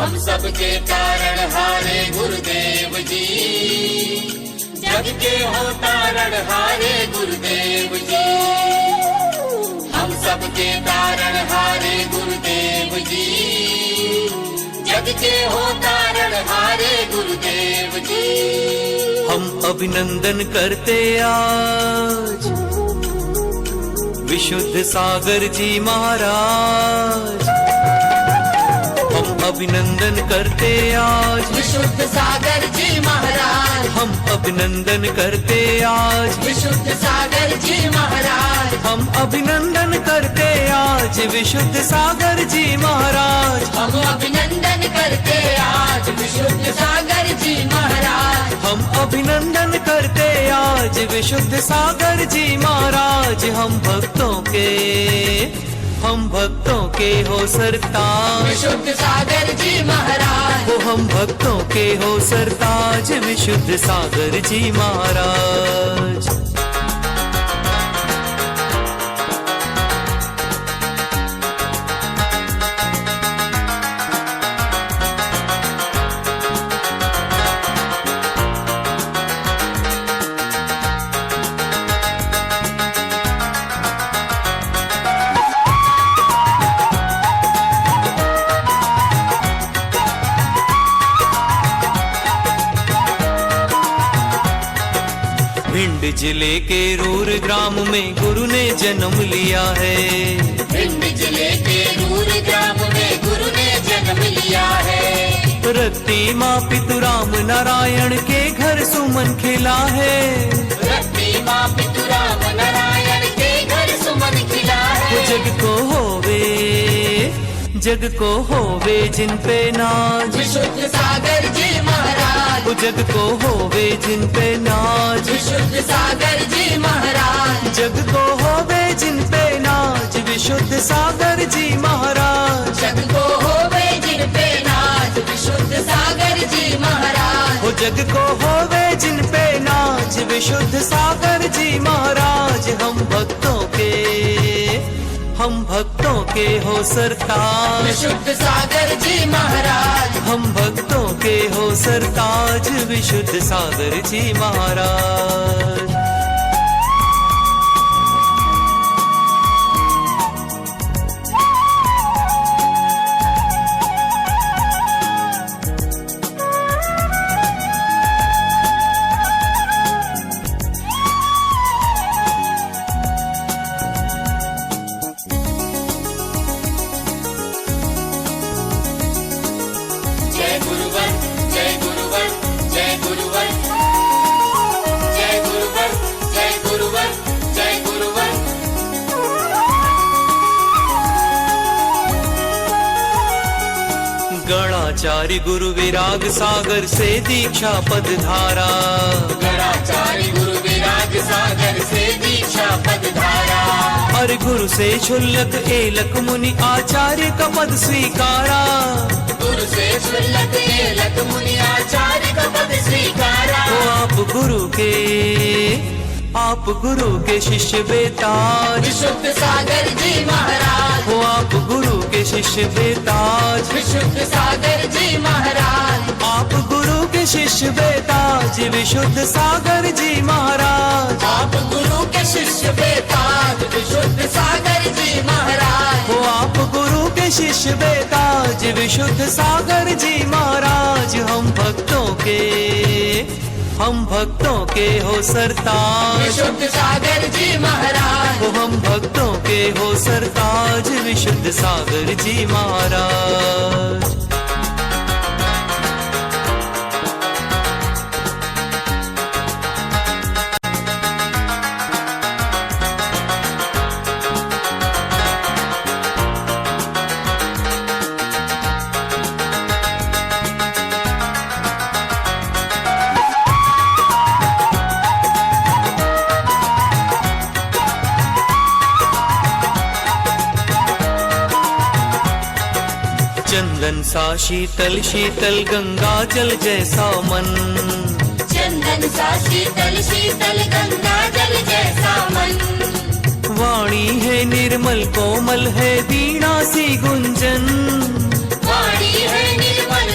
हम सबके तारण हारे गुरुदेव जी, जग के हो तारण हारे गुरुदेव जी। हम सबके तारण हारे गुरुदेव जी, जग के हो तारण हारे गुरुदेव जी। हम अभिनंदन करते आज विशुद्ध सागर जी महाराज। हम अभिनंदन करते आज विशुद्ध सागर जी महाराज। हम अभिनंदन करते आज विशुद्ध सागर जी महाराज। हम अभिनंदन करते आज विशुद्ध सागर जी महाराज। हम अभिनंदन करते आज विशुद्ध सागर जी महाराज। हम अभिनंदन करते आज विशुद्ध सागर जी महाराज। हम भक्तों के हो सरताज विशुद्ध सागर जी महाराज। वो हम भक्तों के हो सरताज विशुद्ध सागर जी महाराज। भिंड जिले के रूर ग्राम में गुरु ने जन्म लिया है। भिंड जिले के रूर ग्राम में गुरु ने जन्म लिया है। रत्ती माँ पितु राम नारायण के घर सुमन खिला है। रत्ती माँ पितु राम नारायण के घर सुमन खिला है। जग को होवे जिन पे नाज विशुद्ध सागर जी महाराज। जग को होवे जिन पे नाज विशुद्ध सागर जी महाराज। जग को होवे जिन पे नाज विशुद्ध सागर जी महाराज। जग को होवे जिन पे नाज विशुद्ध सागर जी महाराज। हो जग को होवे जिन पे नाज विशुद्ध सागर जी महाराज। हम भक्तों के हो सरताज विशुद्ध सागर जी महाराज। हम भक्तों के हो सरताज विशुद्ध सागर जी महाराज। जय गुरुवर जय गुरुवर जय गुरुवर जय गुरुवर जय गुरुवर जय गुरुवर। गणाचार्य गुरु विराग सागर से दीक्षा पद धारा। गणाचार्य गुरु विराग सागर से दीक्षा पद धारा। और गुरु से क्षुल्लक एलक मुनि आचार्य का पद स्वीकारा। गुरु से क्षुल्लक एलक मुनि आचार्य का पद स्वीकारा। तो आप गुरु के शिष्य बेताज विशुद्ध सागर जी महाराज। हो आप गुरु के शिष्य बेताज विशुद्ध सागर जी महाराज। आप गुरु के शिष्य बेताज विशुद्ध सागर जी महाराज। आप गुरु के शिष्य बेताज विशुद्ध सागर जी महाराज। हो आप गुरु के शिष्य बेताज विशुद्ध सागर जी महाराज। हम भक्तों के हो सरताज विशुद्ध सागर जी महाराज। हो हम भक्तों के हो सरताज विशुद्ध सागर जी महाराज। चंदन सा शीतल शीतल गंगा जल जैसा मन। चंदन सा शीतल शीतल गंगा जल जैसा मन। वाणी है निर्मल कोमल है वीणा सी गुंजन। वाणी है निर्मल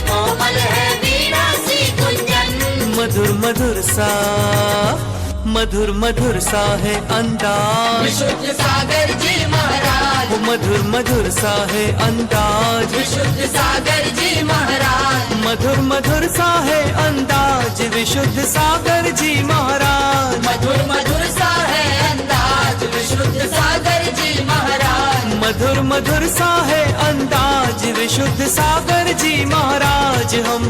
सा, मधुर मधुर सा है अंदाज, विशुद्ध सागर जी महाराज, वो मधुर मधुर सा है अंदाज, विशुद्ध सागर जी महाराज, मधुर मधुर सा है अंदाज, विशुद्ध सागर जी महाराज, मधुर मधुर सा है अंदाज, विशुद्ध सागर जी महाराज, मधुर मधुर सा है अंदाज, विशुद्ध सागर जी महाराज। हम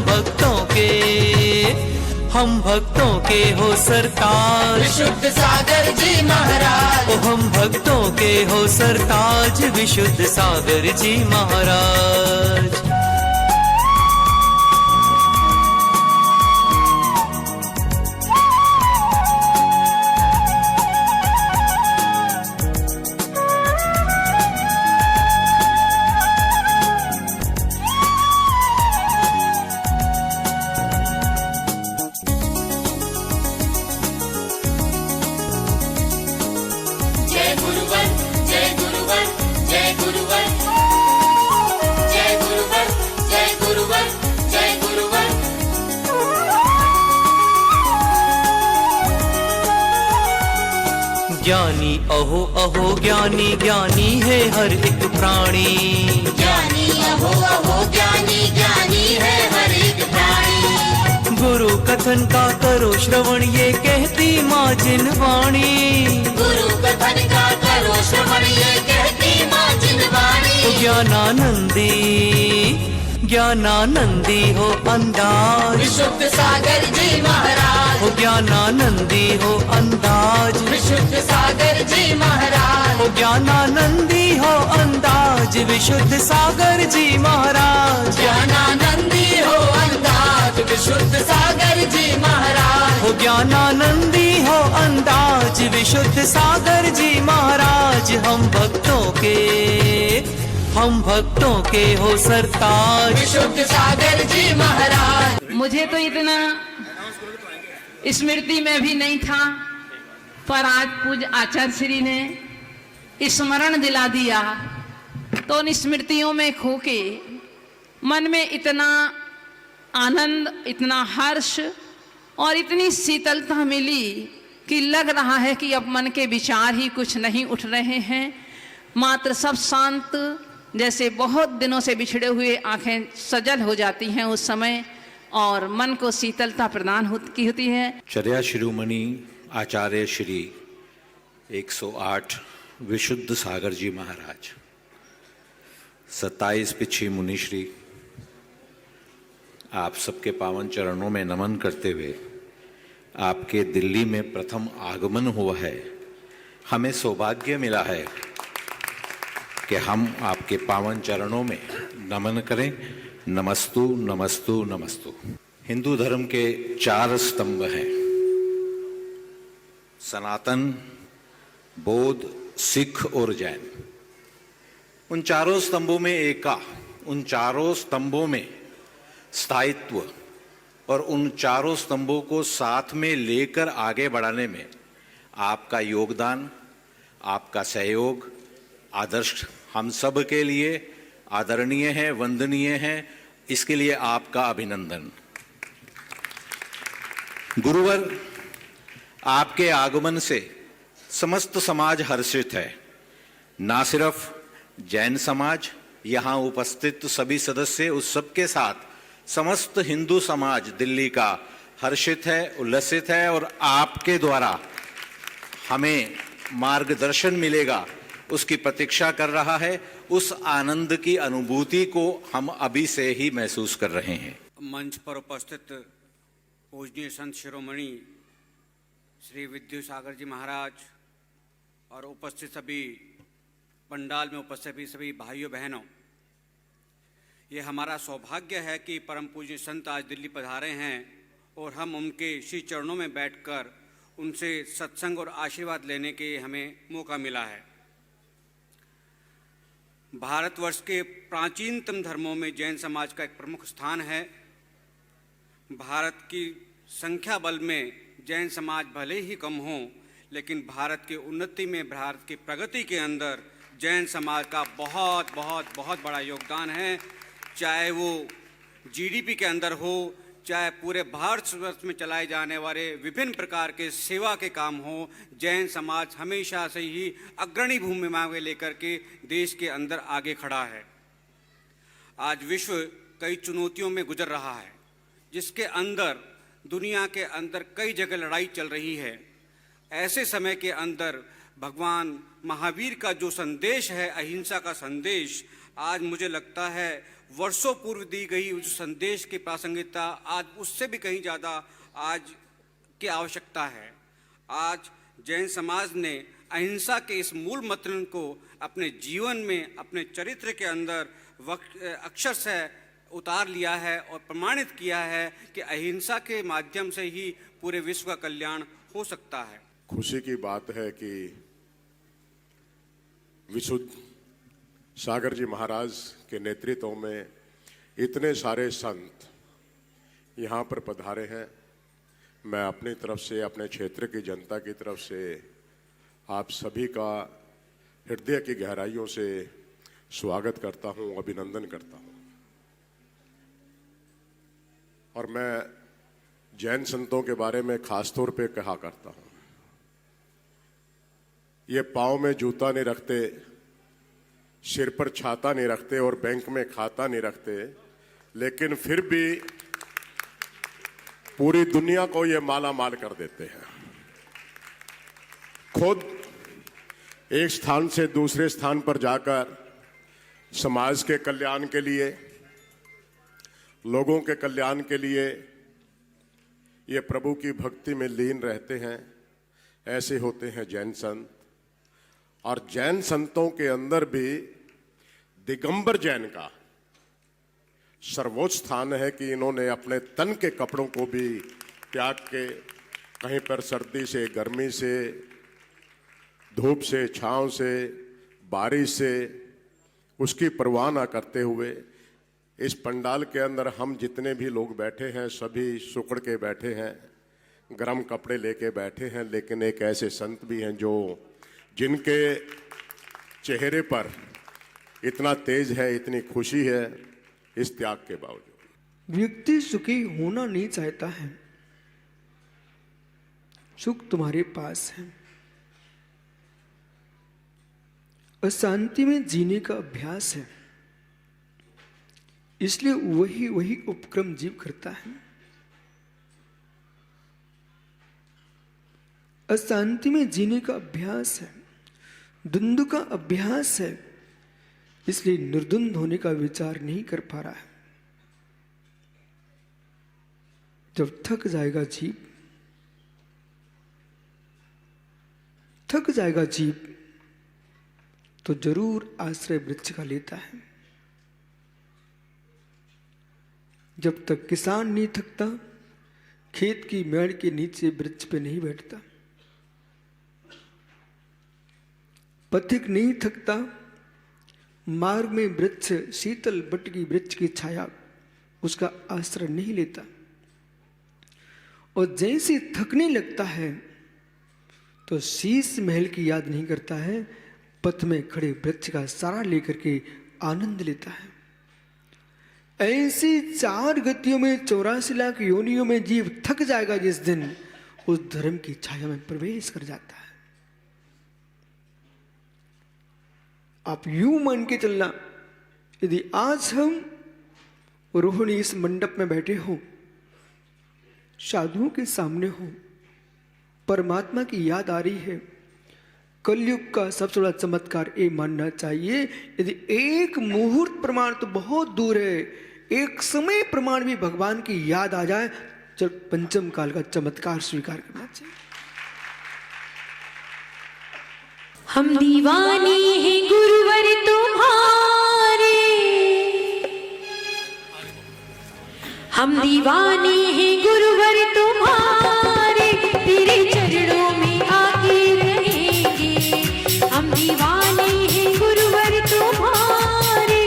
भक्तों के हो सरताज, विशुद्ध सागर जी महाराज, ओ हम भक्तों के हो सरताज, विशुद्ध सागर जी महाराज। जय गुरुवर, जय गुरुवर, जय गुरुवर, जय गुरुवर, जय गुरुवर, जय गुरुवर। ज्ञानी अहो अहो ज्ञानी, ज्ञानी है हर एक प्राणी, ज्ञानी अहो अहो ज्ञानी, ज्ञानी है हर एक प्राणी। गुरु कथन का करो श्रवण, ये कहती माँ जिनवाणी, गुरु कथन का करो श्रवण, ये कहती माँ जिनवाणी। ज्ञानानंदी ज्ञानानंदी हो अंदाज, विशुद्ध सागर जी महाराज, हो ज्ञानानंदी हो अंदाज, विशुद्ध सागर जी महाराज, हो ज्ञानानंदी हो अंदाज, विशुद्ध सागर जी महाराज, ज्ञानानंदी हो अंदाज, विशुद्ध सागर जी महाराज, हो ज्ञानानंदी हो अंदाज, विशुद्ध सागर जी महाराज। हम भक्तों के हो सरताज, विशुद्ध सागर जी महाराज। मुझे तो इतना स्मृति में भी नहीं था, पर आज पूज्य आचार्य श्री ने स्मरण दिला दिया, तो उन स्मृतियों में खो के मन में इतना आनंद, इतना हर्ष और इतनी शीतलता मिली कि लग रहा है कि अब मन के विचार ही कुछ नहीं उठ रहे हैं, मात्र सब शांत, जैसे बहुत दिनों से बिछड़े हुए आंखें सजल हो जाती हैं उस समय, और मन को शीतलता प्रदान होती है। चर्या शिरोमणि आचार्य श्री 108 विशुद्ध सागर जी महाराज, 27 पिछी मुनिश्री, आप सबके पावन चरणों में नमन करते हुए, आपके दिल्ली में प्रथम आगमन हुआ है। हमें सौभाग्य मिला है कि हम आपके पावन चरणों में नमन करें। नमस्तु नमस्तु नमस्तु। हिंदू धर्म के 4 स्तंभ हैं, सनातन, बौद्ध, सिख और जैन। उन चारों स्तंभों में एका, उन चारों स्तंभों में स्थायित्व और उन चारों स्तंभों को साथ में लेकर आगे बढ़ाने में आपका योगदान, आपका सहयोग, आदर्श हम सब के लिए आदरणीय है, वंदनीय है। इसके लिए आपका अभिनंदन। गुरुवर, आपके आगमन से समस्त समाज हर्षित है। ना सिर्फ जैन समाज, यहाँ उपस्थित सभी सदस्य, उस सबके साथ समस्त हिंदू समाज दिल्ली का हर्षित है, उल्लसित है, और आपके द्वारा हमें मार्गदर्शन मिलेगा उसकी प्रतीक्षा कर रहा है। उस आनंद की अनुभूति को हम अभी से ही महसूस कर रहे हैं। मंच पर उपस्थित पूजनीय संत शिरोमणि श्री विद्युसागर जी महाराज और उपस्थित सभी पंडाल में उपस्थित सभी भाइयों बहनों, ये हमारा सौभाग्य है कि परम पूज्य संत आज दिल्ली पधारे हैं और हम उनके श्री चरणों में बैठकर उनसे सत्संग और आशीर्वाद लेने के हमें मौका मिला है। भारतवर्ष के प्राचीनतम धर्मों में जैन समाज का एक प्रमुख स्थान है। भारत की संख्या बल में जैन समाज भले ही कम हो, लेकिन भारत की उन्नति में, भारत की प्रगति के अंदर जैन समाज का बहुत बहुत बहुत बड़ा योगदान है। चाहे वो जीडीपी के अंदर हो, चाहे पूरे भारतवर्ष में चलाए जाने वाले विभिन्न प्रकार के सेवा के काम हो, जैन समाज हमेशा से ही अग्रणी भूमिका में लेकर के देश के अंदर आगे खड़ा है। आज विश्व कई चुनौतियों में गुजर रहा है, जिसके अंदर दुनिया के अंदर कई जगह लड़ाई चल रही है। ऐसे समय के अंदर भगवान महावीर का जो संदेश है, अहिंसा का संदेश, आज मुझे लगता है वर्षों पूर्व दी गई उस संदेश की प्रासंगिकता आज उससे भी कहीं ज़्यादा आज की आवश्यकता है। आज जैन समाज ने अहिंसा के इस मूल मंत्र को अपने जीवन में, अपने चरित्र के अंदर अक्षर से उतार लिया है और प्रमाणित किया है कि अहिंसा के माध्यम से ही पूरे विश्व का कल्याण हो सकता है। खुशी की बात है कि विशुद्ध सागर जी महाराज के नेतृत्व में इतने सारे संत यहाँ पर पधारे हैं। मैं अपनी तरफ से, अपने क्षेत्र की जनता की तरफ से आप सभी का हृदय की गहराइयों से स्वागत करता हूँ, अभिनंदन करता हूँ। और मैं जैन संतों के बारे में खास तौर पे कहा करता हूँ, ये पाँव में जूता नहीं रखते, सिर पर छाता नहीं रखते और बैंक में खाता नहीं रखते, लेकिन फिर भी पूरी दुनिया को ये माला माल कर देते हैं। खुद एक स्थान से दूसरे स्थान पर जाकर समाज के कल्याण के लिए, लोगों के कल्याण के लिए ये प्रभु की भक्ति में लीन रहते हैं। ऐसे होते हैं जैन संत। और जैन संतों के अंदर भी दिगंबर जैन का सर्वोच्च स्थान है कि इन्होंने अपने तन के कपड़ों को भी त्याग के कहीं पर सर्दी से, गर्मी से, धूप से, छांव से, बारिश से उसकी परवाह न करते हुए इस पंडाल के अंदर हम जितने भी लोग बैठे हैं सभी सुकड़ के बैठे हैं, गर्म कपड़े लेके बैठे हैं। लेकिन एक ऐसे संत भी हैं जो जिनके चेहरे पर इतना तेज है, इतनी खुशी है इस त्याग के बावजूद। व्यक्ति सुखी होना नहीं चाहता है, सुख तुम्हारे पास है। अशांति में जीने का अभ्यास है, इसलिए वही उपक्रम जीव करता है। अशांति में जीने का अभ्यास है, द्वंद्व का अभ्यास है, इसलिए निर्द्वंद होने का विचार नहीं कर पा रहा है। जब थक जाएगा जीव तो जरूर आश्रय वृक्ष का लेता है। जब तक किसान नहीं थकता, खेत की मेड़ के नीचे वृक्ष पे नहीं बैठता। पथिक नहीं थकता, मार्ग में वृक्ष, शीतल बटकी वृक्ष की छाया उसका आश्रय नहीं लेता। और जैसे थकने लगता है तो शीश महल की याद नहीं करता है, पथ में खड़े वृक्ष का सहारा लेकर के आनंद लेता है। ऐसी 4 गतियों में 84 लाख योनियों में जीव थक जाएगा जिस दिन, उस धर्म की छाया में प्रवेश कर जाता है। आप यूं मान के चलना, यदि आज हम रोहिणी इस मंडप में बैठे हो, साधुओं के सामने हो, परमात्मा की याद आ रही है, कलयुग का सबसे बड़ा चमत्कार ये मानना चाहिए, यदि एक मुहूर्त प्रमाण तो बहुत दूर है, एक समय प्रमाण भी भगवान की याद आ जाए, चल पंचम काल का चमत्कार स्वीकार करना चाहिए। हम दीवाने हैं गुरुवर तुम्हारे, हम दीवाने हैं गुरुवर तुम्हारे, तेरे चरणों में आके रहेंगे। हम दीवाने हैं गुरुवर तुम्हारे,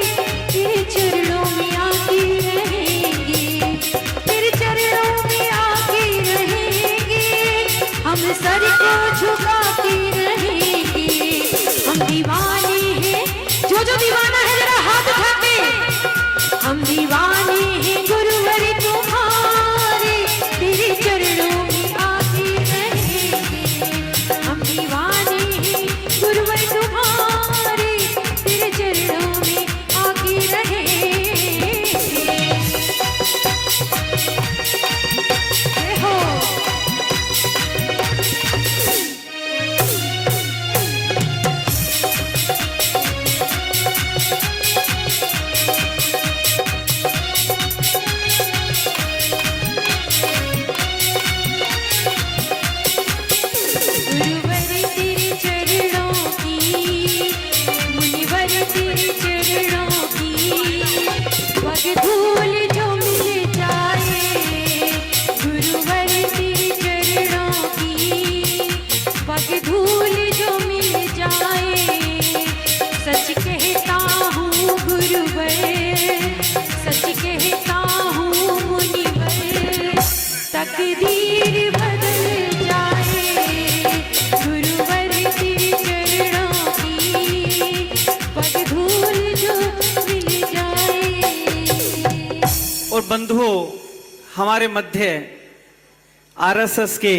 तेरे चरणों में आके रहेंगे, तेरे चरणों में आके रहेंगे। हम सर को झुका के रहेंगे। हम दीवाने हैं, जो दीवाना है जरा हाथ उठा के। हम दीवाने हैं गुरुवर तुम्हारे। पग धूल जो मिल जाए गुरुवर तेरे चरणों की, पग धूल जो मिल जाए। सच कहता हूँ गुरुवर, सच कहता हूँ मुनिवर, तकदीर बदल जाए गुरुवर तेरे चरणों की, पग धूल जो मिल जाए। और बंधुओं, हमारे मध्य आरएसएस के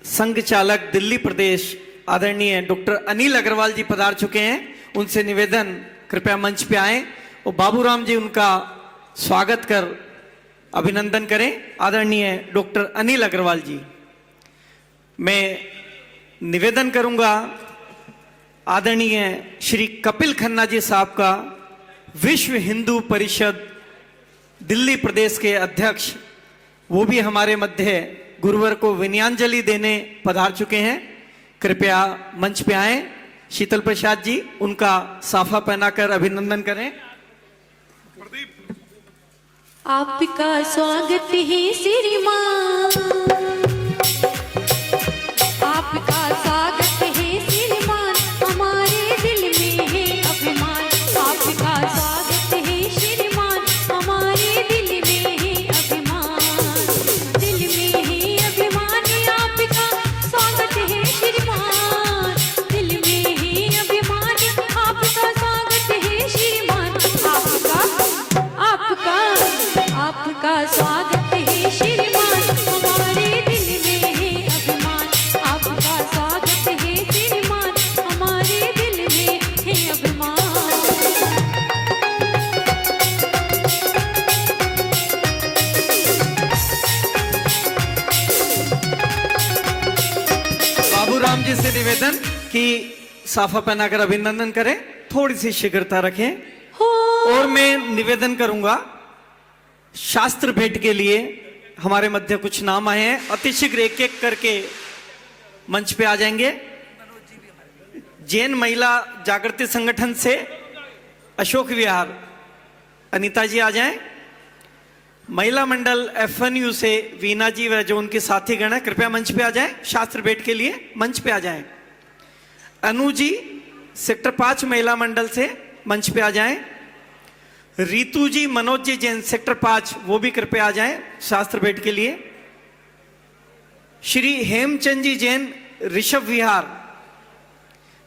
संघ चालक दिल्ली प्रदेश आदरणीय डॉक्टर अनिल अग्रवाल जी पधार चुके हैं। उनसे निवेदन, कृपया मंच पे आए और बाबूराम जी उनका स्वागत कर अभिनंदन करें। आदरणीय डॉक्टर अनिल अग्रवाल जी, मैं निवेदन करूंगा आदरणीय श्री कपिल खन्ना जी साहब का, विश्व हिंदू परिषद दिल्ली प्रदेश के अध्यक्ष, वो भी हमारे मध्य गुरुवर को विनयांजलि देने पधार चुके हैं। कृपया मंच पे आए। शीतल प्रसाद जी, उनका साफा पहनाकर अभिनंदन करें। आपका स्वागत है श्रीमान, आपका स्वागत है श्रीमान, हमारे दिल में है अभिमान। आपका स्वागत है श्रीमान, हमारे दिल में है अभिमान, दिल में है अभिमान। आपका स्वागत है श्रीमान, दिल में है अभिमान। आपका स्वागत है श्रीमान, आपका स्वागत है श्रीमान, हमारे दिल में है अभिमान। आपका स्वागत है श्रीमान, हमारे दिल में है अभिमान। बाबूराम जी से निवेदन कि साफा पहनाकर अभिनंदन करें, थोड़ी सी शीघ्रता रखें। और मैं निवेदन करूंगा, शास्त्र भेंट के लिए हमारे मध्य कुछ नाम आए हैं, अतिशीघ्र एक एक करके मंच पे आ जाएंगे। जैन महिला जागृति संगठन से अशोक विहार अनीता जी आ जाएं। महिला मंडल एफएनयू से वीना जी व जो उनके साथी गण है, कृपया मंच पे आ जाएं। शास्त्र भेंट के लिए मंच पे आ जाएं। अनु जी सेक्टर 5 महिला मंडल से मंच पे आ जाएं। रीतू जी, मनोज जी जैन सेक्टर 5, वो भी कृपया आ जाएं शास्त्र भेंट के लिए। श्री हेमचंद जी जैन ऋषभ विहार,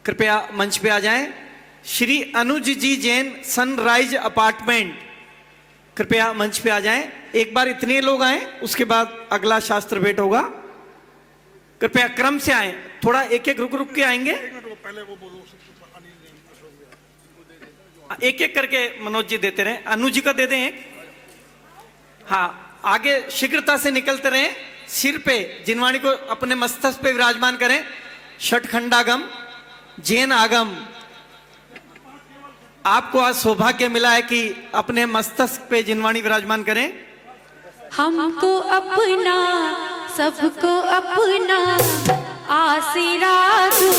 कृपया मंच पे आ जाएं। श्री अनुज जी जैन सनराइज अपार्टमेंट, कृपया मंच पे आ जाएं। एक बार इतने लोग आए, उसके बाद अगला शास्त्र भेंट होगा। कृपया क्रम से आए, थोड़ा एक एक रुक रुक के आएंगे। एक एक करके मनोज जी देते रहे। अनु जी का दे दें। हाँ, आगे शीघ्रता से निकलते रहे। सिर पे जिनवाणी को अपने मस्तक पे विराजमान करें। षटखंडागम जैन आगम, आपको आज सौभाग्य मिला है कि अपने मस्तक पे जिनवाणी विराजमान करें। हमको अपना, सबको अपना आसरा दो,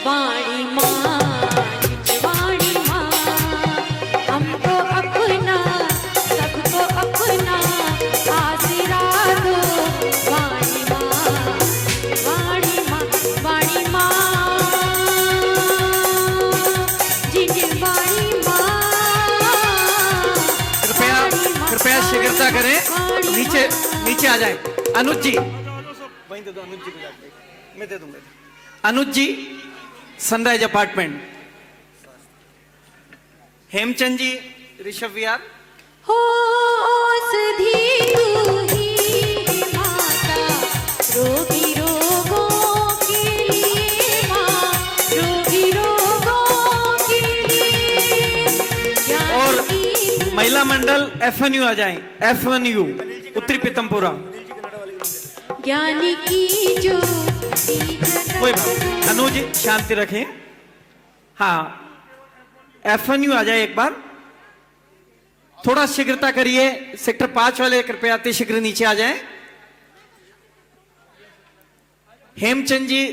वाणी माँ, वाणी माँ। हमको अपना, सबको अपना आसरा दो, वाणी माँ, वाणी माँ, वाणी माँ, जिन वाणी माँ। कृपया शीघ्रता करें, नीचे नीचे आ जाएं। अनुज जी वहीं दे दो, अनुज जी को मैं दे दूंगा। अनुज जी सनराइज अपार्टमेंट। हेमचंद जी ऋषभ विहार। हो औषधि तू ही माता, रोगी रोगों के लिए माँ, रोगी रोगों के लिए। और महिला मंडल एफएनयू आ जाएं। एफएनयू उत्तरी पीतमपुरा। ज्ञानी की जो कोई बात, अनुज शांति रखें। हाँ, एफएनयू आ जाए एक बार, थोड़ा शीघ्रता करिए। सेक्टर 5 वाले कृपया अति शीघ्र नीचे आ जाएं। हेमचंद जी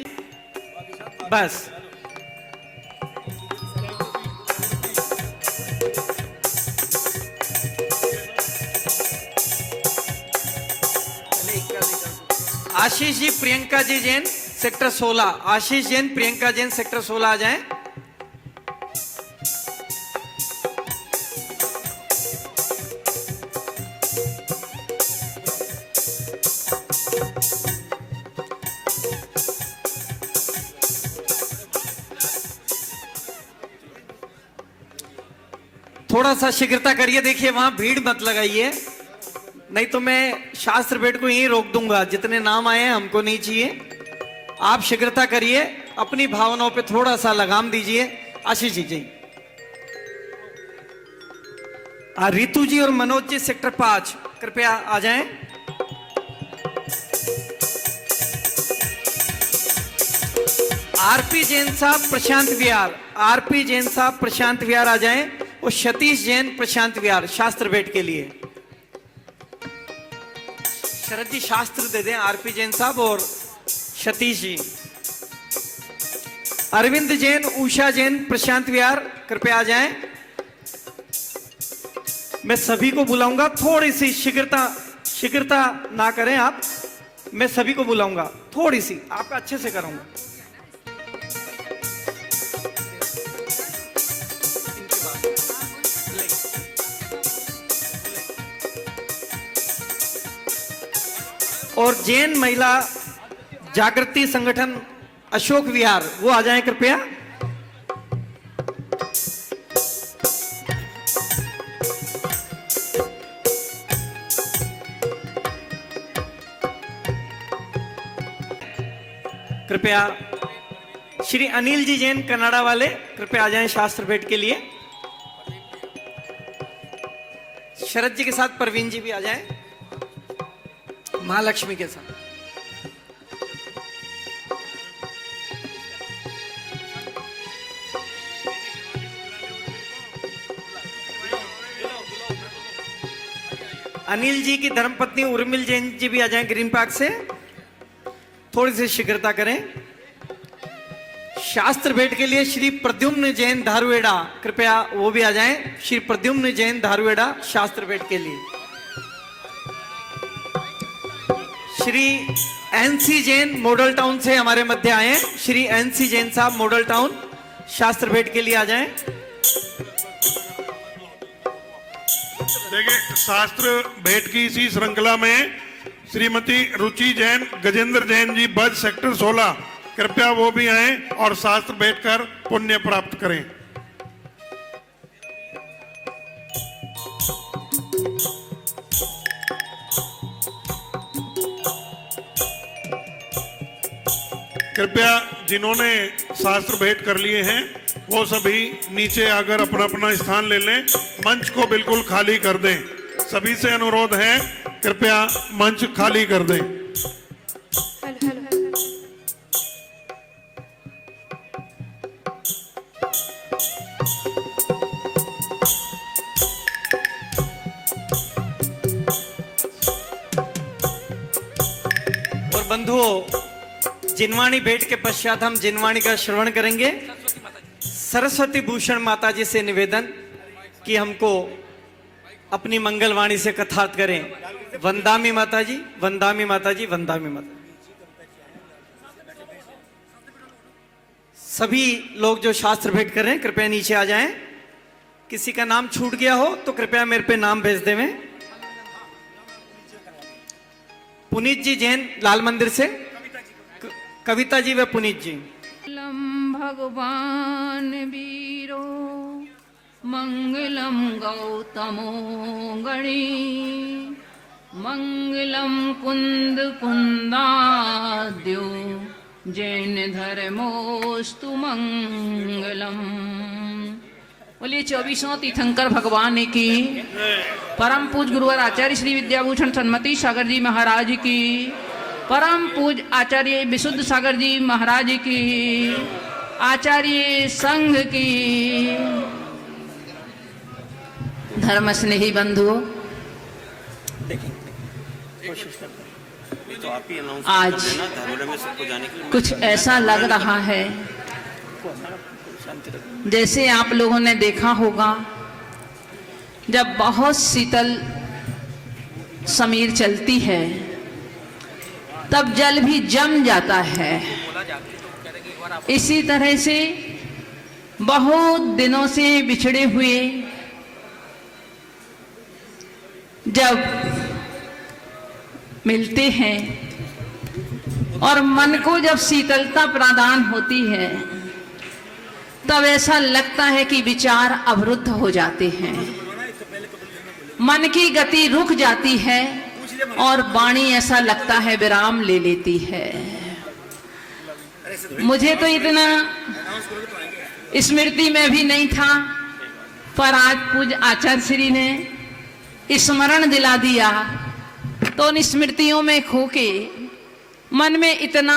बस। आशीष जी प्रियंका जी जैन सेक्टर 16, आशीष जैन प्रियंका जैन सेक्टर 16 आ जाएं। थोड़ा सा शीघ्रता करिए, देखिए वहां भीड़ मत लगाइए, नहीं तो मैं शास्त्र भेद को यहीं रोक दूंगा। जितने नाम आए हैं हमको नहीं चाहिए। आप शीघ्रता करिए, अपनी भावनाओं पे थोड़ा सा लगाम दीजिए। आशीष जी जी, रितु जी और मनोज जी सेक्टर 5 कृपया आ जाएं। आरपी जैन साहब प्रशांत विहार, आरपी जैन साहब प्रशांत विहार आ जाएं, और सतीश जैन प्रशांत विहार शास्त्र भेद के लिए। शरद जी शास्त्र दे दें, आरपी जैन साहब और सतीश जी। अरविंद जैन, उषा जैन प्रशांत विहार कृपया आ जाएं। मैं सभी को बुलाऊंगा, थोड़ी सी शीघ्रता ना करें आप। मैं सभी को बुलाऊंगा, थोड़ी सी आपका अच्छे से करूंगा। और जैन महिला जागृति संगठन अशोक विहार वो आ जाएं कृपया। कृपया श्री अनिल जी जैन कनाडा वाले कृपया आ जाएं शास्त्र भेद के लिए। शरद जी के साथ परवीन जी भी आ जाएं, महालक्ष्मी के साथ। अनिल जी की धर्मपत्नी उर्मिल जैन जी भी आ जाएं ग्रीन पार्क से। थोड़ी सी शीघ्रता करें। शास्त्र भेद के लिए श्री प्रद्युम्न जैन धारुएड़ा कृपया वो भी आ जाएं। श्री प्रद्युम्न जैन धारुएड़ा शास्त्र भेद के लिए। Shri NC Jain model town से हमारे मध्य आए हैं। श्री एनसी जैन साहब मॉडल टाउन शास्त्र भेद के लिए आ जाएं। देखिए, शास्त्र भेद की इसी श्रृंखला में श्रीमती रुचि जैन, गजेंद्र जैन जी बज सेक्टर 16 कृपया वो भी आए और शास्त्र भेद कर पुण्य प्राप्त करें। कृपया जिन्होंने शास्त्र भेद कर लिए हैं वो सभी नीचे आकर अपना अपना स्थान ले लें। मंच को बिल्कुल खाली कर दें। सभी से अनुरोध है, कृपया मंच खाली कर दें। और बंधुओं, जिनवाणी भेंट के पश्चात हम जिनवाणी का श्रवण करेंगे। सरस्वती भूषण माता जी से निवेदन कि हमको अपनी मंगलवाणी से कथार्थ करें। वंदामी माता जी, वंदामी माता जी, वंदामी माता। सभी लोग जो शास्त्र भेंट कर रहे हैं कृपया नीचे आ जाएं। किसी का नाम छूट गया हो तो कृपया मेरे पे नाम भेज देवें। पुनीत जी जैन लाल मंदिर से, कविता जी व पुनीत जी। भगवान वीरो मंगलम गौतमो गणी मंगलम कुंद कुंदाद्यो जैन धर्मोस्तु मंगलम। बोलिए 24 तीर्थंकर भगवान की, परम पूज गुरुवर आचार्य श्री विद्याभूषण सन्मति सागर जी महाराज की, परम पूज आचार्य विशुद्ध सागर जी महाराज की, आचार्य संघ की। धर्म स्नेही बंधुओं, आज कुछ ऐसा लग रहा है जैसे आप लोगों ने देखा होगा जब बहुत शीतल समीर चलती है तब जल भी जम जाता है। इसी तरह से बहुत दिनों से बिछड़े हुए जब मिलते हैं और मन को जब शीतलता प्रदान होती है, तब ऐसा लगता है कि विचार अवरुद्ध हो जाते हैं, मन की गति रुक जाती है और वाणी ऐसा लगता है विराम ले लेती है। मुझे तो इतना स्मृति में भी नहीं था, पर आज पूज्य आचार्य श्री ने स्मरण दिला दिया, तो उन स्मृतियों में खो के मन में इतना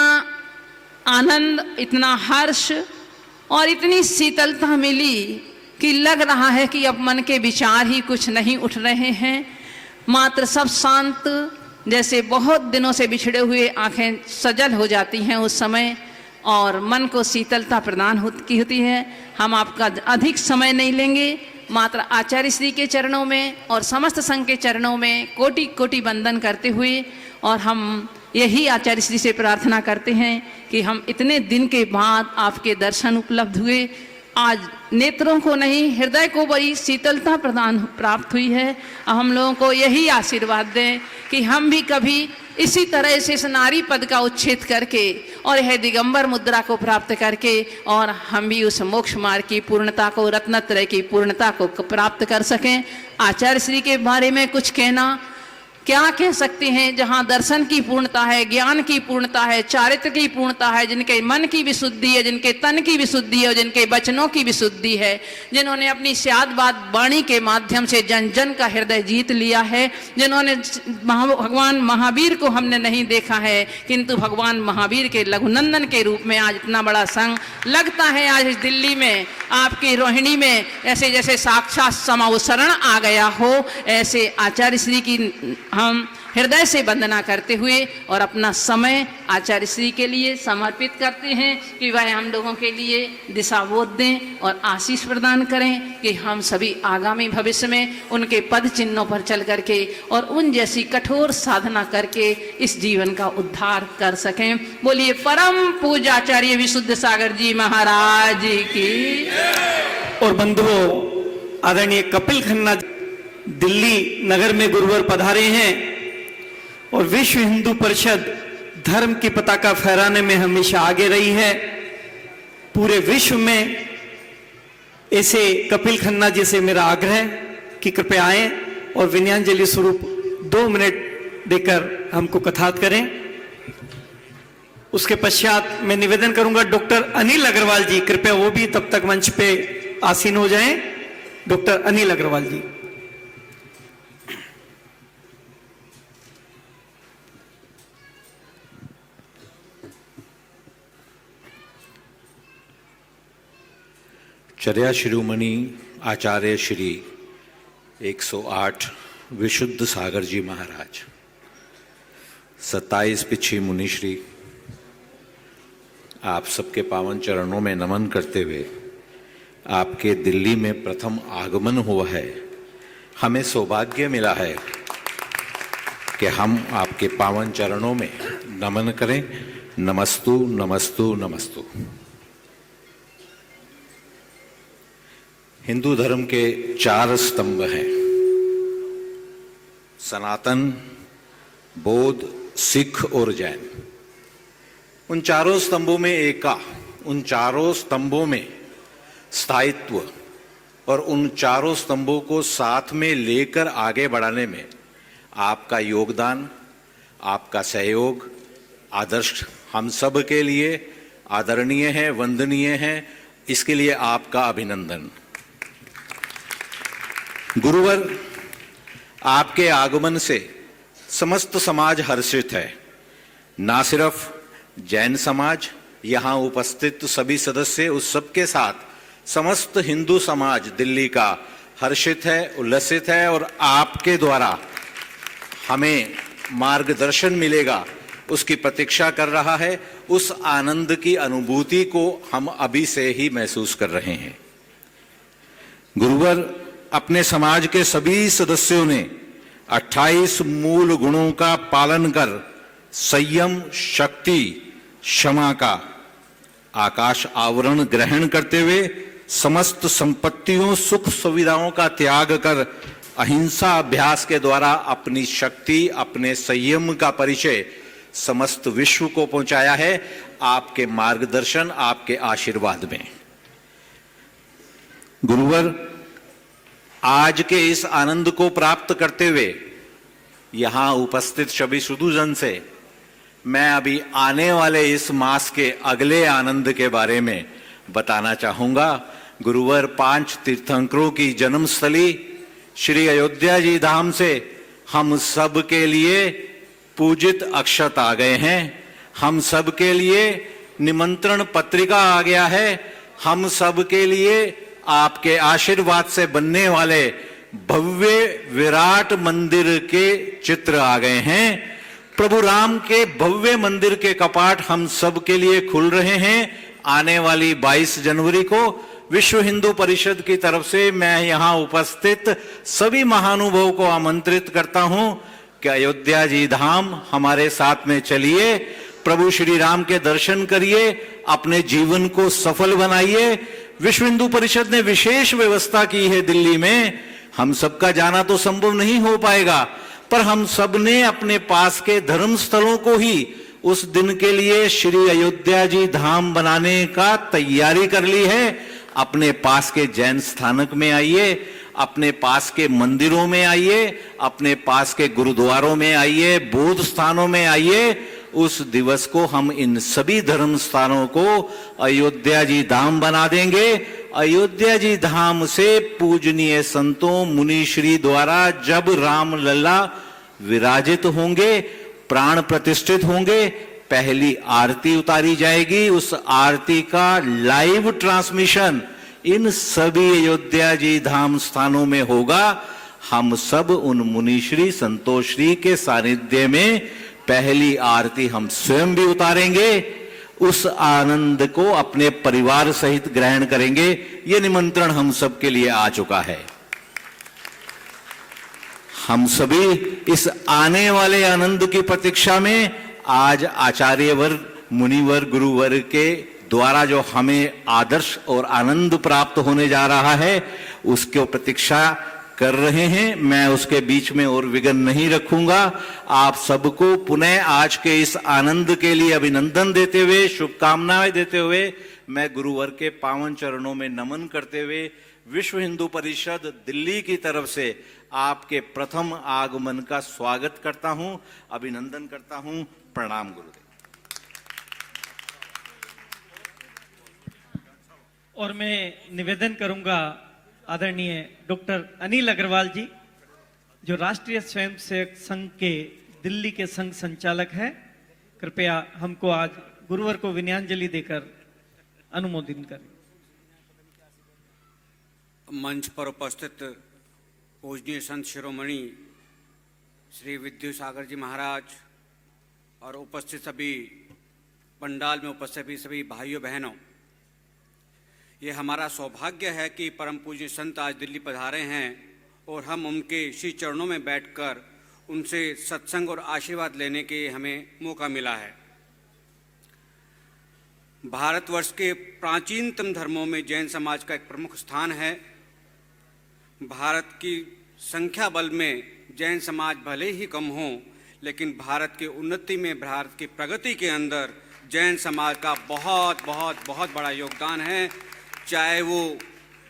आनंद, इतना हर्ष और इतनी शीतलता मिली कि लग रहा है कि अब मन के विचार ही कुछ नहीं उठ रहे हैं, मात्र सब शांत, जैसे बहुत दिनों से बिछड़े हुए आंखें सजल हो जाती हैं उस समय, और मन को शीतलता प्रदान होती है। हम आपका अधिक समय नहीं लेंगे, मात्र आचार्य श्री के चरणों में और समस्त संघ के चरणों में कोटि कोटि वंदन करते हुए, और हम यही आचार्य श्री से प्रार्थना करते हैं कि हम इतने दिन के बाद आपके दर्शन उपलब्ध हुए, आज नेत्रों को नहीं हृदय को बड़ी शीतलता प्रदान प्राप्त हुई है। हम लोगों को यही आशीर्वाद दें कि हम भी कभी इसी तरह से इस नारी पद का उच्छेद करके और यह दिगंबर मुद्रा को प्राप्त करके, और हम भी उस मोक्ष मार्ग की पूर्णता को, रत्नत्रय की पूर्णता को प्राप्त कर सकें। आचार्य श्री के बारे में कुछ कहना क्या कह सकते हैं, जहाँ दर्शन की पूर्णता है, ज्ञान की पूर्णता है, चारित्र की पूर्णता है, जिनके मन की विशुद्धि है, जिनके तन की विशुद्धि है और जिनके वचनों की विशुद्धि है, जिन्होंने अपनी स्यादबाद वाणी के माध्यम से जन जन का हृदय जीत लिया है, जिन्होंने भगवान महावीर को हमने नहीं देखा है, किंतु भगवान महावीर के लघुनंदन के रूप में आज इतना बड़ा संघ लगता है। आज इस दिल्ली में आपकी रोहिणी में ऐसे जैसे साक्षात समावसरण आ गया हो, ऐसे आचार्य श्री की हम हृदय से वंदना करते हुए और अपना समय आचार्य श्री के लिए समर्पित करते हैं कि वह हम लोगों के लिए दिशाबोध दें और आशीष प्रदान करें कि हम सभी आगामी भविष्य में उनके पद चिन्हों पर चल करके और उन जैसी कठोर साधना करके इस जीवन का उद्धार कर सकें। बोलिए परम पूज्याचार्य विशुद्ध सागर जी महाराज की। और बंधुओं, आदरणीय कपिल खन्ना दिल्ली नगर में गुरुवर पधारे हैं और विश्व हिंदू परिषद धर्म की पताका फहराने में हमेशा आगे रही है। पूरे विश्व में ऐसे कपिल खन्ना जी से मेरा आग्रह कि कृपया आएं और विनयाञ्जलि स्वरूप 2 मिनट देकर हमको कथात करें। उसके पश्चात मैं निवेदन करूंगा डॉक्टर अनिल अग्रवाल जी, कृपया वो भी तब तक मंच पे आसीन हो जाएं। डॉक्टर अनिल अग्रवाल जी। चर्या शिरोमणि आचार्य श्री 108 विशुद्ध सागर जी महाराज, 27 पिछी मुनिश्री, आप सबके पावन चरणों में नमन करते हुए आपके दिल्ली में प्रथम आगमन हुआ है। हमें सौभाग्य मिला है कि हम आपके पावन चरणों में नमन करें। नमस्तु नमस्तु नमस्तु। हिंदू धर्म के 4 स्तंभ हैं, सनातन, बौद्ध, सिख और जैन। उन चारों स्तंभों में एका, उन चारों स्तंभों में स्थायित्व और उन चारों स्तंभों को साथ में लेकर आगे बढ़ाने में आपका योगदान, आपका सहयोग, आदर्श हम सब के लिए आदरणीय है, वंदनीय है। इसके लिए आपका अभिनंदन। गुरुवर, आपके आगमन से समस्त समाज हर्षित है। ना सिर्फ जैन समाज, यहाँ उपस्थित सभी सदस्य, उस सबके साथ समस्त हिंदू समाज दिल्ली का हर्षित है, उल्लसित है और आपके द्वारा हमें मार्गदर्शन मिलेगा उसकी प्रतीक्षा कर रहा है। उस आनंद की अनुभूति को हम अभी से ही महसूस कर रहे हैं। गुरुवर, अपने समाज के सभी सदस्यों ने 28 मूल गुणों का पालन कर संयम, शक्ति, क्षमा का आकाश आवरण ग्रहण करते हुए समस्त संपत्तियों, सुख सुविधाओं का त्याग कर अहिंसा अभ्यास के द्वारा अपनी शक्ति, अपने संयम का परिचय समस्त विश्व को पहुंचाया है, आपके मार्गदर्शन, आपके आशीर्वाद में। गुरुवर, आज के इस आनंद को प्राप्त करते हुए यहां उपस्थित सभी सुधुजन से मैं अभी आने वाले इस मास के अगले आनंद के बारे में बताना चाहूंगा। गुरुवर, 5 तीर्थंकरों की जन्मस्थली श्री अयोध्या जी धाम से हम सब के लिए पूजित अक्षत आ गए हैं। हम सब के लिए निमंत्रण पत्रिका आ गया है। हम सब के लिए आपके आशीर्वाद से बनने वाले भव्य विराट मंदिर के चित्र आ गए हैं। प्रभु राम के भव्य मंदिर के कपाट हम सब के लिए खुल रहे हैं। आने वाली 22 जनवरी को विश्व हिंदू परिषद की तरफ से मैं यहां उपस्थित सभी महानुभावों को आमंत्रित करता हूं कि अयोध्या जी धाम हमारे साथ में चलिए, प्रभु श्री राम के दर्शन करिए, अपने जीवन को सफल बनाइए। विश्व हिंदू परिषद ने विशेष व्यवस्था की है दिल्ली में। हम सबका जाना तो संभव नहीं हो पाएगा, पर हम सब ने अपने पास के धर्म स्थलों को ही उस दिन के लिए श्री अयोध्या जी धाम बनाने का तैयारी कर ली है। अपने पास के जैन स्थानक में आइए, अपने पास के मंदिरों में आइए, अपने पास के गुरुद्वारों में आइए, बौद्ध स्थानों में आइए। उस दिवस को हम इन सभी धर्म स्थानों को अयोध्या जी धाम बना देंगे। अयोध्या जी धाम से पूजनीय संतों मुनिश्री द्वारा जब राम लल्ला विराजित होंगे, प्राण प्रतिष्ठित होंगे, पहली आरती उतारी जाएगी। उस आरती का लाइव ट्रांसमिशन इन सभी अयोध्या जी धाम स्थानों में होगा। हम सब उन मुनिश्री संतोश्री के सानिध्य में पहली आरती हम स्वयं भी उतारेंगे। उस आनंद को अपने परिवार सहित ग्रहण करेंगे। ये निमंत्रण हम सब के लिए आ चुका है। हम सभी इस आने वाले आनंद की प्रतीक्षा में आज आचार्यवर, मुनिवर, गुरुवर के द्वारा जो हमें आदर्श और आनंद प्राप्त होने जा रहा है उसकी प्रतीक्षा कर रहे हैं। मैं उसके बीच में और विघ्न नहीं रखूंगा। आप सबको पुनः आज के इस आनंद के लिए अभिनंदन देते हुए, शुभकामनाएं देते हुए, मैं गुरुवर के पावन चरणों में नमन करते हुए विश्व हिंदू परिषद दिल्ली की तरफ से आपके प्रथम आगमन का स्वागत करता हूं, अभिनंदन करता हूं। प्रणाम गुरुदेव। और मैं निवेदन करूंगा आदरणीय डॉक्टर अनिल अग्रवाल जी, जो राष्ट्रीय स्वयंसेवक संघ के दिल्ली के संघ संचालक हैं, कृपया हमको आज गुरुवर को विनयाञ्जलि देकर अनुमोदन करें। मंच पर उपस्थित पूजनीय संत शिरोमणि श्री विद्युसागर जी महाराज और उपस्थित सभी पंडाल में उपस्थित सभी भाइयों बहनों, ये हमारा सौभाग्य है कि परम पूज्य संत आज दिल्ली पधारे हैं और हम उनके श्री चरणों में बैठकर उनसे सत्संग और आशीर्वाद लेने के हमें मौका मिला है। भारतवर्ष के प्राचीनतम धर्मों में जैन समाज का एक प्रमुख स्थान है। भारत की संख्या बल में जैन समाज भले ही कम हो, लेकिन भारत की उन्नति में, भारत की प्रगति के अंदर जैन समाज का बहुत बहुत बहुत बड़ा योगदान है। चाहे वो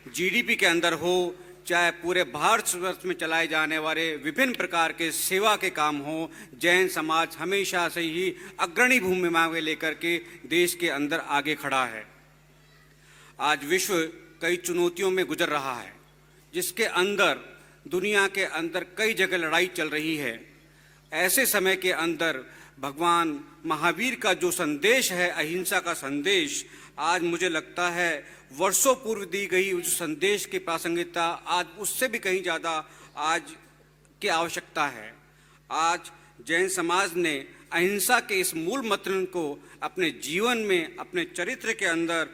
जीडीपी के अंदर हो, चाहे पूरे भारतवर्ष में चलाए जाने वाले विभिन्न प्रकार के सेवा के काम हो, जैन समाज हमेशा से ही अग्रणी भूमिका में लेकर के देश के अंदर आगे खड़ा है। आज विश्व कई चुनौतियों में गुजर रहा है, जिसके अंदर दुनिया के अंदर कई जगह लड़ाई चल रही है। ऐसे समय के अंदर भगवान महावीर का जो संदेश है, अहिंसा का संदेश, आज मुझे लगता है वर्षों पूर्व दी गई उस संदेश की प्रासंगिकता आज उससे भी कहीं ज़्यादा आज की आवश्यकता है। आज जैन समाज ने अहिंसा के इस मूल मंत्र को अपने जीवन में, अपने चरित्र के अंदर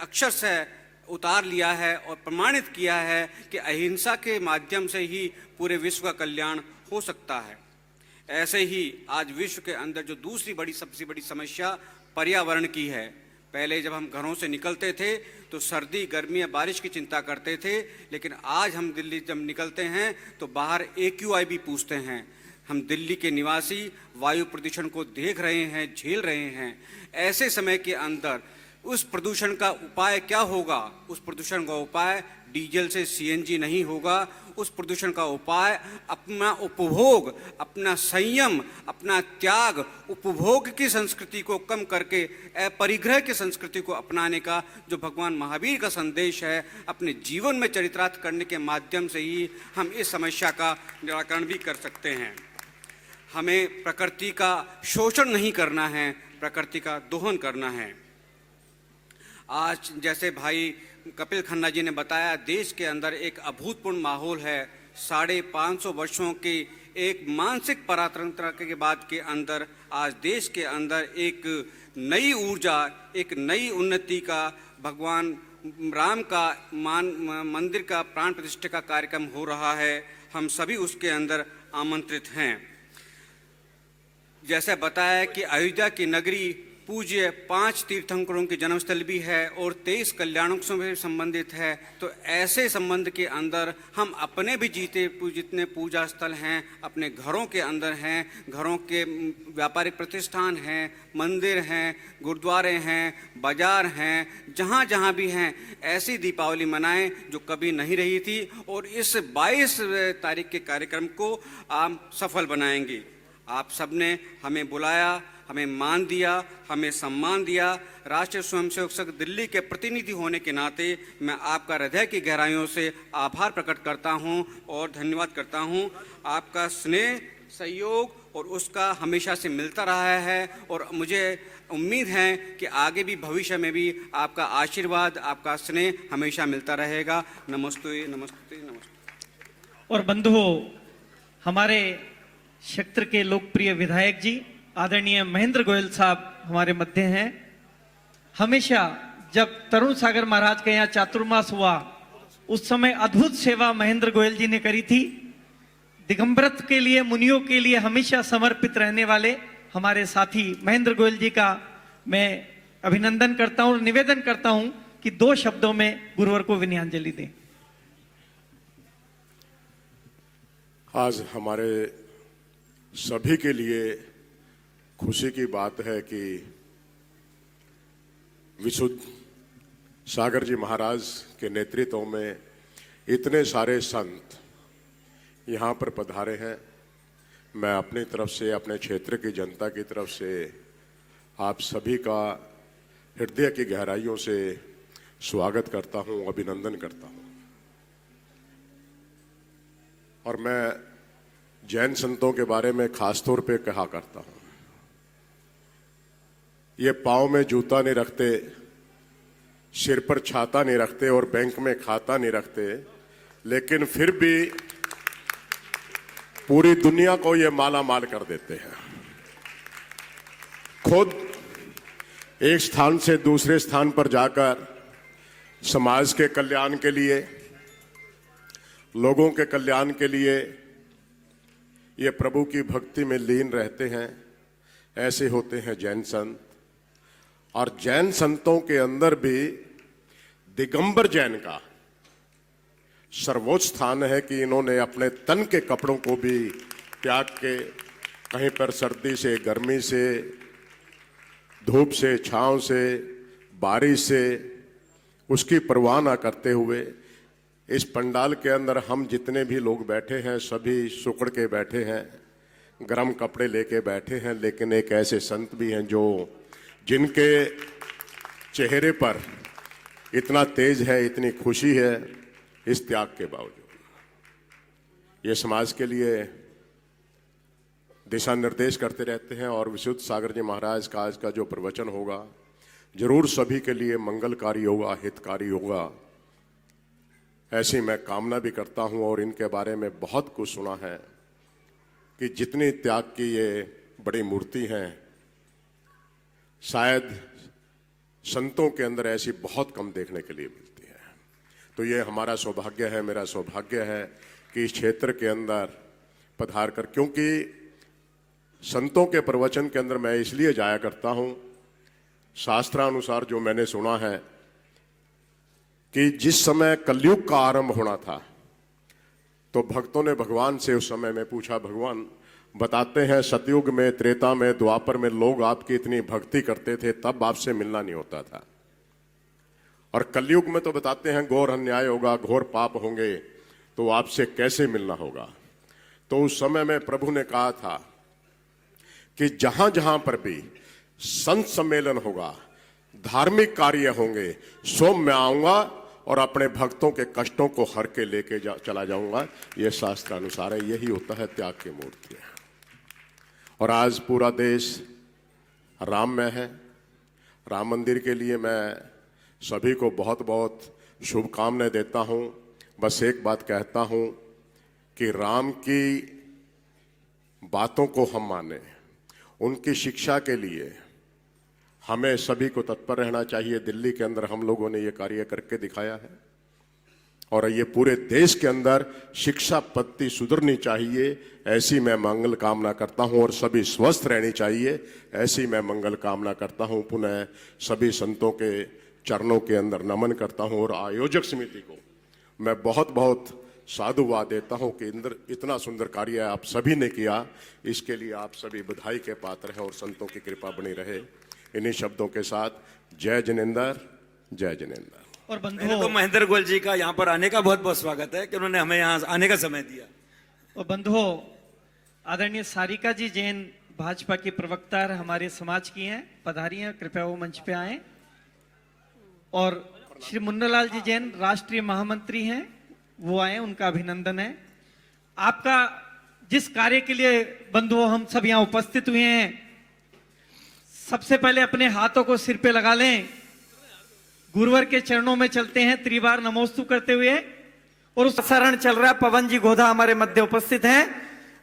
अक्षर से उतार लिया है और प्रमाणित किया है कि अहिंसा के माध्यम से ही पूरे विश्व का कल्याण हो सकता है। ऐसे ही आज विश्व के अंदर जो दूसरी सबसे बड़ी समस्या पर्यावरण की है। पहले जब हम घरों से निकलते थे तो सर्दी, गर्मी या बारिश की चिंता करते थे, लेकिन आज हम दिल्ली जब निकलते हैं तो बाहर AQI भी पूछते हैं। हम दिल्ली के निवासी वायु प्रदूषण को देख रहे हैं, झेल रहे हैं। ऐसे समय के अंदर उस प्रदूषण का उपाय क्या होगा? उस प्रदूषण का उपाय डीजल से CNG नहीं होगा। उस प्रदूषण का उपाय अपना उपभोग, अपना संयम, अपना त्याग, उपभोग की संस्कृति को कम करके अपरिग्रह की संस्कृति को अपनाने का जो भगवान महावीर का संदेश है, अपने जीवन में चरितार्थ करने के माध्यम से ही हम इस समस्या का निराकरण भी कर सकते हैं। हमें प्रकृति का शोषण नहीं करना है, प्रकृति का दोहन करना है। आज जैसे भाई कपिल खन्ना जी ने बताया, देश के अंदर एक अभूतपूर्व माहौल है। 550 वर्षों की एक मानसिक परातंत्र के बाद के अंदर आज देश के अंदर एक नई ऊर्जा, एक नई उन्नति का, भगवान राम का मंदिर का प्राण प्रतिष्ठा का कार्यक्रम हो रहा है। हम सभी उसके अंदर आमंत्रित हैं। जैसे बताया कि अयोध्या की नगरी पूज्य 5 तीर्थंकरों की जन्मस्थल भी है और 23 कल्याणों से भी संबंधित है। तो ऐसे संबंध के अंदर हम अपने भी जितने पूजा स्थल हैं अपने घरों के अंदर हैं, घरों के व्यापारिक प्रतिष्ठान हैं, मंदिर हैं, गुरुद्वारे हैं, बाजार हैं, जहाँ जहाँ भी हैं, ऐसी दीपावली मनाएं जो कभी नहीं रही थी और इस 22 तारीख के कार्यक्रम को आप सफल बनाएंगे। आप सबने हमें बुलाया, हमें मान दिया, हमें सम्मान दिया। राष्ट्रीय स्वयंसेवक संघ दिल्ली के प्रतिनिधि होने के नाते मैं आपका हृदय की गहराइयों से आभार प्रकट करता हूं और धन्यवाद करता हूं। आपका स्नेह, सहयोग और उसका हमेशा से मिलता रहा है और मुझे उम्मीद है कि आगे भी भविष्य में भी आपका आशीर्वाद, आपका स्नेह हमेशा मिलता रहेगा। नमस्ते, नमस्ते, नमस्ते। और बंधुओं, हमारे क्षेत्र के लोकप्रिय विधायक जी आदरणीय महेंद्र गोयल साहब हमारे मध्य हैं। हमेशा जब तरुण सागर महाराज के यहाँ चातुर्मास हुआ उस समय अद्भुत सेवा महेंद्र गोयल जी ने करी थी। दिगंबरत्व के लिए, मुनियों के लिए हमेशा समर्पित रहने वाले हमारे साथी महेंद्र गोयल जी का मैं अभिनंदन करता हूं और निवेदन करता हूं कि 2 शब्दों में गुरुवर को विनयाञ्जलि दें। आज हमारे सभी के लिए खुशी की बात है कि विशुद्ध सागर जी महाराज के नेतृत्व में इतने सारे संत यहाँ पर पधारे हैं। मैं अपनी तरफ से, अपने क्षेत्र की जनता की तरफ से आप सभी का हृदय की गहराइयों से स्वागत करता हूँ, अभिनंदन करता हूँ। और मैं जैन संतों के बारे में खास तौर पे कहा करता हूँ, ये पाँव में जूता नहीं रखते, सिर पर छाता नहीं रखते और बैंक में खाता नहीं रखते, लेकिन फिर भी पूरी दुनिया को ये माला माल कर देते हैं। खुद एक स्थान से दूसरे स्थान पर जाकर समाज के कल्याण के लिए, लोगों के कल्याण के लिए ये प्रभु की भक्ति में लीन रहते हैं। ऐसे होते हैं जैन संत। और जैन संतों के अंदर भी दिगंबर जैन का सर्वोच्च स्थान है कि इन्होंने अपने तन के कपड़ों को भी त्याग के कहीं पर सर्दी से, गर्मी से, धूप से, छांव से, बारिश से उसकी परवाह ना करते हुए इस पंडाल के अंदर हम जितने भी लोग बैठे हैं सभी सुकड़ के बैठे हैं, गर्म कपड़े लेके बैठे हैं। लेकिन एक ऐसे संत भी हैं जो जिनके चेहरे पर इतना तेज है, इतनी खुशी है इस त्याग के बावजूद। ये समाज के लिए दिशा निर्देश करते रहते हैं और विशुद्ध सागर जी महाराज का आज का जो प्रवचन होगा जरूर सभी के लिए मंगलकारी होगा, हितकारी होगा, ऐसी मैं कामना भी करता हूं। और इनके बारे में बहुत कुछ सुना है कि जितनी त्याग की ये बड़ी मूर्ति हैं, शायद संतों के अंदर ऐसी बहुत कम देखने के लिए मिलती है। तो ये हमारा सौभाग्य है, मेरा सौभाग्य है कि इस क्षेत्र के अंदर पधार कर, क्योंकि संतों के प्रवचन के अंदर मैं इसलिए जाया करता हूं, शास्त्रानुसार जो मैंने सुना है कि जिस समय कलयुग का आरंभ होना था तो भक्तों ने भगवान से उस समय में पूछा, भगवान बताते हैं सतयुग में, त्रेता में, द्वापर में लोग आपकी इतनी भक्ति करते थे तब आपसे मिलना नहीं होता था, और कलयुग में तो बताते हैं घोर अन्याय होगा, घोर पाप होंगे, तो आपसे कैसे मिलना होगा। तो उस समय में प्रभु ने कहा था कि जहां जहां पर भी संत सम्मेलन होगा, धार्मिक कार्य होंगे, सो मैं आऊंगा और अपने भक्तों के कष्टों को हर के लेके चला जाऊंगा। यह शास्त्र अनुसार है, यही होता है त्याग की मूर्ति। और आज पूरा देश राम में है। राम मंदिर के लिए मैं सभी को बहुत बहुत शुभकामनाएं देता हूं। बस एक बात कहता हूं कि राम की बातों को हम माने, उनकी शिक्षा के लिए हमें सभी को तत्पर रहना चाहिए। दिल्ली के अंदर हम लोगों ने ये कार्य करके दिखाया है और ये पूरे देश के अंदर शिक्षा पद्धति सुधरनी चाहिए, ऐसी मैं मंगल कामना करता हूं। और सभी स्वस्थ रहनी चाहिए, ऐसी मैं मंगल कामना करता हूं। पुनः सभी संतों के चरणों के अंदर नमन करता हूं और आयोजक समिति को मैं बहुत बहुत साधुवाद देता हूं कि इतना सुंदर कार्य आप सभी ने किया। इसके लिए आप सभी बधाई के पात्र हैं और संतों की कृपा बनी रहे। इन्हीं शब्दों के साथ जय जिनेंद्र, जय जिनेंद्र। और पहले तो महेंद्र गोयल जी का यहाँ पर आने का बहुत बहुत स्वागत है कि उन्होंने हमें यहाँ आने का समय दिया। और बंधुओं, आदरणीय सारिका जी जैन भाजपा की प्रवक्ता हमारे समाज की हैं, पधारी हैं, कृपया वो मंच पे आए। और श्री मुन्नालाल जी जैन राष्ट्रीय महामंत्री हैं, वो आए, उनका अभिनंदन है। आपका जिस कार्य के लिए बंधुओं हम सब यहाँ उपस्थित हुए हैं, सबसे पहले अपने हाथों को सिर पे लगा लें, गुरुवर के चरणों में चलते हैं त्रिबार नमोस्तु करते हुए। और उस प्रसारण चल रहा है, पवन जी गोधा हमारे मध्य उपस्थित हैं।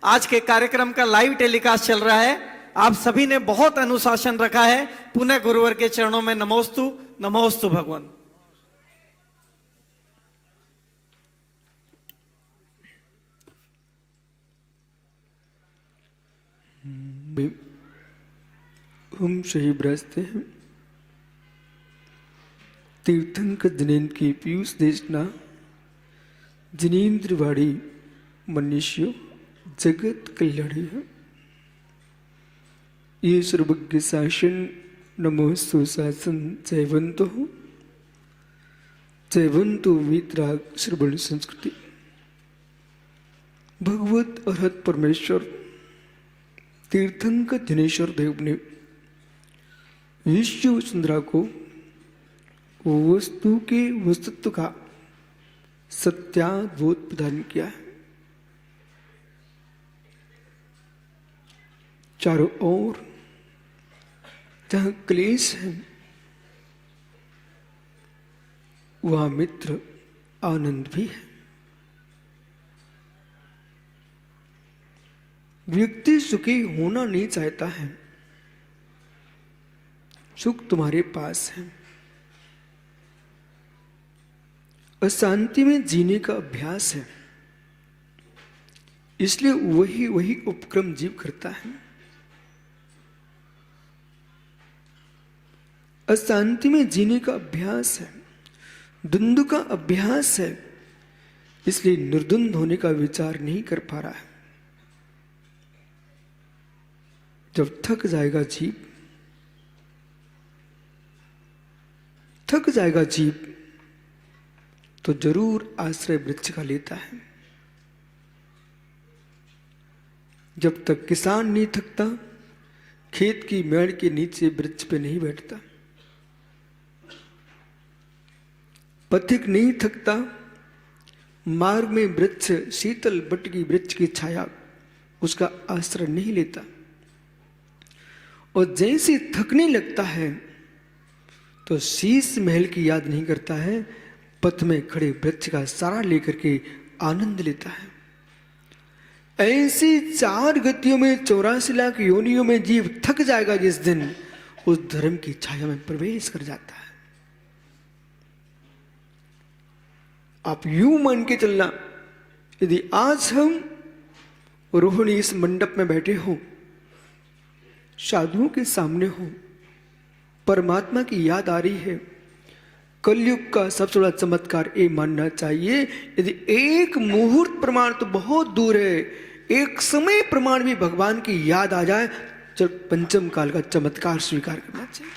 आज के कार्यक्रम का लाइव टेलीकास्ट चल रहा है। आप सभी ने बहुत अनुशासन रखा है। पुनः गुरुवर के चरणों में नमोस्तु, नमोस्तु भगवान। हम सही ब्रजते हैं तीर्थंकर जिनेन्द्र की पीयूष देशना, जिनेन्द्रवाड़ी मनुष्य जगत कल्याणी है। ये सर्वज्ञ शासन नमोस्तु शासन जयवंतो जयवंतो वीतराग श्रवण संस्कृति। भगवत अरहत परमेश्वर तीर्थंकर दिनेश्वर देव ने विश्व सुंदरा को वस्तु के वस्तुत्व का सत्याद्भुत प्रदान किया है। चारों ओर जहां क्लेश है वहां मित्र आनंद भी है। व्यक्ति सुखी होना नहीं चाहता है, सुख तुम्हारे पास है। अशांति में जीने का अभ्यास है, इसलिए वही उपक्रम जीव करता है। अशांति में जीने का अभ्यास है, द्वंद्व का अभ्यास है, इसलिए निर्द्वंद होने का विचार नहीं कर पा रहा है। जब थक जाएगा जीव तो जरूर आश्रय वृक्ष का लेता है। जब तक किसान नहीं थकता, खेत की मेड़ के नीचे वृक्ष पे नहीं बैठता। पथिक नहीं थकता, मार्ग में वृक्ष शीतल बटकी वृक्ष की छाया उसका आश्रय नहीं लेता। और जैसे थकने लगता है तो शीश महल की याद नहीं करता है, पथ में खड़े वृक्ष का सहारा लेकर के आनंद लेता है। ऐसी 4 गतियों में 84 लाख योनियों में जीव थक जाएगा जिस दिन, उस धर्म की छाया में प्रवेश कर जाता है। आप यूं मान के चलना, यदि आज हम रोहिणी इस मंडप में बैठे हो साधुओं के सामने हो, परमात्मा की याद आ रही है। कलयुग का सबसे बड़ा चमत्कार ये मानना चाहिए, यदि एक मुहूर्त प्रमाण तो बहुत दूर है, एक समय प्रमाण भी भगवान की याद आ जाए तो पंचम काल का चमत्कार स्वीकार करना चाहिए।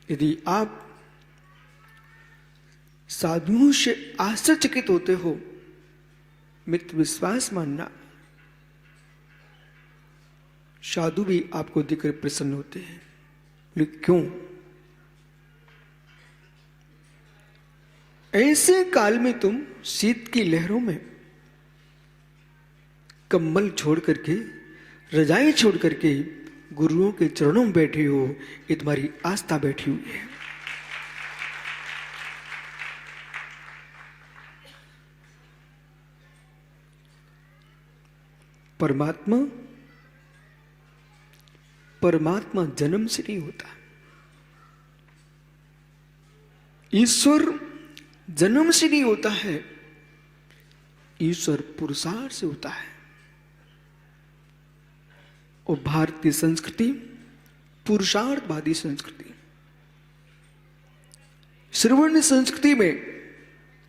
यदि आप साधुओं से आश्चर्यचकित होते हो, मित्र विश्वास मानना, साधु भी आपको देखकर प्रसन्न होते हैं। लेकिन क्यों? ऐसे काल में तुम शीत की लहरों में कंबल छोड़ करके, रजाई छोड़ करके गुरुओं के चरणों में बैठे हो, ये तुम्हारी आस्था बैठी हुई है। परमात्मा जन्म से नहीं होता, ईश्वर जन्म से नहीं होता है, ईश्वर पुरुषार्थ से होता है। और भारतीय संस्कृति पुरुषार्थवादी संस्कृति, श्रवण संस्कृति में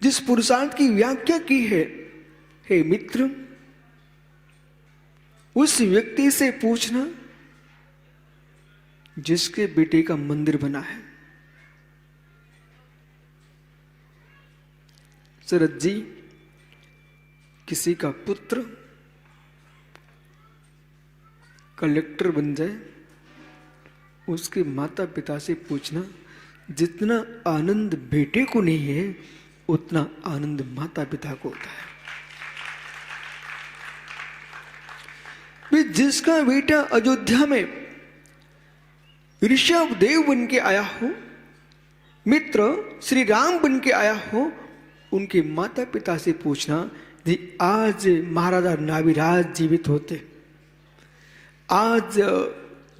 जिस पुरुषार्थ की व्याख्या की है, हे मित्र, उस व्यक्ति से पूछना जिसके बेटे का मंदिर बना है। शरद जी, किसी का पुत्र कलेक्टर बन जाए, उसके माता पिता से पूछना, जितना आनंद बेटे को नहीं है उतना आनंद माता पिता को होता है। जिसका बेटा अयोध्या में ऋषभ देव बन के आया हो, मित्र श्री राम बन के आया हो, उनके माता पिता से पूछना, जी आज महाराजा नाभिराज जीवित होते, आज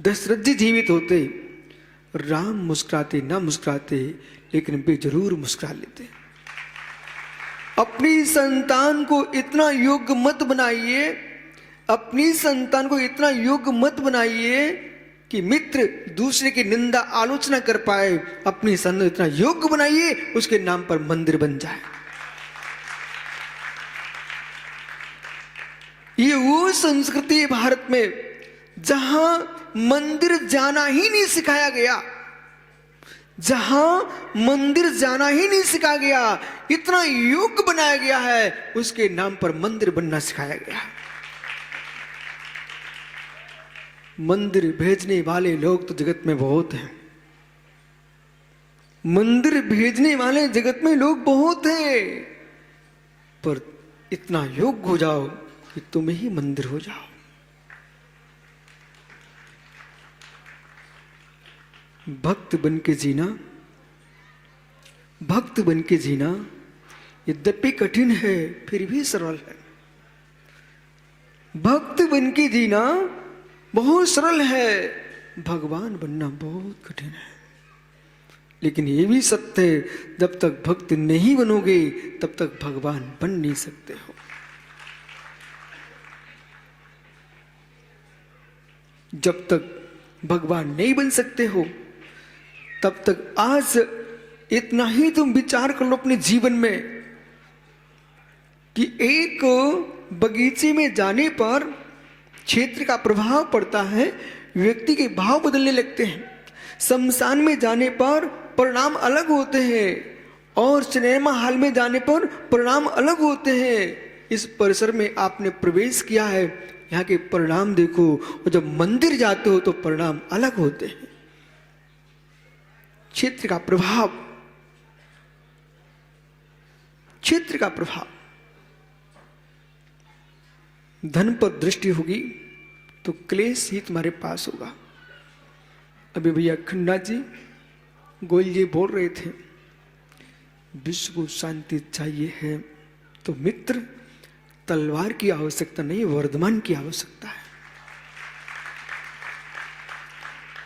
दशरथ जी जीवित होते, राम मुस्कुराते ना मुस्कुराते, लेकिन वे जरूर मुस्कुरा लेते। अपनी संतान को इतना योग्य मत बनाइए, अपनी संतान को इतना योग्य मत बनाइए कि मित्र दूसरे की निंदा आलोचना कर पाए। अपनी संतान इतना योग्य बनाइए, उसके नाम पर मंदिर बन जाए। ये वो संस्कृति है भारत में जहां मंदिर जाना ही नहीं सिखाया गया, जहां मंदिर जाना ही नहीं सिखाया गया, इतना योग्य बनाया गया है, उसके नाम पर मंदिर बनना सिखाया गया। मंदिर भेजने वाले लोग तो जगत में बहुत हैं, मंदिर भेजने वाले जगत में लोग बहुत हैं, पर इतना योग्य हो जाओ कि तुम ही मंदिर हो जाओ। भक्त बन के जीना, भक्त बन के जीना यद्यपि कठिन है फिर भी सरल है। भक्त बन के जीना बहुत सरल है, भगवान बनना बहुत कठिन है। लेकिन ये भी सत्य है, जब तक भक्त नहीं बनोगे तब तक भगवान बन नहीं सकते हो। जब तक भगवान नहीं बन सकते हो तब तक आज इतना ही तुम विचार कर लो अपने जीवन में कि एक बगीचे में जाने पर क्षेत्र का प्रभाव पड़ता है, व्यक्ति के भाव बदलने लगते हैं। शमशान में जाने पर परिणाम अलग होते हैं और सिनेमा हॉल में जाने पर परिणाम अलग होते हैं। इस परिसर में आपने प्रवेश किया है, यहाँ के परिणाम देखो, और जब मंदिर जाते हो तो परिणाम अलग होते हैं। क्षेत्र का प्रभाव, क्षेत्र का प्रभाव। धन पर दृष्टि होगी तो क्लेश ही तुम्हारे पास होगा। अभी भैया खन्ना जी, गोयल जी बोल रहे थे विश्व को शांति चाहिए है तो मित्र तलवार की आवश्यकता नहीं, वर्धमान की आवश्यकता है।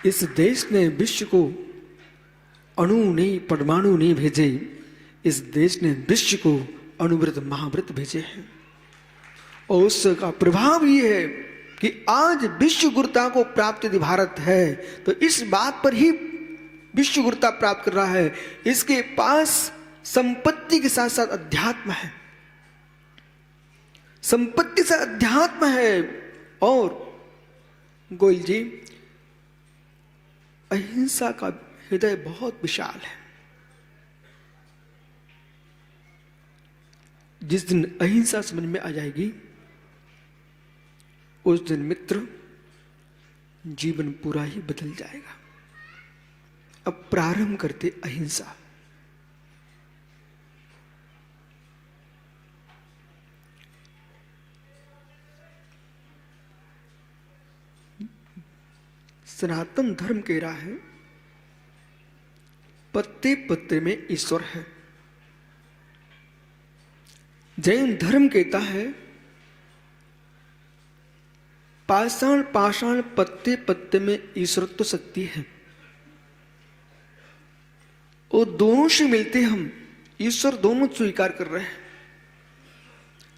इस देश ने विश्व को अणु नहीं, परमाणु नहीं भेजे, इस देश ने विश्व को अणुव्रत महाव्रत भेजे हैं। और उसका प्रभाव ये है कि आज विश्व गुरुता को प्राप्त यदि भारत है तो इस बात पर ही विश्व गुरुता प्राप्त कर रहा है। इसके पास संपत्ति के साथ साथ अध्यात्म है, संपत्ति से अध्यात्म है। और गोयल जी, अहिंसा का हृदय बहुत विशाल है। जिस दिन अहिंसा समझ में आ जाएगी उस दिन मित्र जीवन पूरा ही बदल जाएगा। अब प्रारंभ करते अहिंसा। सनातन धर्म कह रहा है पत्ते पत्ते में ईश्वर है। जैन धर्म कहता है पाषाण पाषाण पत्ते पत्ते में ईश्वरत्व शक्ति है। और दोनों से मिलते हम ईश्वर दोनों स्वीकार कर रहे हैं।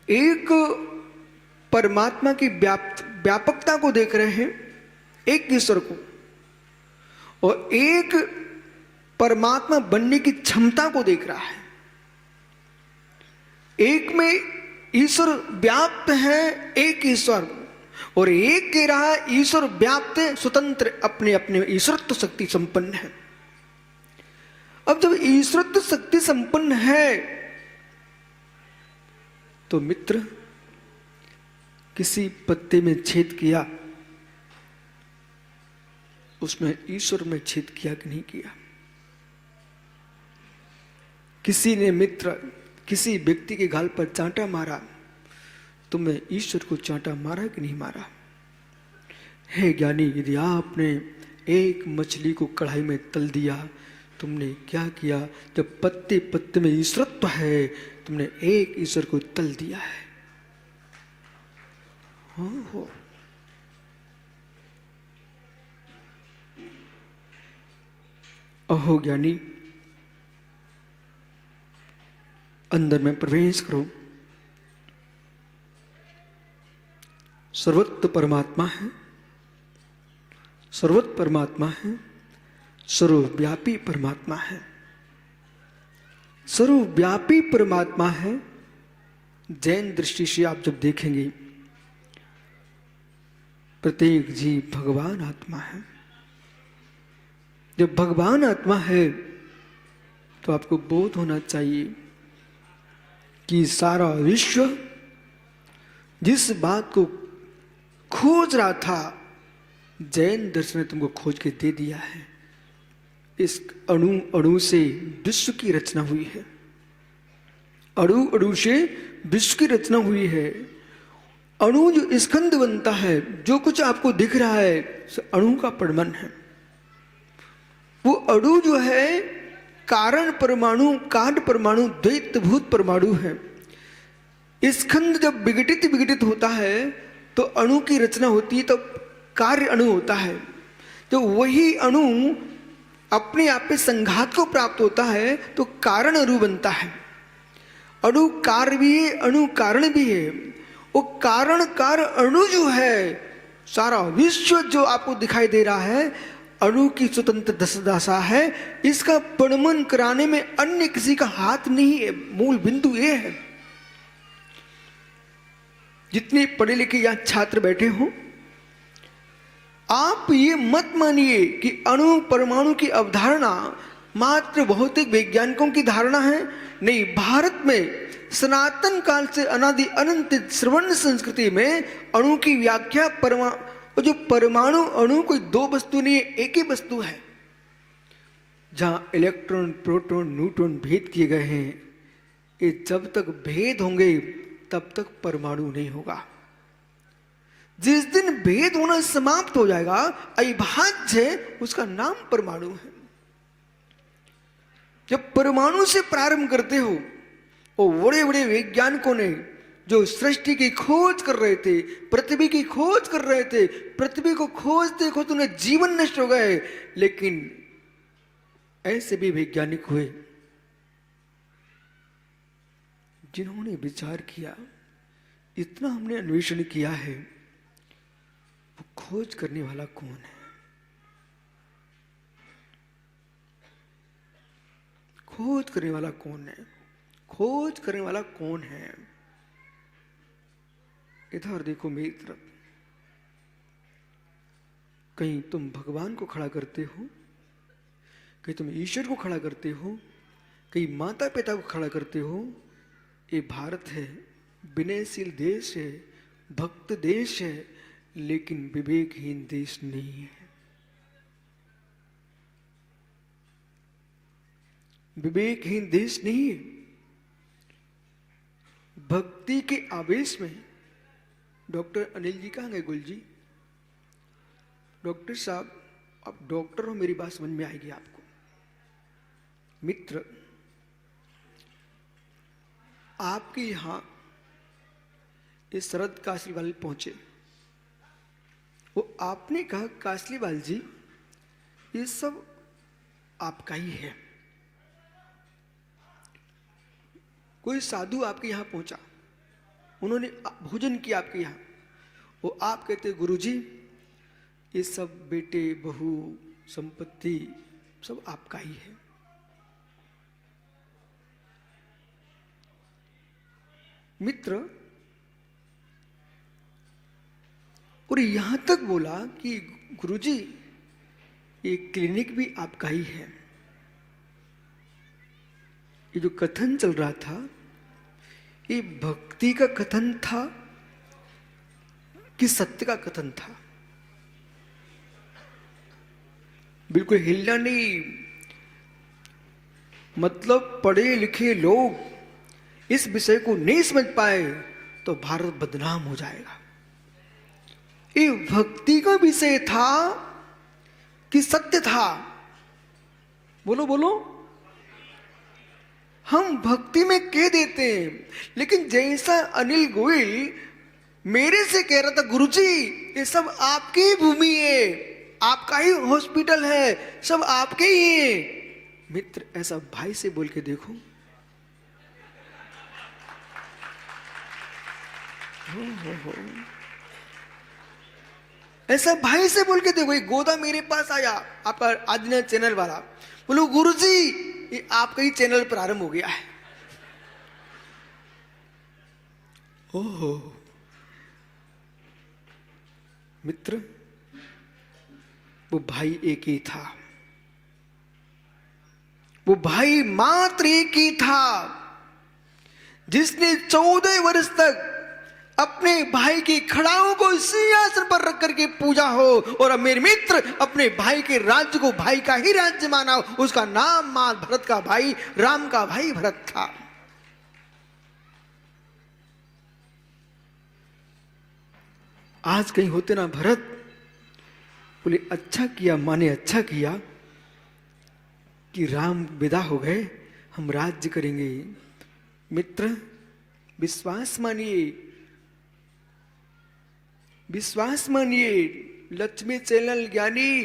एक परमात्मा की व्यापकता को देख रहे हैं, एक ईश्वर को, और एक परमात्मा बनने की क्षमता को देख रहा है। एक में ईश्वर व्याप्त है, एक ईश्वर, और एक कह रहा है ईश्वर व्याप्त है, स्वतंत्र अपने अपने ईश्वरत्व शक्ति संपन्न है। अब जब ईश्वरत्व शक्ति संपन्न है तो मित्र किसी पत्ते में छेद किया, उसमें ईश्वर में छेद किया कि नहीं किया? किसी ने मित्र किसी व्यक्ति के गाल पर चांटा मारा, तुमने ईश्वर को चांटा मारा कि नहीं मारा? हे ज्ञानी, यदि आपने एक मछली को कढ़ाई में तल दिया, तुमने क्या किया? जब पत्ते पत्ते में ईश्वरत्व है, तुमने एक ईश्वर को तल दिया है। हो अहो ज्ञानी, अंदर में प्रवेश करो। सर्वत्र परमात्मा है, सर्वत्र परमात्मा है, सर्वव्यापी परमात्मा है, सर्वव्यापी परमात्मा है। जैन दृष्टि से आप जब देखेंगे प्रत्येक जीव भगवान आत्मा है। जब भगवान आत्मा है तो आपको बोध होना चाहिए कि सारा विश्व जिस बात को खोज रहा था, जैन दर्शन ने तुमको खोज के दे दिया है। इस अणु अणु से विश्व की रचना हुई है, अणु अणु से विश्व की रचना हुई है। अणु जो स्कंद बनता है, जो कुछ आपको दिख रहा है, अणु का परिमाण है। वो अणु जो है कारण परमाणु, कार्य परमाणु, द्वैतभूत परमाणु है। स्कंद जब विघटित होता है तो अणु की रचना होती है, तो कार्य अणु होता है। तो वही अणु अपने आप में संघात को प्राप्त होता है तो कारण अणु बनता है। अणु कार्य भी है, अणु कारण भी है। वो कारण कार्य अणु जो है, सारा विश्व जो आपको दिखाई दे रहा है, अणु की स्वतंत्र दशा है। इसका परिणमन कराने में अन्य किसी का हाथ नहीं है। मूल बिंदु ये है। जितने पढ़े लिखे यहां छात्र बैठे हो, आप ये मत मानिए कि अणु परमाणु की अवधारणा मात्र भौतिक वैज्ञानिकों की धारणा है। नहीं, भारत में सनातन काल से अनादि अनंत श्रवण संस्कृति में अणु की व्याख्या जो परमाणु अणु कोई दो वस्तु नहीं है, एक ही वस्तु है। जहां इलेक्ट्रॉन प्रोटॉन न्यूट्रॉन भेद किए गए हैं, ये जब तक भेद होंगे तब तक परमाणु नहीं होगा। जिस दिन भेद होना समाप्त हो जाएगा, अविभाज्य, उसका नाम परमाणु है। जब परमाणु से प्रारंभ करते हो, वो बड़े बड़े वैज्ञानिकों ने जो सृष्टि की खोज कर रहे थे, पृथ्वी की खोज कर रहे थे, पृथ्वी को खोजते खोजते उन्हें जीवन नष्ट हो गए। लेकिन ऐसे भी वैज्ञानिक हुए जिन्होंने विचार किया, इतना हमने अन्वेषण किया है, वो खोज करने वाला कौन है? खोज करने वाला कौन है? खोज करने वाला कौन है? इधर देखो मेरी तरफ। कहीं तुम भगवान को खड़ा करते हो, कहीं तुम ईश्वर को खड़ा करते हो, कहीं माता पिता को खड़ा करते हो। ये भारत है, विनयशील देश है, भक्त देश है, लेकिन विवेकहीन देश नहीं है। विवेकहीन देश नहीं है। भक्ति के आवेश में डॉक्टर अनिल जी कहाँ गए? गुल जी, डॉक्टर साहब, आप डॉक्टर हो, मेरी बात समझ में आएगी आपको। मित्र, आपके यहां ये शरद कासलीवाल पहुंचे, वो आपने कहा कासलीवाल जी ये सब आपका ही है। कोई साधु आपके यहां पहुंचा, उन्होंने भोजन किया आपके यहां, वो आप कहते गुरुजी ये सब बेटे बहू संपत्ति सब आपका ही है। मित्र, और यहां तक बोला कि गुरुजी ये क्लिनिक भी आपका ही है। ये जो कथन चल रहा था, ये भक्ति का कथन था कि सत्य का कथन था? बिल्कुल हिलना नहीं। मतलब पढ़े लिखे लोग इस विषय को नहीं समझ पाए तो भारत बदनाम हो जाएगा। ये भक्ति का विषय था कि सत्य था? बोलो बोलो। हम भक्ति में कह देते हैं, लेकिन जैसा अनिल गोयल मेरे से कह रहा था गुरुजी ये सब आपकी भूमि है, आपका ही हॉस्पिटल है, सब आपके ही है। मित्र, ऐसा भाई से बोल के देखो। हो। ऐसा भाई से बोल के देखो। एक गोदा मेरे पास आया, आपका आदिना चैनल वाला, बोलो गुरुजी ये आपका ही चैनल प्रारंभ हो गया है। ओहो मित्र, वो भाई एक ही था, वो भाई मात्र एक ही था जिसने 14 वर्ष तक अपने भाई की खड़ाओं को सिंहासन पर रख करके पूजा हो, और अब मेरे मित्र अपने भाई के राज्य को भाई का ही राज्य माना हो। उसका नाम मां भरत का भाई, राम का भाई भरत था। आज कहीं होते ना भरत, बोले अच्छा किया माँ ने, अच्छा किया कि राम विदा हो गए, हम राज्य करेंगे। मित्र विश्वास मानिए, विश्वास मानिए। लक्ष्मी चैनल ज्ञानी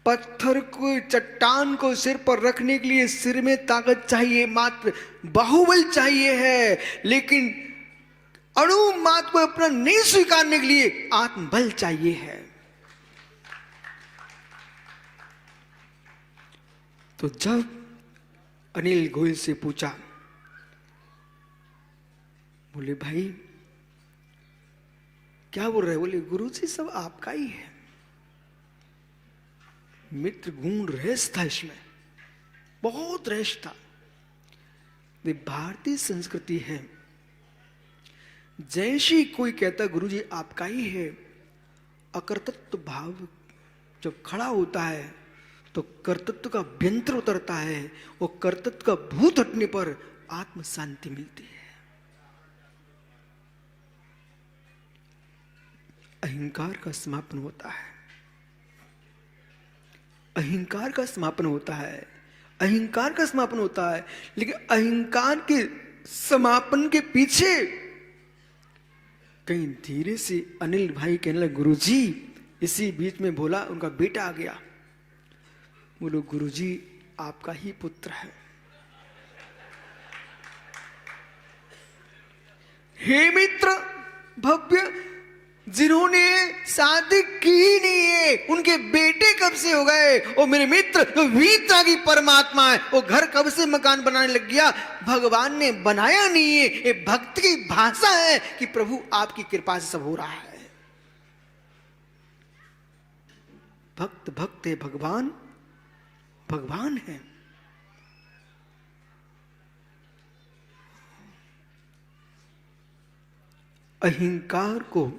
पत्थर को, चट्टान को सिर पर रखने के लिए सिर में ताकत चाहिए, मात्र बाहुबल चाहिए है, लेकिन अणु मात्र को अपना नहीं स्वीकारने के लिए आत्मबल चाहिए है। तो जब अनिल गोयल से पूछा, बोले भाई क्या बोल रहे? बोले गुरुजी सब आपका ही है। मित्र गुण रहस्य था इसमें, बहुत रहस्य था। ये भारतीय संस्कृति है, जैसी कोई कहता गुरुजी आपका ही है, अकर्तृत्व भाव जब खड़ा होता है तो कर्तृत्व का व्यंतर उतरता है, वो कर्तृत्व का भूत हटने पर आत्म शांति मिलती है। अहंकार का समापन होता है, अहंकार का समापन होता है, अहंकार का समापन होता है। लेकिन अहंकार के समापन के पीछे कहीं धीरे से अनिल भाई कहने लगे गुरुजी, इसी बीच में बोला उनका बेटा आ गया, बोलो गुरुजी आपका ही पुत्र है। हे मित्र भव्य, जिन्होंने शादी की ही नहीं है उनके बेटे कब से हो गए? और मेरे मित्र, तो वीतरागी परमात्मा है, वो घर कब से मकान बनाने लग गया? भगवान ने बनाया नहीं है। ये भक्त की भाषा है कि प्रभु आपकी कृपा से सब हो रहा है। भक्त भक्त है, भगवान भगवान है। अहंकार को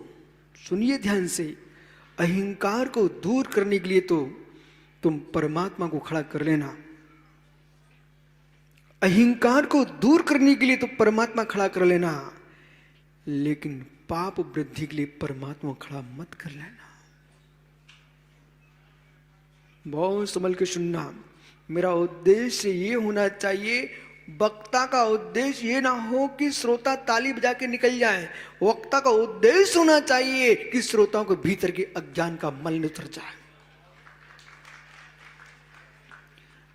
सुनिए ध्यान से, अहंकार को दूर करने के लिए तो तुम परमात्मा को खड़ा कर लेना। अहंकार को दूर करने के लिए तो परमात्मा खड़ा कर लेना, लेकिन पाप वृद्धि के लिए परमात्मा खड़ा मत कर लेना। बहुत संभल के सुनना। मेरा उद्देश्य ये होना चाहिए, वक्ता का उद्देश्य ये ना हो कि श्रोता ताली बजा के निकल जाए। वक्ता का उद्देश्य होना चाहिए कि श्रोताओं के भीतर के अज्ञान का मल उतर जाए।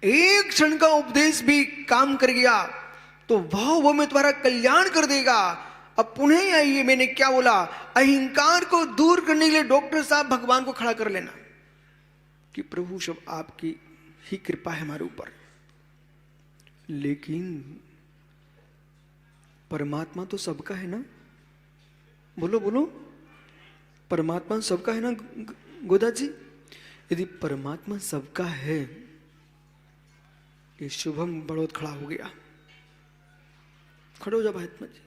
एक क्षण का उपदेश भी काम कर गया तो वो में तुम्हारा कल्याण कर देगा। अब पुनः आइए, मैंने क्या बोला? अहंकार को दूर करने के लिए डॉक्टर साहब भगवान को खड़ा कर लेना कि प्रभु सब आपकी ही कृपा है हमारे ऊपर। लेकिन परमात्मा तो सबका है ना? बोलो बोलो, परमात्मा सबका है ना गोदा जी? यदि परमात्मा सबका है, ये शुभम बड़ोद खड़ा हो गया। खड़े हो जा महात्मा जी।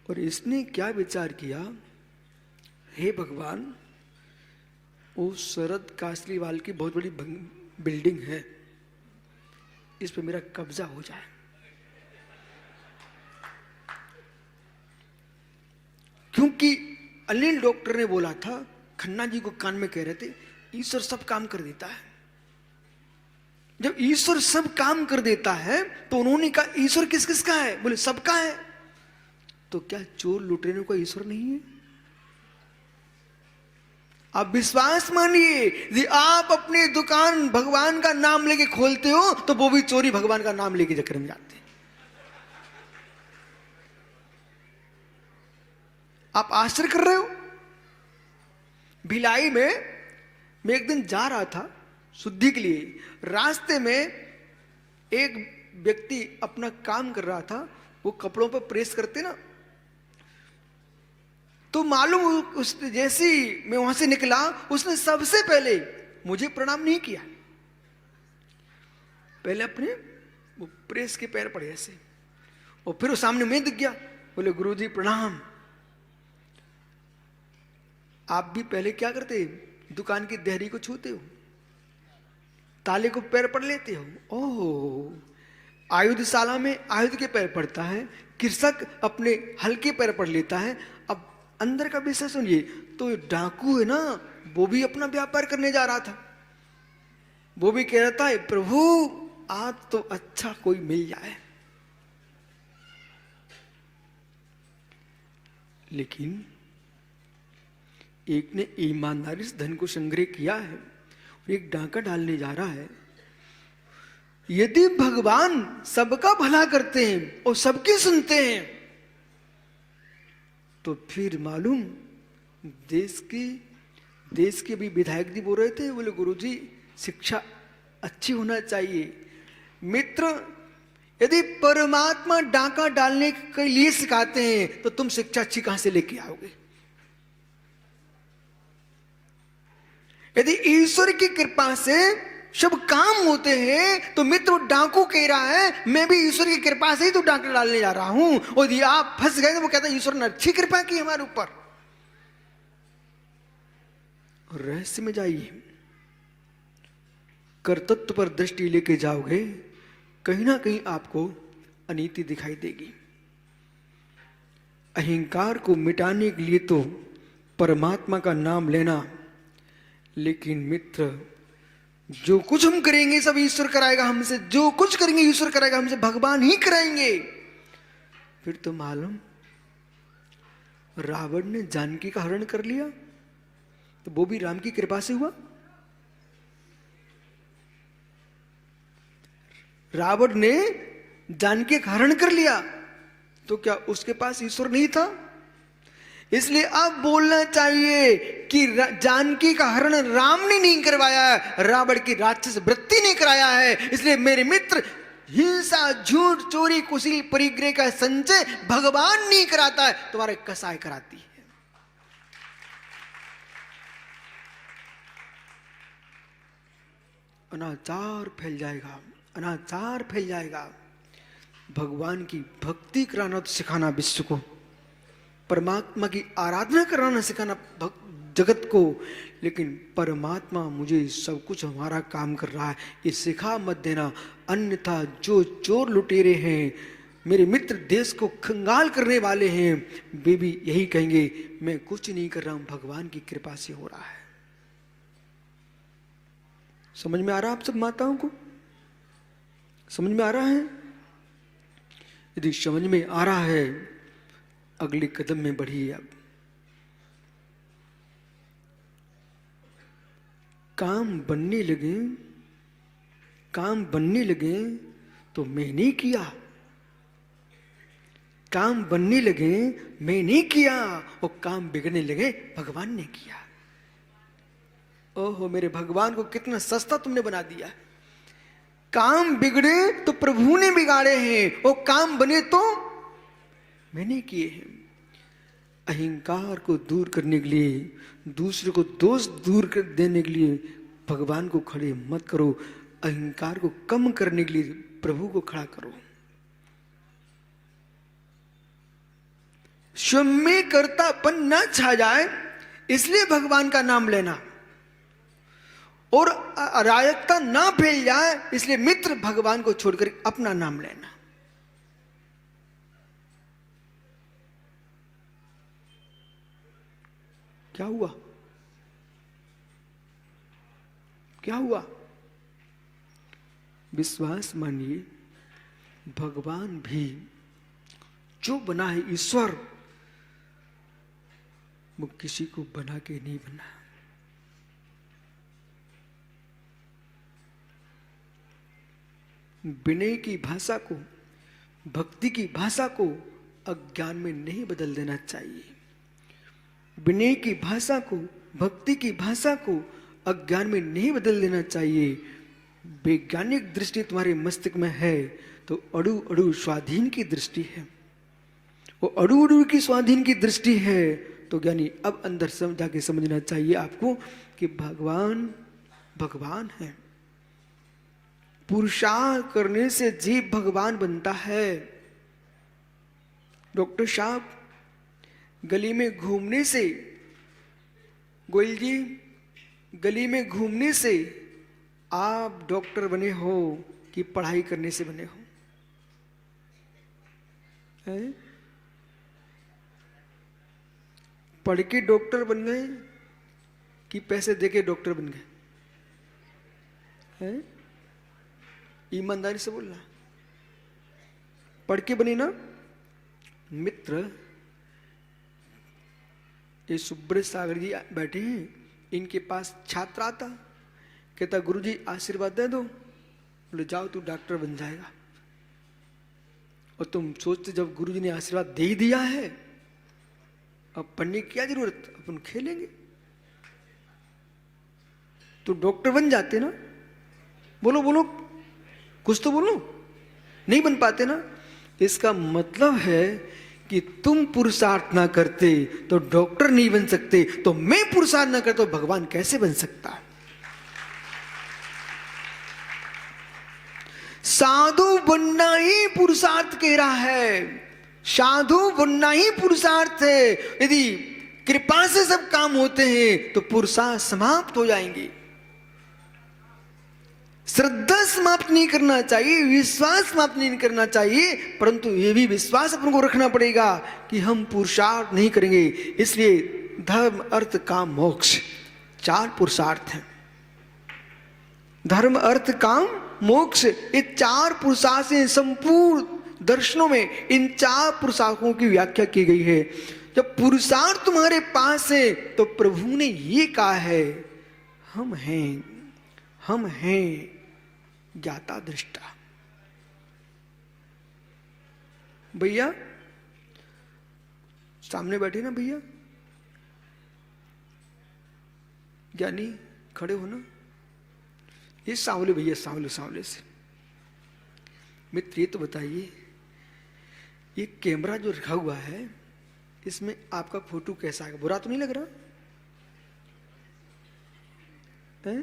और इसने क्या विचार किया? हे भगवान, वो शरद कासलीवाल की बहुत बड़ी बिल्डिंग है, इस पे मेरा कब्जा हो जाए। क्योंकि अनिल डॉक्टर ने बोला था, खन्ना जी को कान में कह रहे थे, ईश्वर सब काम कर देता है। जब ईश्वर सब काम कर देता है तो उन्होंने कहा ईश्वर किस किस का है? बोले सबका है। तो क्या चोर लुटेरों का ईश्वर नहीं है? आप विश्वास मानिए, यदि आप अपनी दुकान भगवान का नाम लेके खोलते हो तो वो भी चोरी भगवान का नाम लेके चक्कर में जाते हैं। आप आश्चर्य कर रहे हो? भिलाई में मैं एक दिन जा रहा था शुद्धि के लिए, रास्ते में एक व्यक्ति अपना काम कर रहा था, वो कपड़ों पर प्रेस करते ना, तो मालूम उस जैसी मैं वहां से निकला, उसने सबसे पहले मुझे प्रणाम नहीं किया, पहले अपने वो प्रेस के पैर पड़े ऐसे, और फिर वो सामने मैं दिख गया, बोले गुरुजी प्रणाम। आप भी पहले क्या करते? दुकान की देहरी को छूते हो, ताले को पैर पड़ लेते हो। ओह, आयुधशाला में आयुध के पैर पड़ता है, कृषक अपने हल के पैर पड़ लेता है। अब अंदर का विषय सुनिए, तो डाकू है ना, वो भी अपना व्यापार करने जा रहा था, वो भी कह रहा था प्रभु आज तो अच्छा कोई मिल जाए। लेकिन एक ने ईमानदारी से धन को संग्रह किया है और एक डाका डालने जा रहा है। यदि भगवान सबका भला करते हैं और सबकी सुनते हैं, तो फिर मालूम देश के भी विधायक जी बोल रहे थे, बोले गुरुजी शिक्षा अच्छी होना चाहिए। मित्र, यदि परमात्मा डाका डालने के लिए सिखाते हैं तो तुम शिक्षा अच्छी कहां से लेके आओगे? यदि ईश्वर की कृपा से सब काम होते हैं तो मित्र डाकू कह रहा है मैं भी ईश्वर की कृपा से ही तो डाका डालने जा रहा हूं, और यदि आप फंस गए तो वो कहता है ईश्वर ने अच्छी कृपा की हमारे ऊपर। रहस्य में जाइए, कर्तृत्व पर दृष्टि लेके जाओगे, कहीं ना कहीं आपको अनीति दिखाई देगी। अहंकार को मिटाने के लिए तो परमात्मा का नाम लेना, लेकिन मित्र जो कुछ हम करेंगे सब ईश्वर कराएगा हमसे, जो कुछ करेंगे ईश्वर कराएगा हमसे, भगवान ही कराएंगे। फिर तो मालूम रावण ने जानकी का हरण कर लिया तो वो भी राम की कृपा से हुआ। रावण ने जानकी का हरण कर लिया तो क्या उसके पास ईश्वर नहीं था? इसलिए अब बोलना चाहिए कि जानकी का हरण राम ने नहीं करवाया है, रावण की राक्षस वृत्ति ने कराया है। इसलिए मेरे मित्र, हिंसा, झूठ, चोरी, कुशील, परिग्रह का संचय भगवान नहीं कराता है, तुम्हारे कसाई कराती है। अनाचार फैल जाएगा, अनाचार फैल जाएगा। भगवान की भक्ति कराना तो सिखाना विश्व को, परमात्मा की आराधना कराना सिखाना जगत को, लेकिन परमात्मा मुझे सब कुछ हमारा काम कर रहा है ये सिखा मत देना। अन्यथा जो चोर लुटेरे हैं, मेरे मित्र देश को कंगाल करने वाले हैं, वे भी यही कहेंगे मैं कुछ नहीं कर रहा हूं, भगवान की कृपा से हो रहा है। समझ में आ रहा है आप सब माताओं को? समझ में आ रहा है? यदि समझ में आ रहा है, अगले कदम में बढ़िए। अब काम बनने लगे, काम बनने लगे तो मैंने किया, काम बनने लगे मैंने किया, और काम बिगड़ने लगे भगवान ने किया। ओहो मेरे भगवान को कितना सस्ता तुमने बना दिया। काम बिगड़े तो प्रभु ने बिगाड़े हैं, और काम बने तो मैंने किए हैं। अहंकार को दूर करने के लिए, दूसरे को दोष दूर कर देने के लिए भगवान को खड़े मत करो, अहंकार को कम करने के लिए प्रभु को खड़ा करो। स्वयं में कर्तापन न छा जाए, इसलिए भगवान का नाम लेना, और अराजकता ना फैल जाए, इसलिए मित्र भगवान को छोड़कर अपना नाम लेना। क्या हुआ? क्या हुआ? विश्वास मानिए, भगवान भी जो बना है ईश्वर, वो किसी को बना के नहीं बना। विनय की भाषा को, भक्ति की भाषा को अज्ञान में नहीं बदल देना चाहिए। विनय की भाषा को, भक्ति की भाषा को अज्ञान में नहीं बदल देना चाहिए। वैज्ञानिक दृष्टि तुम्हारे मस्तिष्क में है तो अड़ू अड़ू स्वाधीन की दृष्टि है, वो अड़ू अड़ू की स्वाधीन की दृष्टि है, तो ज्ञानी अब अंदर जाके समझना चाहिए आपको कि भगवान भगवान है। पुरुषार्थ करने से जीव भगवान बनता है। डॉक्टर साहब, गली में घूमने से, गोयल जी, गली में घूमने से आप डॉक्टर बने हो कि पढ़ाई करने से बने हो? है? पढ़ के डॉक्टर बन गए कि पैसे देके डॉक्टर बन गए? है? ईमानदारी से बोलना। पढ़ के बने ना? मित्र, ये सुब्रत सागर जी बैठे हैं, इनके पास छात्र आता, कहता गुरुजी आशीर्वाद दे दो। बोले जाओ तू डॉक्टर बन जाएगा। और तुम सोचते जब गुरुजी ने आशीर्वाद दे ही दिया है, अब पढ़ने की क्या जरूरत, अपन खेलेंगे। तो डॉक्टर बन जाते ना? बोलो बोलो, कुछ तो बोलो। नहीं बन पाते ना? इसका मतलब है कि तुम पुरुषार्थ ना करते तो डॉक्टर नहीं बन सकते, तो मैं पुरुषार्थ ना करता तो भगवान कैसे बन सकता? साधु बनना ही पुरुषार्थ कह रहा है, साधु बनना ही पुरुषार्थ है। यदि कृपा से सब काम होते हैं तो पुरुषार्थ समाप्त हो जाएंगे। श्रद्धा समाप्त नहीं करना चाहिए, विश्वास समाप्त नहीं करना चाहिए, परंतु यह भी विश्वास अपन को रखना पड़ेगा कि हम पुरुषार्थ नहीं करेंगे। इसलिए धर्म, अर्थ, काम, मोक्ष 4 पुरुषार्थ हैं। धर्म, अर्थ, काम, मोक्ष, ये 4 पुरुषार्थ हैं। संपूर्ण दर्शनों में इन 4 पुरुषार्थों की व्याख्या की गई है। जब पुरुषार्थ तुम्हारे पास है तो प्रभु ने ये कहा है, हम हैं ज्ञाता दृष्टा। भैया सामने बैठे ना भैया, ज्ञानी खड़े हो ना, ये सांवले भैया, सांवले सांवले से। मित्र ये तो बताइए, ये कैमरा जो रखा हुआ है इसमें आपका फोटो कैसा है? बुरा तो नहीं लग रहा है?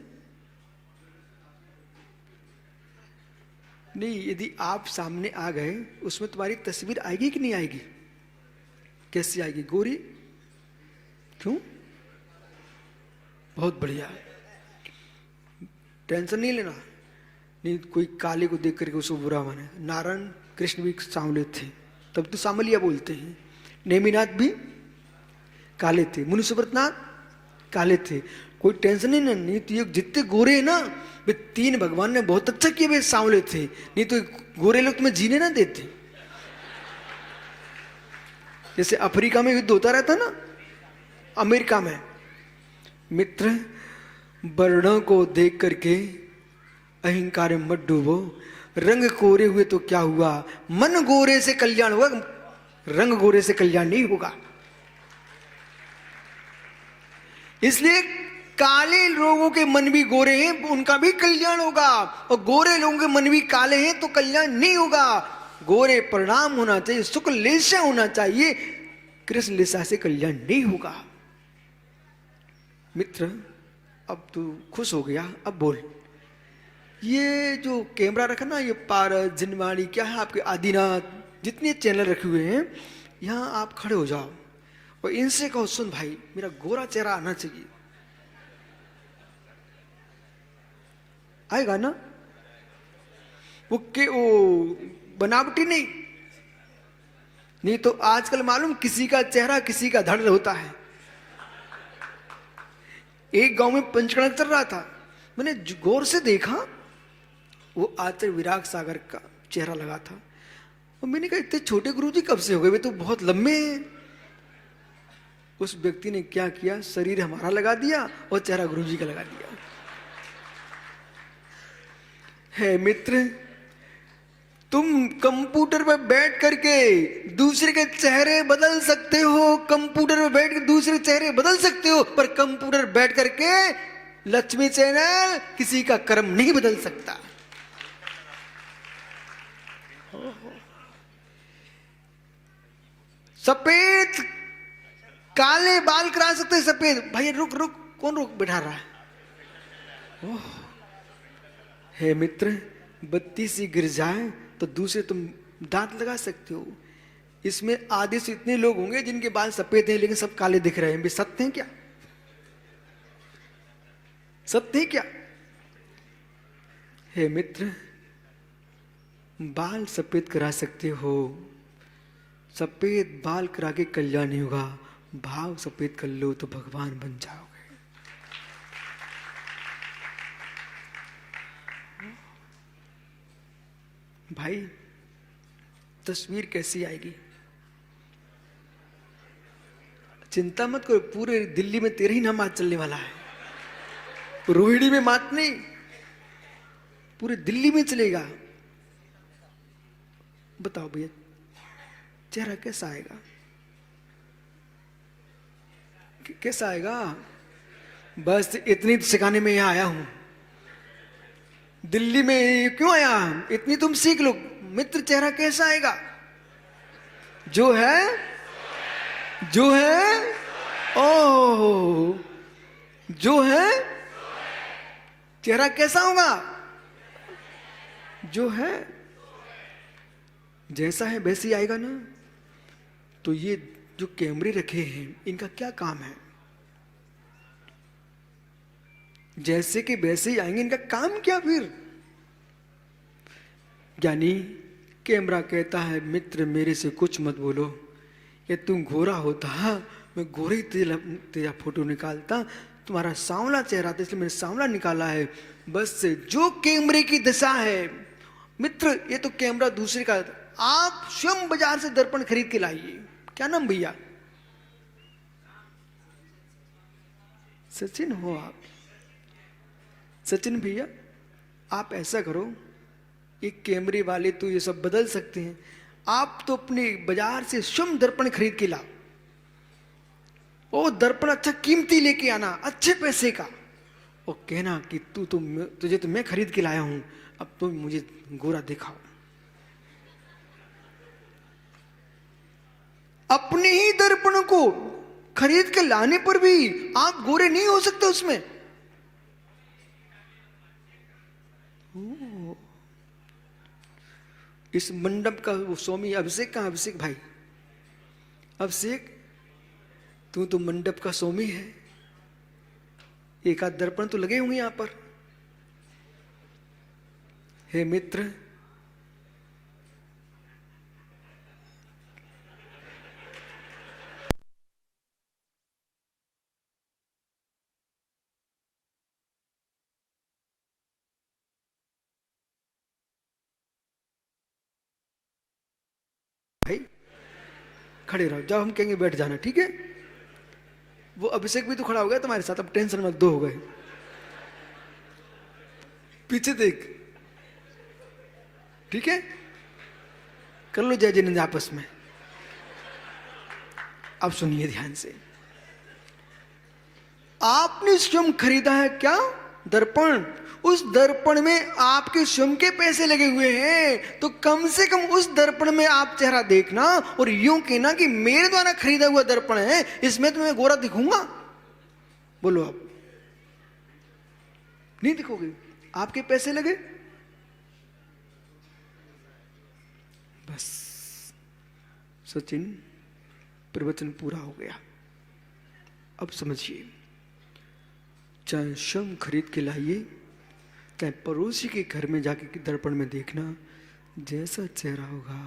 नहीं, यदि आप सामने आ गए उसमें तुम्हारी तस्वीर आएगी कि नहीं आएगी? कैसी आएगी? गोरी? क्यों? बहुत बढ़िया, टेंशन नहीं लेना। नहीं कोई काले को देख करके उसको बुरा माने। नारायण कृष्ण भी सांवले थे, तब तो सांवलिया बोलते हैं। नेमिनाथ भी काले थे, मुनिसुब्रतनाथ काले थे। कोई टेंशन नहीं ना। नहीं तो ये जितने गोरे हैं ना, वे तीन भगवान ने बहुत अच्छा किया, वे सांवले थे। नहीं तो गोरे लोग तुम्हें जीने ना देते। जैसे अफ्रीका में युद्ध होता रहता ना, अमेरिका में। मित्र, वर्णों को देख करके अहंकार में मत डूबो। रंग कोरे हुए तो क्या हुआ, मन गोरे से कल्याण हुआ, रंग गोरे से कल्याण नहीं होगा। इसलिए काले लोगों के मन भी गोरे हैं, उनका भी कल्याण होगा, और गोरे लोगों के मन भी काले हैं तो कल्याण नहीं होगा। गोरे परिणाम होना चाहिए, शुक्ल लेशा होना चाहिए, कृष्ण लेशा से कल्याण नहीं होगा। मित्र, अब तू खुश हो गया, अब बोल। ये जो कैमरा रखा ना, ये पारस, जिनवाणी, क्या है आपके आदिनाथ, जितने चैनल रखे हुए हैं, यहाँ आप खड़े हो जाओ और इनसे कहो, सुन भाई, मेरा गोरा चेहरा आना चाहिए। आएगा ना? वो बनावटी नहीं। नहीं तो आजकल मालूम, किसी का चेहरा किसी का धड़ होता है। एक गांव में पंचकर्म चल रहा था, मैंने गौर से देखा, वो आचार्य विराग सागर का चेहरा लगा था। और मैंने कहा, इतने छोटे गुरुजी कब से हो गए, वे तो बहुत लंबे हैं। उस व्यक्ति ने क्या किया, शरीर हमारा लगा दिया और चेहरा गुरुजी का लगा दिया। है मित्र, तुम कंप्यूटर पर बैठ करके दूसरे के चेहरे बदल सकते हो, कंप्यूटर पर बैठ कर दूसरे चेहरे बदल सकते हो, पर कंप्यूटर बैठ करके लक्ष्मी चैनल किसी का कर्म नहीं बदल सकता। सफेद काले बाल करा सकते, सफेद। भाई रुक रुक, कौन रुक बैठा रहा है? है मित्र, बत्ती सी गिर जाए तो दूसरे तुम दांत लगा सकते हो। इसमें आधे से इतने लोग होंगे जिनके बाल सफेद हैं लेकिन सब काले दिख रहे हैं। वे सत्य हैं क्या? सत्य है क्या? हे मित्र, बाल सफेद करा सकते हो, सफेद बाल करा के कल्याण नहीं होगा। भाव सफेद कर लो तो भगवान बन जाओगे। भाई, तस्वीर कैसी आएगी? चिंता मत करो, पूरे दिल्ली में तेरे ही नाम आज चलने वाला है। रोहिणी में मात नहीं, पूरे दिल्ली में चलेगा। बताओ भैया, चेहरा कैसा आएगा? कैसा आएगा? बस इतनी सिखाने में यहां आया हूं। दिल्ली में क्यों आया? इतनी तुम सीख लो। मित्र, चेहरा कैसा आएगा? जो है, जो है, ओह, जो है, चेहरा कैसा होगा? जो है, जैसा है वैसे ही आएगा ना। तो ये जो कैमरे रखे हैं, इनका क्या काम है? जैसे कि वैसे ही आएंगे, इनका काम क्या फिर? यानी कैमरा कहता है, मित्र मेरे से कुछ मत बोलो। ये तुम गोरा होता, मैं गोरे तेरा फोटो निकालता। तुम्हारा सांवला चेहरा था इसलिए मैंने सांवला निकाला है। बस से जो कैमरे की दशा है मित्र, ये तो कैमरा दूसरे का। आप स्वयं बाजार से दर्पण खरीद के लाइए। क्या नाम भैया? सचिन हो आप? सचिन भैया, आप ऐसा करो, एक कैमरे वाले तो ये सब बदल सकते हैं, आप तो अपने बाजार से स्वयं दर्पण खरीद के लाओ। ओ दर्पण अच्छा कीमती लेके आना, अच्छे पैसे का, और कहना कि तुझे तो मैं खरीद के लाया हूं, अब तो मुझे गोरा दिखाओ। अपने ही दर्पण को खरीद के लाने पर भी आप गोरे नहीं हो सकते उसमें। इस मंडप का वो स्वामी अभिषेक का, अभिषेक भाई, अभिषेक तू तो मंडप का स्वामी है, एक आध दर्पण तो लगे होंगे यहां पर। हे मित्र, भाई खड़े रहो, जब हम कहेंगे बैठ जाना, ठीक है। वो अभिषेक भी तो खड़ा हो गया तुम्हारे साथ, अब टेंशन मत, दो हो गए। पीछे देख, ठीक है, कर लो जय जिनेंद्र आपस में। अब सुनिए ध्यान से, आपने स्वयं खरीदा है क्या दर्पण, उस दर्पण में आपके स्वयं के पैसे लगे हुए हैं, तो कम से कम उस दर्पण में आप चेहरा देखना और यूं कहना कि मेरे द्वारा खरीदा हुआ दर्पण है, इसमें तो मैं गोरा दिखूंगा। बोलो आप नहीं दिखोगे, आपके पैसे लगे। बस सचिन, प्रवचन पूरा हो गया। अब समझिए, चाहे स्वयं खरीद के लाइए, चाहे पड़ोसी के घर में जाके दर्पण में देखना, जैसा चेहरा होगा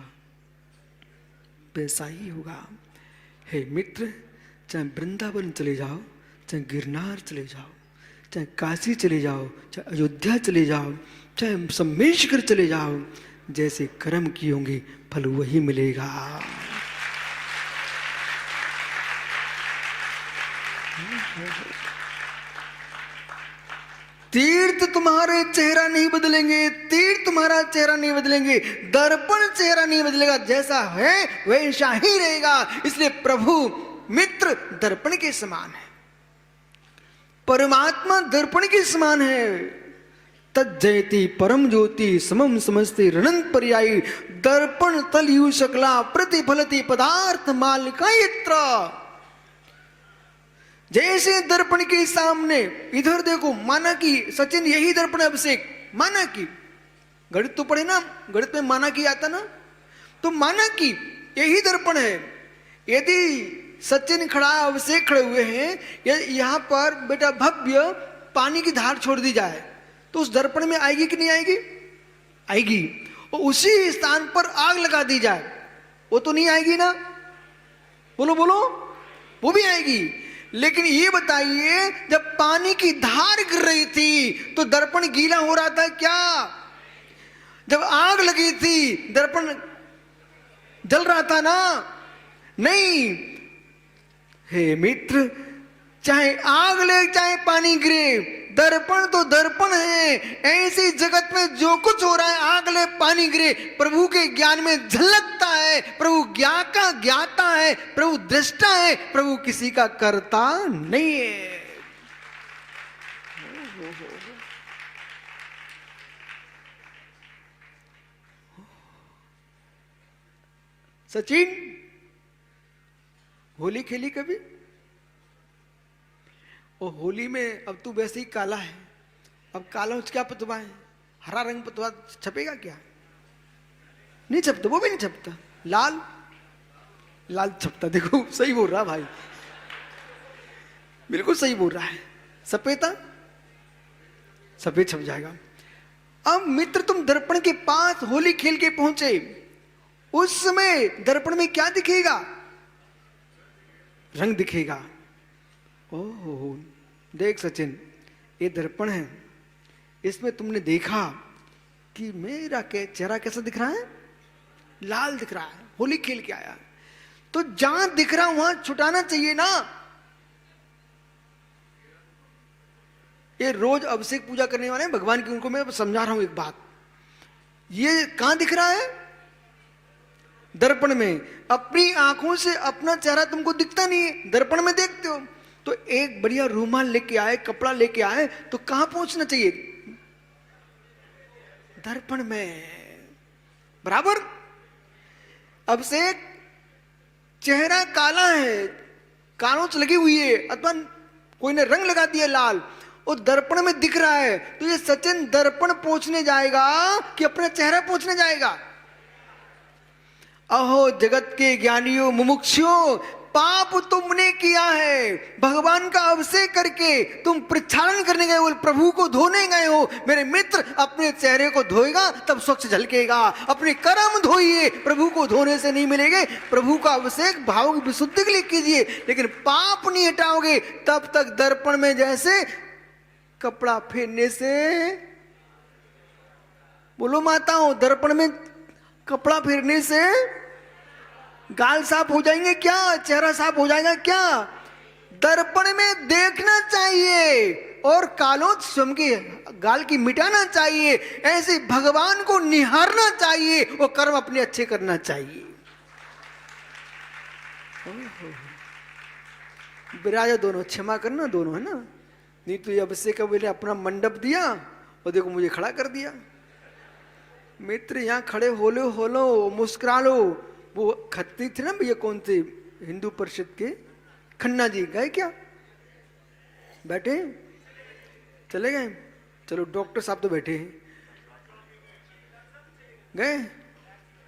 वैसा ही होगा। हे मित्र, चाहे वृंदावन चले जाओ, चाहे गिरनार चले जाओ, चाहे काशी चले जाओ, चाहे अयोध्या चले जाओ, चाहे सम्मेशकर चले जाओ, जैसे कर्म किए होंगे फल वही मिलेगा। तीर्थ तुम्हारे चेहरा नहीं बदलेंगे, तीर्थ तुम्हारा चेहरा नहीं बदलेंगे, दर्पण चेहरा नहीं बदलेगा, जैसा है वैसा ही रहेगा। इसलिए प्रभु मित्र दर्पण के समान है, परमात्मा दर्पण के समान है। तज्जयति परम ज्योति समम समस्ते रणंत पर्यायी, दर्पण तलयु शकला प्रतिफलति पदार्थ मालिका यत्र। जैसे दर्पण के सामने इधर देखो, माना कि सचिन यही दर्पण अभिषेक, माना कि गणित तो पढ़े ना, गणित में माना कि आता ना, तो माना कि यही दर्पण है। यदि सचिन खड़ा, अभिषेक खड़े हुए हैं, यहां पर बेटा भव्य पानी की धार छोड़ दी जाए, तो उस दर्पण में आएगी कि नहीं आएगी? आएगी। और उसी स्थान पर आग लगा दी जाए, वो तो नहीं आएगी ना? बोलो बोलो, वो भी आएगी। लेकिन ये बताइए, जब पानी की धार गिर रही थी तो दर्पण गीला हो रहा था क्या? जब आग लगी थी दर्पण जल रहा था ना? नहीं। हे मित्र, चाहे आग ले चाहे पानी गिरे, दर्पण तो दर्पण है। ऐसी जगत में जो कुछ हो रहा है, आग ले पानी गिरे, प्रभु के ज्ञान में झलकता है। प्रभु ज्ञान का ज्ञाता है, प्रभु दृष्टा है, प्रभु किसी का कर्ता नहीं है। सचिन, होली खेली कभी? और होली में अब तू वैसे ही काला है, अब काला क्या पतवा है, हरा रंग पतवा छपेगा क्या? नहीं छपता, वो भी नहीं छपता। लाल लाल छपता। देखो सही बोल रहा भाई, बिल्कुल सही बोल रहा है। सफेदा सफेद छप जाएगा। अब मित्र, तुम दर्पण के पास होली खेल के पहुंचे, उस समय दर्पण में क्या दिखेगा? रंग दिखेगा। ओह देख सचिन, ये दर्पण है, इसमें तुमने देखा कि मेरा चेहरा कैसा दिख रहा है? लाल दिख रहा है, होली खेल के आया। तो जहां दिख रहा वहां छुटाना चाहिए ना। ये रोज अभिषेक पूजा करने वाले हैं भगवान की, उनको मैं समझा रहा हूं एक बात। ये कहां दिख रहा है? दर्पण में अपनी आंखों से अपना चेहरा तुमको दिखता नहीं है, दर्पण में देखते हो। तो एक बढ़िया रूमाल लेके आए, कपड़ा लेके आए, तो कहां पहुंचना चाहिए? दर्पण में, बराबर। अब से चेहरा काला है, कानोच लगी हुई है, अथवा कोई ने रंग लगा दिया लाल, और दर्पण में दिख रहा है, तो ये सचिन दर्पण पहुंचने जाएगा कि अपना चेहरा पहुंचने जाएगा? अहो जगत के ज्ञानियों, मुमुक्षुओं, पाप तुमने किया है, भगवान का अभिषेक करके तुम प्रक्षालन करने गए हो, प्रभु को धोने गए हो। मेरे मित्र, अपने चेहरे को धोएगा तब स्वच्छ झलकेगा। अपने कर्म धोइए, प्रभु को धोने से नहीं मिलेंगे। प्रभु का अभिषेक भाव की विशुद्धि के लिए कीजिए, लेकिन पाप नहीं हटाओगे तब तक दर्पण में जैसे कपड़ा फेरने से, बोलो माताओं, दर्पण में कपड़ा फेरने से गाल साफ हो जाएंगे क्या? चेहरा साफ हो जाएगा क्या? दर्पण में देखना चाहिए और कालोच स्वयं के गाल की मिटाना चाहिए। ऐसे भगवान को निहारना चाहिए और कर्म अपने अच्छे करना चाहिए। विराजा दोनों, क्षमा करना दोनों, है ना? नहीं तो ये अभिषेक का बोले अपना मंडप दिया और देखो मुझे खड़ा कर दिया। मित्र यहाँ खड़े हो लो, मुस्कुरा लो। वो खत्ती थे ना भैया, कौन थे, हिंदू परिषद के खन्ना जी, गए क्या? बैठे? चले गए? चलो, डॉक्टर साहब तो बैठे हैं, गए?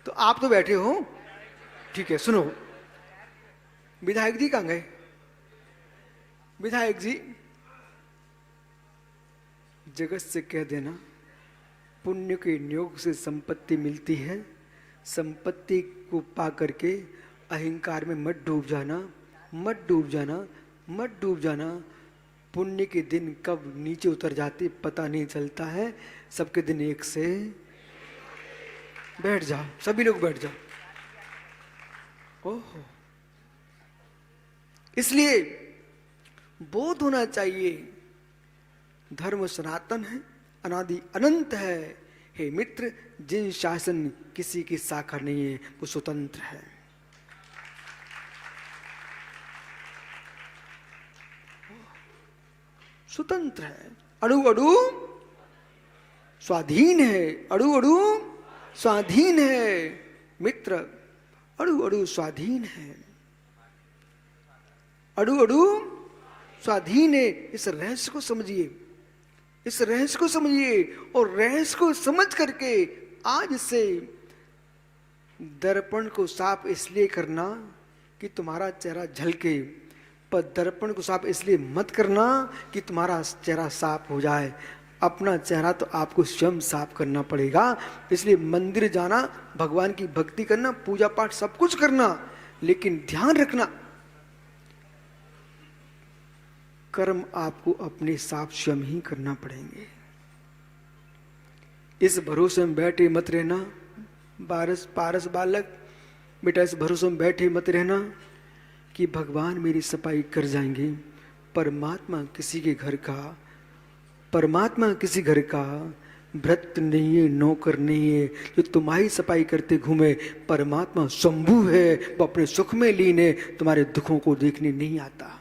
तो आप तो बैठे हो, ठीक है। सुनो, विधायक जी कहाँ गए? विधायक जी, जगत से कह देना पुण्य के योग से संपत्ति मिलती है, संपत्ति को पा करके अहंकार में मत डूब जाना, मत डूब जाना, मत डूब जाना। पुण्य के दिन कब नीचे उतर जाते पता नहीं चलता है। सबके दिन एक से, बैठ जाओ, सभी लोग बैठ जाओ। ओहो, इसलिए बोध होना चाहिए, धर्म सनातन है, अनादि अनंत है। हे मित्र, जिन शासन किसी की साखर नहीं है वो स्वतंत्र है। स्वतंत्र है, अणु अणु स्वाधीन है, अणु अणु स्वाधीन है। मित्र, अणु अणु स्वाधीन है, अणु अणु स्वाधीन है। इस रहस्य को समझिए, इस रहस्य को समझिए, और रहस्य को समझ करके आज से दर्पण को साफ इसलिए करना कि तुम्हारा चेहरा झलके, पर दर्पण को साफ इसलिए मत करना कि तुम्हारा चेहरा साफ हो जाए। अपना चेहरा तो आपको स्वयं साफ करना पड़ेगा। इसलिए मंदिर जाना, भगवान की भक्ति करना, पूजा पाठ सब कुछ करना, लेकिन ध्यान रखना कर्म आपको अपने साफ स्वयं ही करना पड़ेंगे। इस भरोसे में बैठे मत रहना, पारस बालक, बेटा इस भरोसे में बैठे मत रहना कि भगवान मेरी सफाई कर जाएंगे। परमात्मा किसी के घर का, परमात्मा किसी घर का भृत्य नहीं है, नौकर नहीं है जो तुम्हारी सफाई करते घूमे। परमात्मा शंभु है, वो अपने सुख में लीन है, तुम्हारे दुखों को देखने नहीं आता।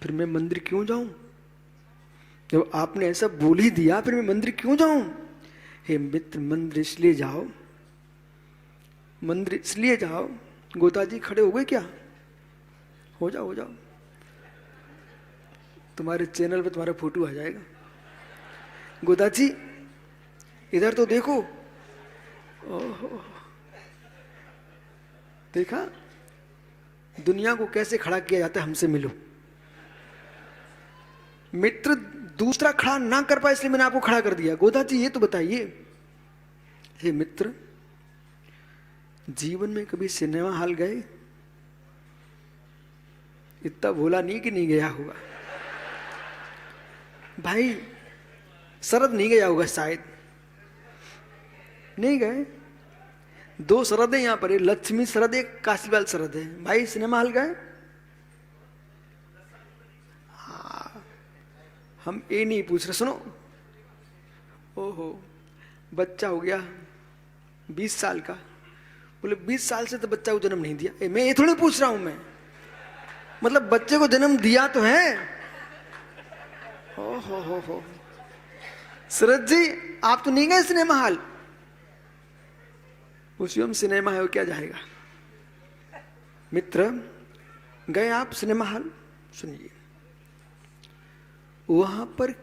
फिर मैं मंदिर क्यों जाऊं? जब आपने ऐसा बोल ही दिया, फिर मैं मंदिर क्यों जाऊं? हे मित्र, मंदिर इसलिए जाओ, मंदिर इसलिए जाओ। गोता जी खड़े हो गए क्या? हो जाओ, हो जाओ, तुम्हारे चैनल पे तुम्हारा फोटो आ जाएगा। गोता जी इधर तो देखो। ओहो, देखा दुनिया को कैसे खड़ा किया जाता है? हमसे मिलो। मित्र दूसरा खड़ा ना कर पाए इसलिए मैंने आपको खड़ा कर दिया। गोदा जी ये तो बताइए, हे मित्र, जीवन में कभी सिनेमा हॉल गए? इतना भोला नहीं कि नहीं गया होगा भाई। शरद नहीं गया होगा शायद, नहीं गए। 2 शरद है यहां पर, लक्ष्मी शरद है, काशीवाल शरद है। भाई सिनेमा हॉल गए? हम ये नहीं पूछ रहे, सुनो। ओहो, बच्चा हो गया 20 साल का। बोले 20 साल से तो बच्चा को जन्म नहीं दिया। मैं ये थोड़ी पूछ रहा हूं मैं, मतलब बच्चे को जन्म दिया तो है। हो सूरज जी आप तो नहीं गए सिनेमा हॉल? पूछिए हम सिनेमा है वो क्या जाएगा। मित्र गए आप सिनेमा हॉल? सुनिए, वहां पर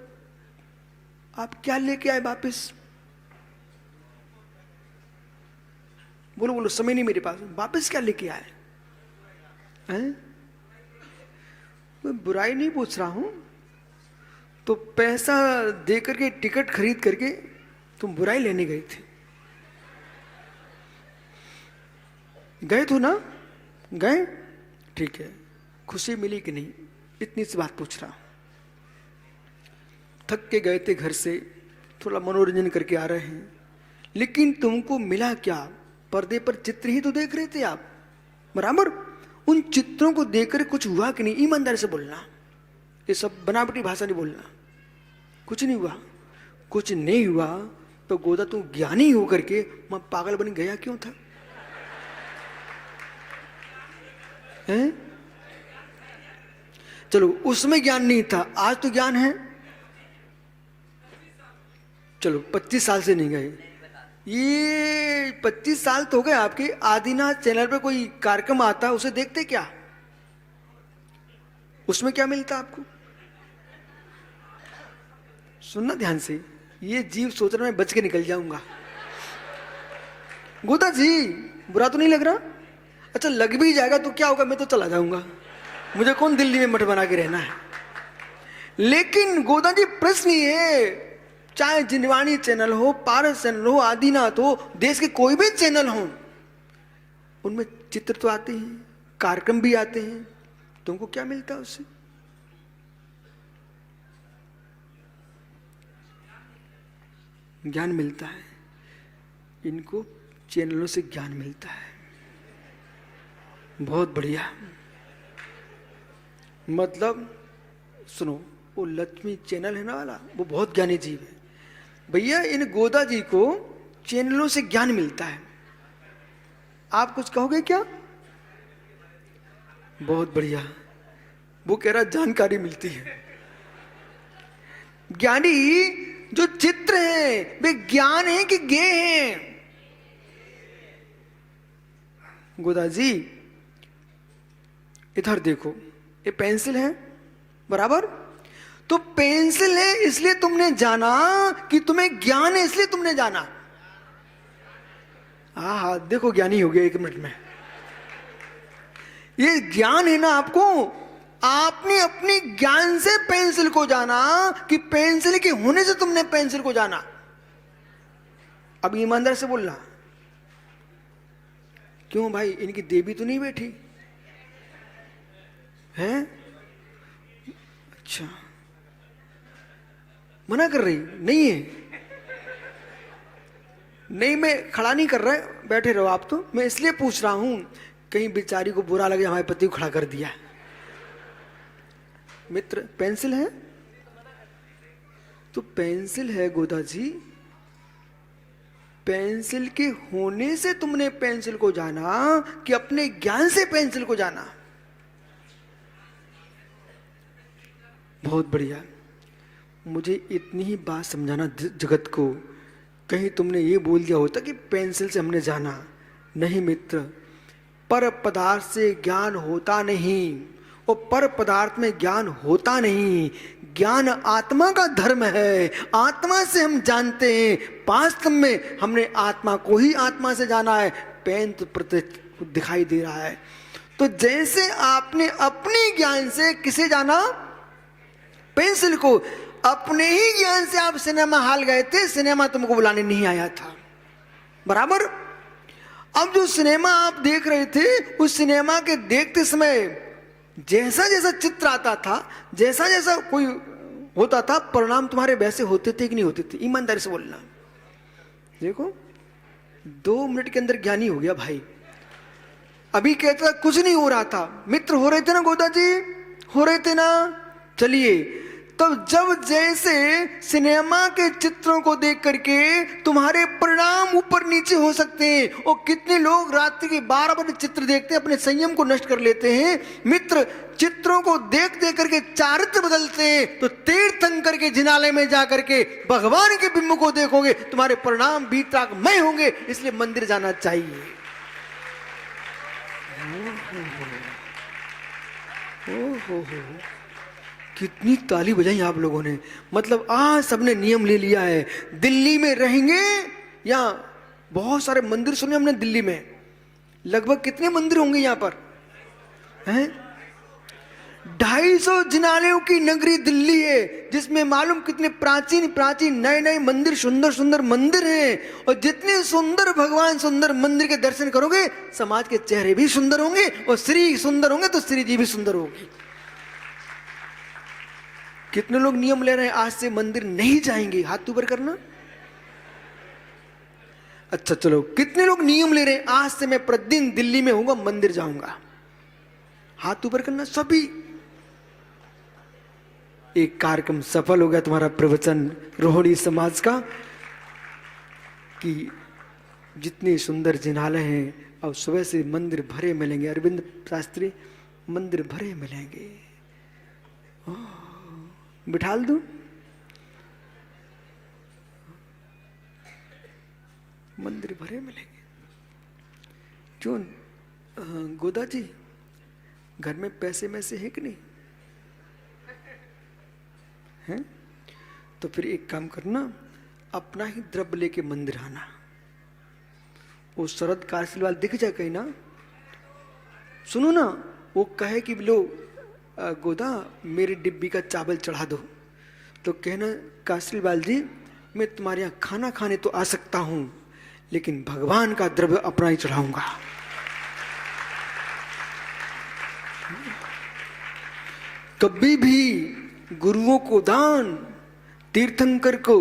आप क्या लेके आए वापस? बोलो बोलो, समय नहीं मेरे पास। वापस क्या लेके आए हैं? मैं बुराई नहीं पूछ रहा हूं, तो पैसा देकर के टिकट खरीद करके तुम बुराई लेने गए थे, गए तो ना? गए, ठीक है। खुशी मिली कि नहीं, इतनी सी बात पूछ रहा हूं। थक के गए थे घर से, थोड़ा मनोरंजन करके आ रहे हैं, लेकिन तुमको मिला क्या? पर्दे पर चित्र ही तो देख रहे थे आप, बराबर। उन चित्रों को देखकर कुछ हुआ कि नहीं? ईमानदारी से बोलना, ये सब बनावटी भाषा नहीं बोलना। कुछ नहीं हुआ? कुछ नहीं हुआ तो गोदा तू ज्ञानी होकर के मैं पागल बन गया क्यों था? हैं? चलो उसमें ज्ञान नहीं था, आज तो ज्ञान है। चलो 25 साल से नहीं गए, ये 25 साल तो हो गए आपके। आदिनाथ चैनल पे कोई कार्यक्रम आता, उसे देखते क्या? उसमें क्या मिलता आपको? सुनना ध्यान से, ये जीव सोच रहा मैं बच के निकल जाऊंगा। गोदा जी बुरा तो नहीं लग रहा? अच्छा लग भी जाएगा तो क्या होगा, मैं तो चला जाऊंगा, मुझे कौन दिल्ली में मठ बना के रहना है। लेकिन गोदा जी प्रश्न ये है, चाहे जिनवाणी चैनल हो, पारस चैनल हो, आदिनाथ हो, देश के कोई भी चैनल हो, उनमें चित्र तो आते हैं, कार्यक्रम भी आते हैं, तुमको क्या मिलता है उससे? ज्ञान मिलता है। इनको चैनलों से ज्ञान मिलता है, बहुत बढ़िया। मतलब सुनो, वो लक्ष्मी चैनल है ना वाला, वो बहुत ज्ञानी जीव है भैया। इन गोदा जी को चैनलों से ज्ञान मिलता है। आप कुछ कहोगे क्या? बहुत बढ़िया, वो कह रहा जानकारी मिलती है। ज्ञानी जो चित्र है वे ज्ञान है कि ज्ञेय है? गोदा जी इधर देखो, ये पेंसिल है, बराबर। तो पेंसिल है इसलिए तुमने जाना कि तुम्हें ज्ञान है इसलिए तुमने जाना? हाँ देखो ज्ञानी हो गया 1 मिनट में। ये ज्ञान है ना आपको, आपने अपने ज्ञान से पेंसिल को जाना कि पेंसिल के होने से तुमने पेंसिल को जाना? अब ईमानदार से बोलना, क्यों भाई इनकी देवी तो नहीं बैठी है? अच्छा मना कर रही नहीं है? नहीं मैं खड़ा नहीं कर रहा, बैठे रहो आप। तो मैं इसलिए पूछ रहा हूं कहीं बेचारी को बुरा लगे हमारे पति को खड़ा कर दिया। मित्र पेंसिल है तो पेंसिल है गोदा जी, पेंसिल के होने से तुमने पेंसिल को जाना कि अपने ज्ञान से पेंसिल को जाना? बहुत बढ़िया। मुझे इतनी ही बात समझाना जगत को, कहीं तुमने ये बोल दिया होता कि पेंसिल से हमने जाना। नहीं मित्र, पर पदार्थ से ज्ञान होता नहीं, और पर पदार्थ में ज्ञान होता नहीं। ज्ञान आत्मा का धर्म है, आत्मा से हम जानते हैं। वास्तव में हमने आत्मा को ही आत्मा से जाना है, पेन तो प्रत्यक्ष दिखाई दे रहा है। तो जैसे आपने अपने ज्ञान से किसे जाना? पेंसिल को। अपने ही ज्ञान से आप सिनेमा हॉल गए थे, सिनेमा तुमको बुलाने नहीं आया था, बराबर। अब जो सिनेमा आप देख रहे थे, उस सिनेमा के देखते समय जैसा जैसा चित्र आता था, जैसा जैसा कोई होता था, परिणाम तुम्हारे वैसे होते थे कि नहीं होते थे? ईमानदारी से बोलना। देखो 2 मिनट के अंदर ज्ञानी हो गया भाई। अभी कहता था कुछ नहीं हो रहा था। मित्र हो रहे थे ना गोदा जी, हो रहे थे ना? चलिए तब जब जैसे सिनेमा के चित्रों को देख करके तुम्हारे परिणाम ऊपर नीचे हो सकते हैं, और कितने लोग रात्रि के 12 बजे चित्र देखते हैं, अपने संयम को नष्ट कर लेते हैं। मित्र, चित्रों को देख देख करके चारित्र बदलते हैं, तो तीर्थंकर के जिनालय में जाकर के भगवान के बिंब को देखोगे, तुम्हारे परिणाम वीतरागमय होंगे। इसलिए मंदिर जाना चाहिए। हो कितनी ताली बजाई आप लोगों ने। मतलब आज सबने नियम ले लिया है, दिल्ली में रहेंगे या बहुत सारे मंदिर सुने हमने दिल्ली में। लगभग कितने मंदिर होंगे यहाँ पर हैं? 250 जिनालयों की नगरी दिल्ली है, जिसमें मालूम कितने प्राचीन प्राचीन नए नए मंदिर, सुंदर सुंदर मंदिर हैं। और जितने सुंदर भगवान सुंदर मंदिर के दर्शन करोगे, समाज के चेहरे भी सुंदर होंगे, और श्री सुंदर होंगे तो श्री जी भी सुंदर होगी। कितने लोग नियम ले रहे हैं आज से मंदिर नहीं जाएंगे? हाथ ऊपर करना। अच्छा चलो, कितने लोग नियम ले रहे हैं आज से मैं प्रतिदिन दिल्ली में होऊंगा, मंदिर जाऊंगा? हाथ ऊपर करना सभी। एक कार्यक्रम सफल हो गया तुम्हारा प्रवचन रोहिणी समाज का, कि जितने सुंदर जिनालय हैं अब सुबह से मंदिर भरे मिलेंगे। अरविंद शास्त्री, मंदिर भरे मिलेंगे। बिठाल दूं? मंदिर भरे मिलेंगे। क्यों गोदा जी, घर में पैसे में से है कि नहीं है? तो फिर एक काम करना, अपना ही द्रव्य लेके मंदिर आना। वो शरद काशीवाल दिख जाए कहीं ना, सुनो ना, वो कहे कि लो गोदा मेरी डिब्बी का चावल चढ़ा दो, तो कहना काशीवाल जी मैं तुम्हारे यहाँ खाना खाने तो आ सकता हूं, लेकिन भगवान का द्रव्य अपना ही चढ़ाऊंगा। कभी भी गुरुओं को दान, तीर्थंकर को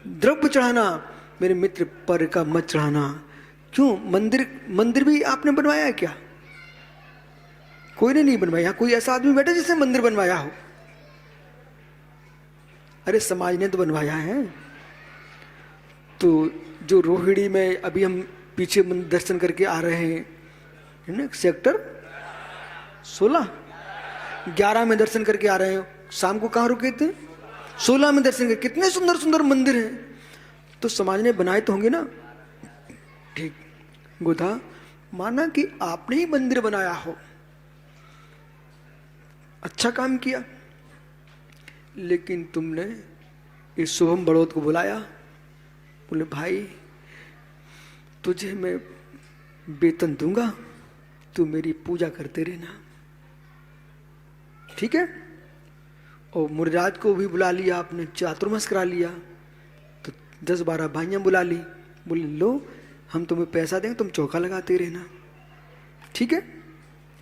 द्रव्य चढ़ाना, मेरे मित्र पर का मत चढ़ाना। क्यों? मंदिर भी आपने बनवाया है क्या? कोई ने नहीं बनवाया। कोई ऐसा आदमी बैठा जिसने मंदिर बनवाया हो? अरे समाज ने तो बनवाया है। तो जो रोहिणी में अभी हम पीछे दर्शन करके आ रहे हैं, है ना, सेक्टर 16 11 में दर्शन करके आ रहे हैं। शाम को कहाँ रुके थे? 16 में दर्शन करके। कितने सुंदर सुंदर मंदिर हैं। तो समाज ने बनाए तो होंगे ना। ठीक गोदा, माना कि आपने ही मंदिर बनाया हो, अच्छा काम किया, लेकिन तुमने इस शुभम बड़ौत को बुलाया, बोले भाई तुझे मैं वेतन दूंगा, तू मेरी पूजा करते रहना, ठीक है? और मुरराज को भी बुला लिया आपने, चातुर्मास करा लिया, तो 10-12 भाइयां बुला ली, बोले लो हम तुम्हें पैसा देंगे, तुम चौका लगाते रहना, ठीक है?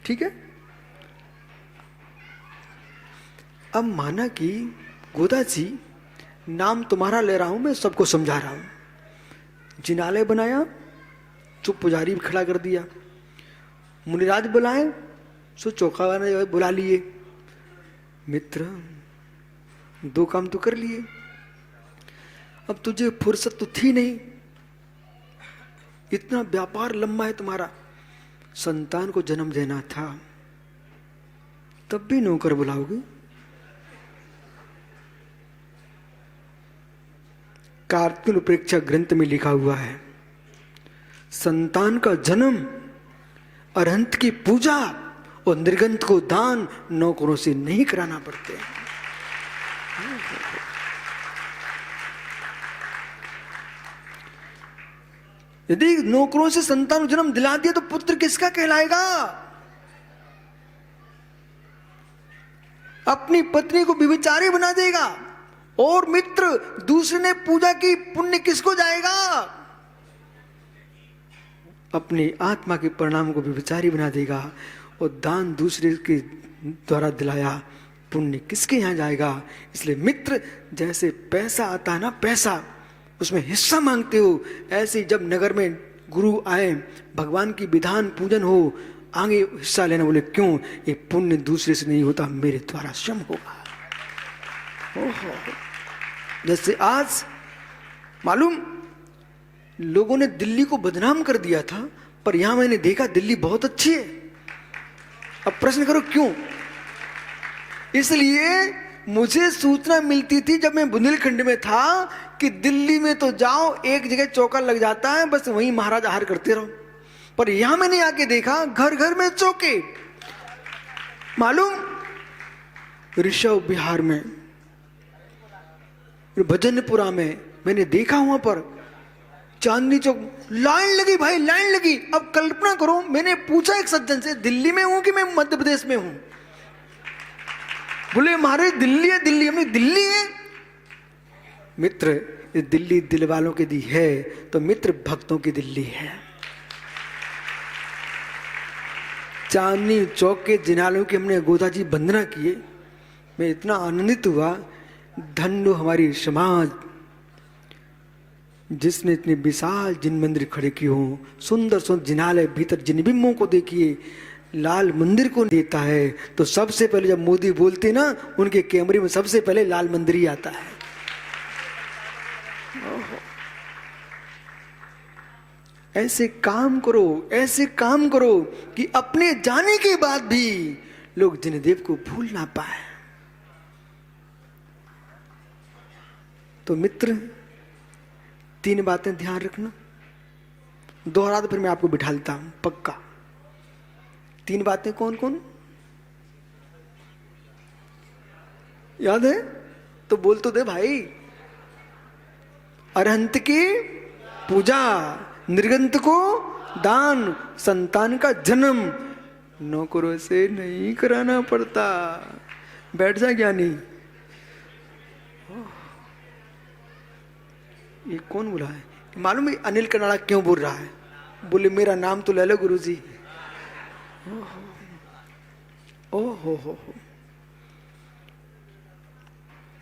ठीक है। अब माना कि गोदा जी नाम तुम्हारा ले रहा हूं, मैं सबको समझा रहा हूं। जिनालय बनाया, चुप पुजारी भी खड़ा कर दिया, मुनिराज बुलाए, सो चौका वाला बुला लिए। मित्र 2 काम तो कर लिए, अब तुझे फुर्सत तो थी नहीं, इतना व्यापार लंबा है तुम्हारा, संतान को जन्म देना था, तब भी नौकर बुलाओगे? कार्तिक उपेक्षा ग्रंथ में लिखा हुआ है, संतान का जन्म, अरहंत की पूजा और निर्गंथ को दान नौकरों से नहीं कराना पड़ते। यदि नौकरों से संतान को जन्म दिला दिया तो पुत्र किसका कहलाएगा? अपनी पत्नी को व्यभिचारी बना देगा। और मित्र, दूसरे ने पूजा की, पुण्य किसको जाएगा? अपनी आत्मा के परिणाम को व्यभिचारी बना देगा। और दान दूसरे के द्वारा दिलाया पुण्य किसके यहाँ जाएगा? इसलिए मित्र, जैसे पैसा आता है ना, पैसा उसमें हिस्सा मांगते हो, ऐसे जब नगर में गुरु आए, भगवान की विधान पूजन हो, आगे हिस्सा लेना। बोले क्यों? ये पुण्य दूसरे से नहीं होता, मेरे द्वारा स्वयं होगा। ओहो, जैसे आज मालूम लोगों ने दिल्ली को बदनाम कर दिया था, पर यहां मैंने देखा दिल्ली बहुत अच्छी है। अब प्रश्न करो क्यों? इसलिए मुझे सूचना मिलती थी जब मैं बुंदेलखंड में था कि दिल्ली में तो जाओ एक जगह चौका लग जाता है, बस वहीं महाराज आहार करते रहो। पर यहां मैंने आके देखा घर घर में चौके। मालूम ऋषभ बिहार में, भजनपुरा में मैंने देखा, वहां पर चांदनी चौक लाइन लगी भाई, लाइन लगी। अब कल्पना करो, मैंने पूछा एक सज्जन से, दिल्ली में हूं कि मैं मध्य प्रदेश में हूं? बोले महाराज दिल्ली है, दिल्ली। हमने दिल्ली है? मित्र, ये दिल्ली दिल वालों की दी है, तो मित्र भक्तों की दिल्ली है। चांदनी चौक के जिनालों की हमने गोदाजी वंदना किए, मैं इतना आनंदित हुआ। धन्य हमारी समाज जिसने इतने विशाल जिन मंदिर खड़े किए हों, सुंदर सुंदर जिनालय, भीतर जिन बिंबों को देखिए, लाल मंदिर को देता है। तो सबसे पहले जब मोदी बोलते ना, उनके कैमरे में सबसे पहले लाल मंदिर ही आता है। ऐसे काम करो, ऐसे काम करो कि अपने जाने के बाद भी लोग जिनदेव को भूल ना पाए। तो मित्र, 3 बातें ध्यान रखना, दोहरा तो फिर मैं आपको बिठा देता हूं पक्का। 3 बातें कौन कौन याद है? तो बोल तो दे भाई। अरहंत की पूजा, निर्गंत को दान, संतान का जन्म नौकरों से नहीं कराना पड़ता। बैठ जा ज्ञानी। ये कौन बोला है? मालूम है अनिल कनाडा क्यों बोल रहा है? बोले मेरा नाम तो ले लो गुरुजी। ओहो हो,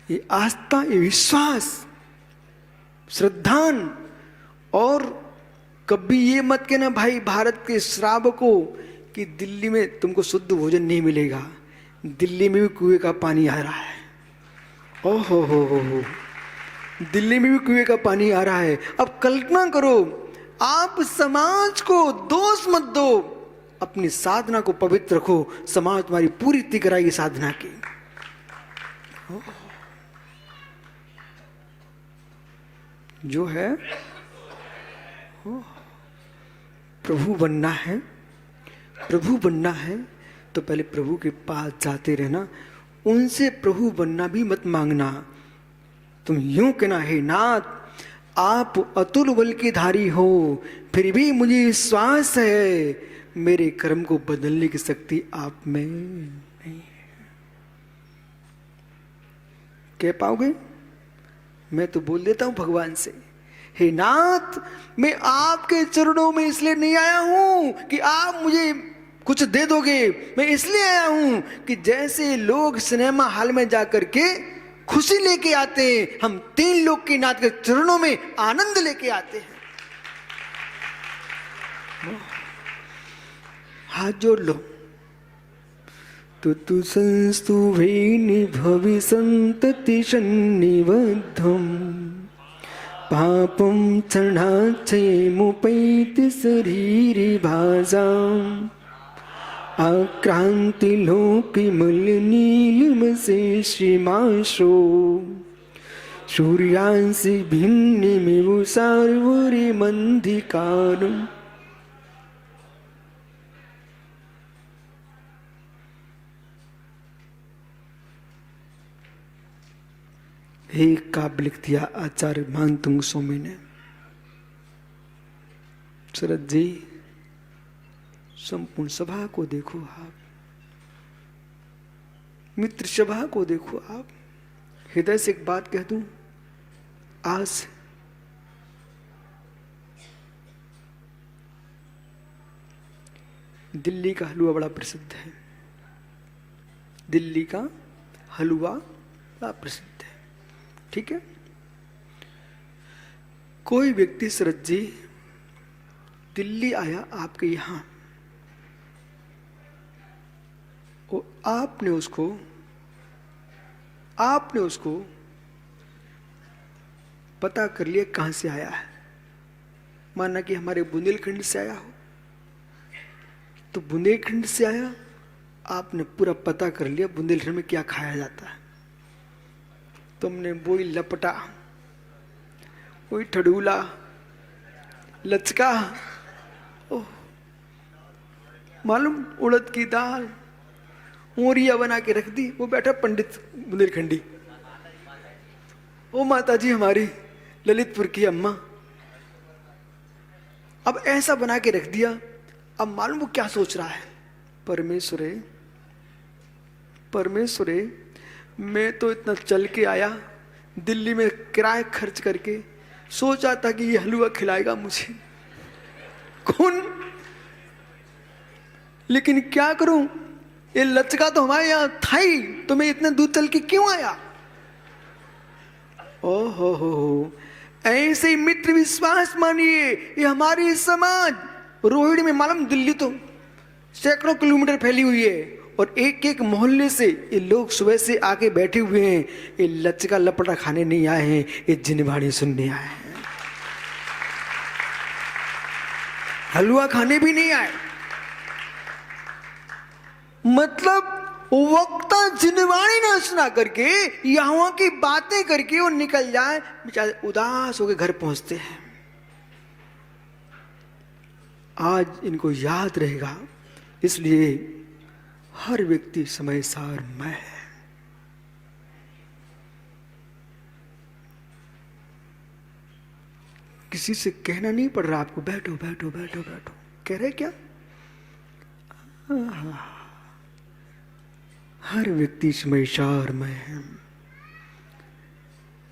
ये आस्था, ये विश्वास, श्रद्धान। और कभी ये मत कहना भाई भारत के श्रावकों कि दिल्ली में तुमको शुद्ध भोजन नहीं मिलेगा। दिल्ली में भी कुएं का पानी आ रहा है। ओहो हो, दिल्ली में भी कुएं का पानी आ रहा है। अब कल्पना करो, आप समाज को दोष मत दो, अपनी साधना को पवित्र रखो। समाज तुम्हारी पूरी इतनी कराएगी साधना की। जो है प्रभु बनना है, प्रभु बनना है तो पहले प्रभु के पास जाते रहना। उनसे प्रभु बनना भी मत मांगना। तुम यूं कहना, हे नाथ आप अतुल बल के धारी हो, फिर भी मुझे विश्वास है मेरे कर्म को बदलने की शक्ति आप में नहीं है। कह पाओगे? मैं तो बोल देता हूं भगवान से, हे नाथ मैं आपके चरणों में इसलिए नहीं आया हूं कि आप मुझे कुछ दे दोगे। मैं इसलिए आया हूं कि जैसे लोग सिनेमा हॉल में जाकर के खुशी लेके आते हैं, हम 3 लोग के नाथ के चरणों में आनंद लेके आते हैं। हाथ जोड़ लो। तु संस्तु भेनि भवि संतति सन्निबद्धम पापम चरणाक्षयमुपैति शरीरे भाजाम आक्रांति लोके मलिनीलमसे श्रीमाशो सूर्यांसि भिन्निमिव सार्वरे मंधिकारम्। एक काव्य लिख दिया आचार्य मानतुंग स्वामी ने। शरद जी, संपूर्ण सभा को देखो आप, मित्र सभा को देखो आप। हृदय से एक बात कह दूं, आज दिल्ली का हलवा बड़ा प्रसिद्ध है। दिल्ली का हलवा बड़ा प्रसिद्ध है, ठीक है। कोई व्यक्ति शरद जी दिल्ली आया आपके यहां और आपने उसको आपने उसको पता कर लिया कहां से आया है। माना कि हमारे बुंदेलखंड से आया हो, तो बुंदेलखंड से आया, आपने पूरा पता कर लिया बुंदेलखंड में क्या खाया जाता है। तुमने वही लपटा, वही ठडूला, लचका, ओह, मालूम उड़द की दाल मोरिया बना के रख दी। वो बैठा पंडित बुंदेलखंडी, ओ माता जी हमारी ललितपुर की अम्मा, अब ऐसा बना के रख दिया। अब मालूम वो क्या सोच रहा है, परमेश्वरे परमेश्वरे, मैं तो इतना चल के आया दिल्ली में किराया खर्च करके, सोचा था कि ये हलवा खिलाएगा मुझे, कौन, लेकिन क्या करूं, ये लचका तो हमारे यहां था ही, तो मैं इतना दूर चल के क्यों आया। ओहो हो, ऐसे ही मित्र विश्वास मानिए, ये हमारी समाज रोहिणी में, मालूम दिल्ली तो सैकड़ों किलोमीटर फैली हुई है, और एक एक मोहल्ले से ये लोग सुबह से आके बैठे हुए हैं। ये लचका लपटा खाने नहीं आए हैं, ये जिनवाणी सुनने आए हैं, हलवा खाने भी नहीं आए। मतलब वक्ता जिनवाणी ना सुना करके, यहाँ की बातें करके वो निकल जाए, बेचारे उदास होकर घर पहुंचते हैं। आज इनको याद रहेगा, इसलिए हर व्यक्ति समय सार मैं है। किसी से कहना नहीं पड़ रहा आपको, बैठो बैठो बैठो बैठो, कह रहे क्या, हर व्यक्ति समय सार मैं है।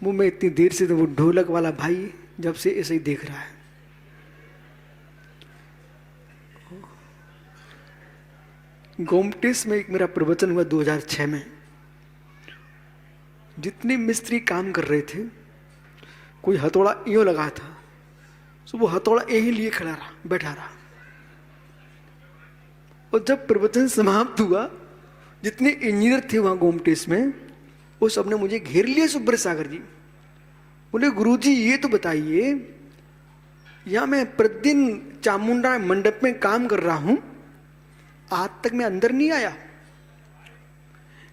वो मैं इतनी देर से, तो वो ढोलक वाला भाई जब से ऐसे ही देख रहा है। गोमटेस में एक मेरा प्रवचन हुआ 2006 में। जितने मिस्त्री काम कर रहे थे, कोई हथौड़ा यूं लगा था, तो वो हथौड़ा यहीं लिए खड़ा रहा, बैठा रहा। और जब प्रवचन समाप्त हुआ, जितने इंजीनियर थे वहां गोमटेस में, वो सबने मुझे घेर लिया। सुब्रत सागर जी बोले, गुरुजी ये तो बताइए, यहां मैं प्रतिदिन चामुंडा मंडप में काम कर रहा हूं, आज तक मैं अंदर नहीं आया,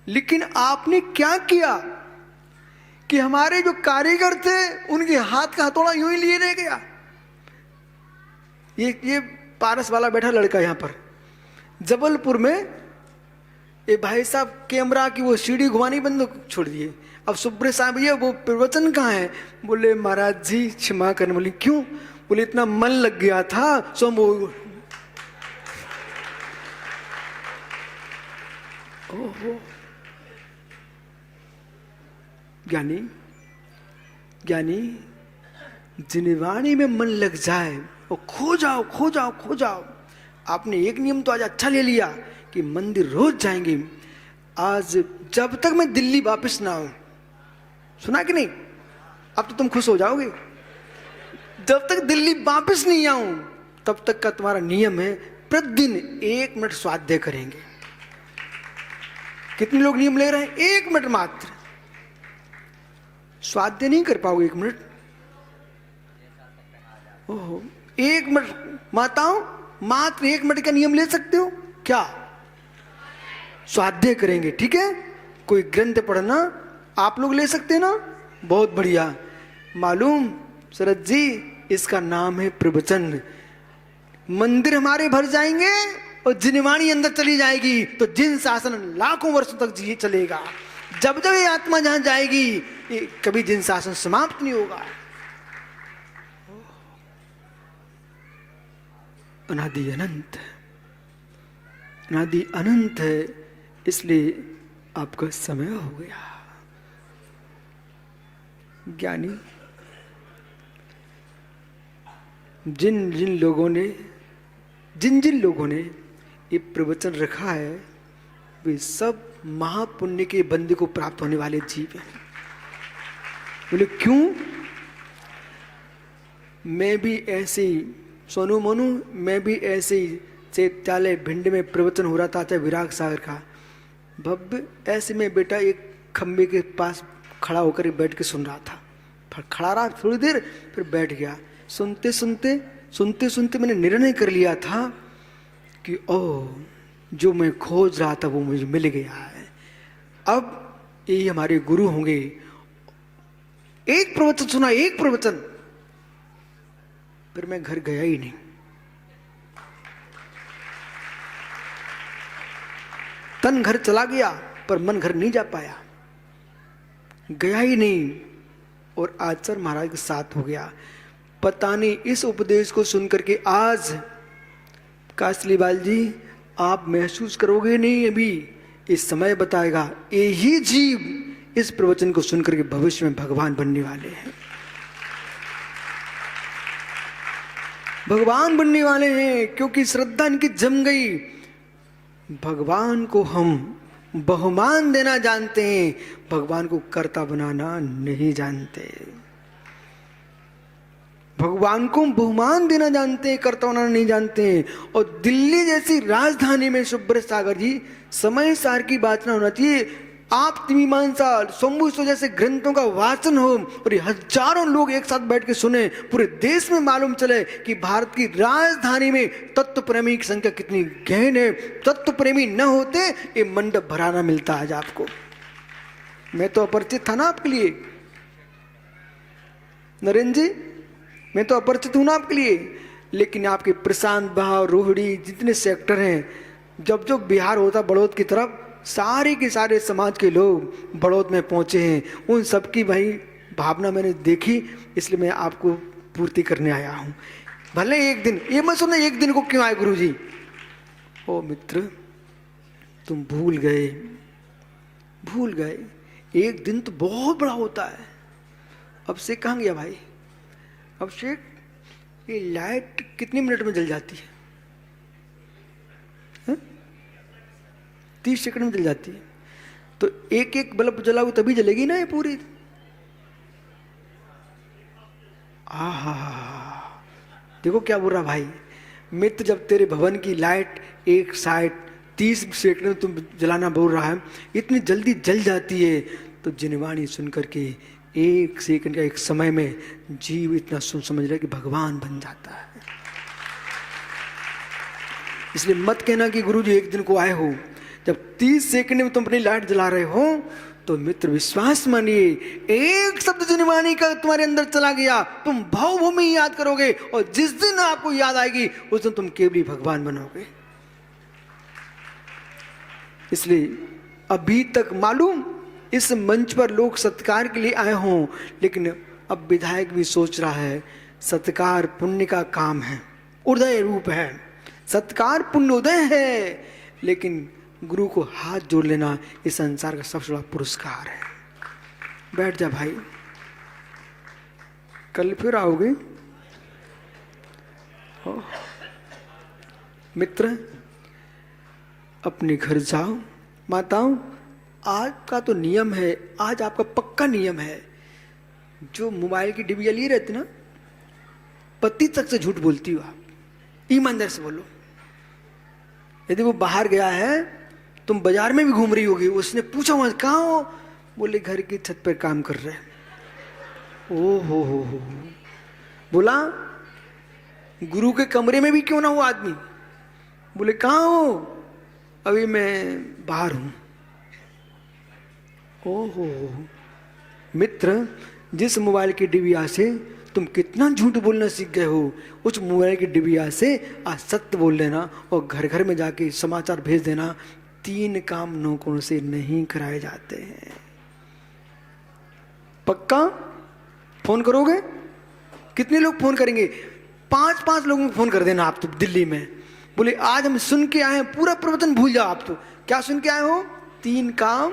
लेकिन आपने क्या किया कि हमारे जो कारीगर थे उनके हाथ का हथौड़ा यूं ही लिए रह गया। ये पारस वाला बैठा लड़का यहां पर जबलपुर में, ये भाई साहब कैमरा की वो सीढ़ी घुमानी बंद छोड़ दिए। अब सुब्रत साहब भैया वो प्रवचन कहाँ है, बोले महाराज जी क्षमा करने। बोले क्यों, बोले इतना मन लग गया था, सो वो ओहो, ज्ञानी ज्ञानी जिनवाणी में मन लग जाए और खो जाओ खो जाओ खो जाओ। आपने एक नियम तो आज अच्छा ले लिया कि मंदिर रोज जाएंगे। आज जब तक मैं दिल्ली वापस ना आऊं, सुना कि नहीं, अब तो तुम खुश हो जाओगे। जब तक दिल्ली वापस नहीं आऊं, तब तक का तुम्हारा नियम है, प्रतिदिन 1 मिनट स्वाध्याय करेंगे। कितने लोग नियम ले रहे हैं, 1 मिनट मात्र। स्वाध्याय नहीं कर पाओगे 1 मिनट, ओहो 1 मिनट। माताओं मात्र 1 मिनट का नियम ले सकते हो क्या, स्वाध्याय करेंगे, ठीक है। कोई ग्रंथ पढ़ना आप लोग ले सकते हैं ना, बहुत बढ़िया। मालूम शरद जी, इसका नाम है प्रवचन। मंदिर हमारे भर जाएंगे और जिनवाणी अंदर चली जाएगी, तो जिन शासन लाखों वर्षों तक जी चलेगा। जब जब ये आत्मा जहां जाएगी, ये कभी जिन शासन समाप्त नहीं होगा। अनादि अनंत, अनादि अनंत है, इसलिए आपका समय हो गया। ज्ञानी, जिन जिन लोगों ने ये प्रवचन रखा है, वे सब महापुण्य के बंदे को प्राप्त होने वाले जीव हैं। बोले क्यों, मैं भी ऐसे ही सोनू मोनू, मैं भी ऐसे ही चैत्यालय भिंड में प्रवचन हो रहा था, चाहे विराग सागर का भव्य, ऐसे में बेटा एक खंबे के पास खड़ा होकर बैठ के सुन रहा था। फिर खड़ा रहा थोड़ी देर, फिर बैठ गया। सुनते सुनते मैंने निर्णय कर लिया था कि जो मैं खोज रहा था वो मुझे मिल गया है। अब ये हमारे गुरु होंगे। एक प्रवचन सुना, एक प्रवचन, फिर मैं घर गया ही नहीं। तन घर चला गया पर मन घर नहीं जा पाया, गया ही नहीं। और आचार्य महाराज के साथ हो गया। पता नहीं इस उपदेश को सुनकर के आज कासलीवाल जी आप महसूस करोगे नहीं, अभी इस समय बताएगा। यही जीव इस प्रवचन को सुनकर के भविष्य में भगवान बनने वाले हैं, भगवान बनने वाले हैं, क्योंकि श्रद्धा इनकी जम गई। भगवान को हम बहुमान देना जानते हैं, भगवान को कर्ता बनाना नहीं जानते। भगवान को बहुमान देना जानते हैं, कर्ता बनाना नहीं जानते हैं। और दिल्ली जैसी राजधानी में सुब्रत सागर जी, समय सार की बात ना होना चाहिए। आप मीमांसा सोम्बुसो जैसे ग्रंथों का वाचन हो और हजारों लोग एक साथ बैठ के सुने, पूरे देश में मालूम चले कि भारत की राजधानी में तत्व प्रेमी की संख्या कितनी गहन है। तत्व प्रेमी न होते ये मंडप भरा ना मिलता आज आपको। मैं तो अपरिचित था ना आपके लिए नरेंद्र जी, मैं तो अपरिचित हूं ना आपके लिए। लेकिन आपके प्रशांत भाव, रोहिणी, जितने सेक्टर हैं, जब जो बिहार होता बड़ौद की तरफ, सारे के सारे समाज के लोग बड़ौद में पहुंचे हैं। उन सबकी भाई भावना मैंने देखी, इसलिए मैं आपको पूर्ति करने आया हूं। भले एक दिन, ये मत सुनना एक दिन को क्यों आए गुरु जी। ओ मित्र, तुम भूल गए। एक दिन तो बहुत बड़ा होता है। अब से कहाँ गया भाई? अब शेख, ये लाइट कितने मिनट में जल जाती है? 30 सेकंड में जल जाती है। तो एक एक बल्ब जलाओ तभी जलेगी ना ये पूरी। देखो क्या बोल रहा भाई मित्र, जब तेरे भवन की लाइट एक साइड 30 सेकंड में तुम जलाना बोल रहा है, इतनी जल्दी जल जाती है, तो जिनवाणी सुनकर के एक सेकंड का एक समय में जीव इतना समझ रहा है कि भगवान बन जाता है। इसलिए मत कहना कि गुरु जी एक दिन को आए हो। जब 30 सेकंड में तुम अपनी लाइट जला रहे हो, तो मित्र विश्वास मानिए, एक शब्द जिनवाणी का तुम्हारे अंदर चला गया, तुम भावभूमि याद करोगे, और जिस दिन आपको याद आएगी उस दिन तुम केवली भगवान बनोगे। इसलिए अभी तक मालूम इस मंच पर लोग सत्कार के लिए आए हों, लेकिन अब विधायक भी सोच रहा है सत्कार पुण्य का काम है, उदय रूप है, सत्कार पुण्य उदय है। लेकिन गुरु को हाथ जोड़ लेना इस संसार का सबसे बड़ा पुरस्कार है। बैठ जा भाई, कल फिर आओगे। मित्र अपने घर जाओ। माताओं, आज का तो नियम है, आज आपका पक्का नियम है, जो मोबाइल की डिबिया लिए रहते ना, पति तक से झूठ बोलती हो आप, ईमानदार से बोलो। यदि वो बाहर गया है, तुम बाजार में भी घूम रही होगी, उसने पूछा वहां कहाँ हो, बोले घर की छत पर काम कर रहे हैं। ओ हो, बोला गुरु के कमरे में भी क्यों ना हो आदमी, बोले कहाँ हो, अभी मैं बाहर हूं। ओहो मित्र, जिस मोबाइल की डिबिया से तुम कितना झूठ बोलना सीख गए हो, उस मोबाइल की डिबिया से आज सत्य बोल लेना और घर घर में जाके समाचार भेज देना। 3 काम नौकरों से नहीं कराए जाते हैं। पक्का फोन करोगे? कितने लोग फोन करेंगे? 5-5 लोगों को फोन कर देना आप तो दिल्ली में, बोले आज हम सुन के आए हैं, पूरा प्रवचन भूल जाओ आप। तो क्या सुन के आए हो? 3 काम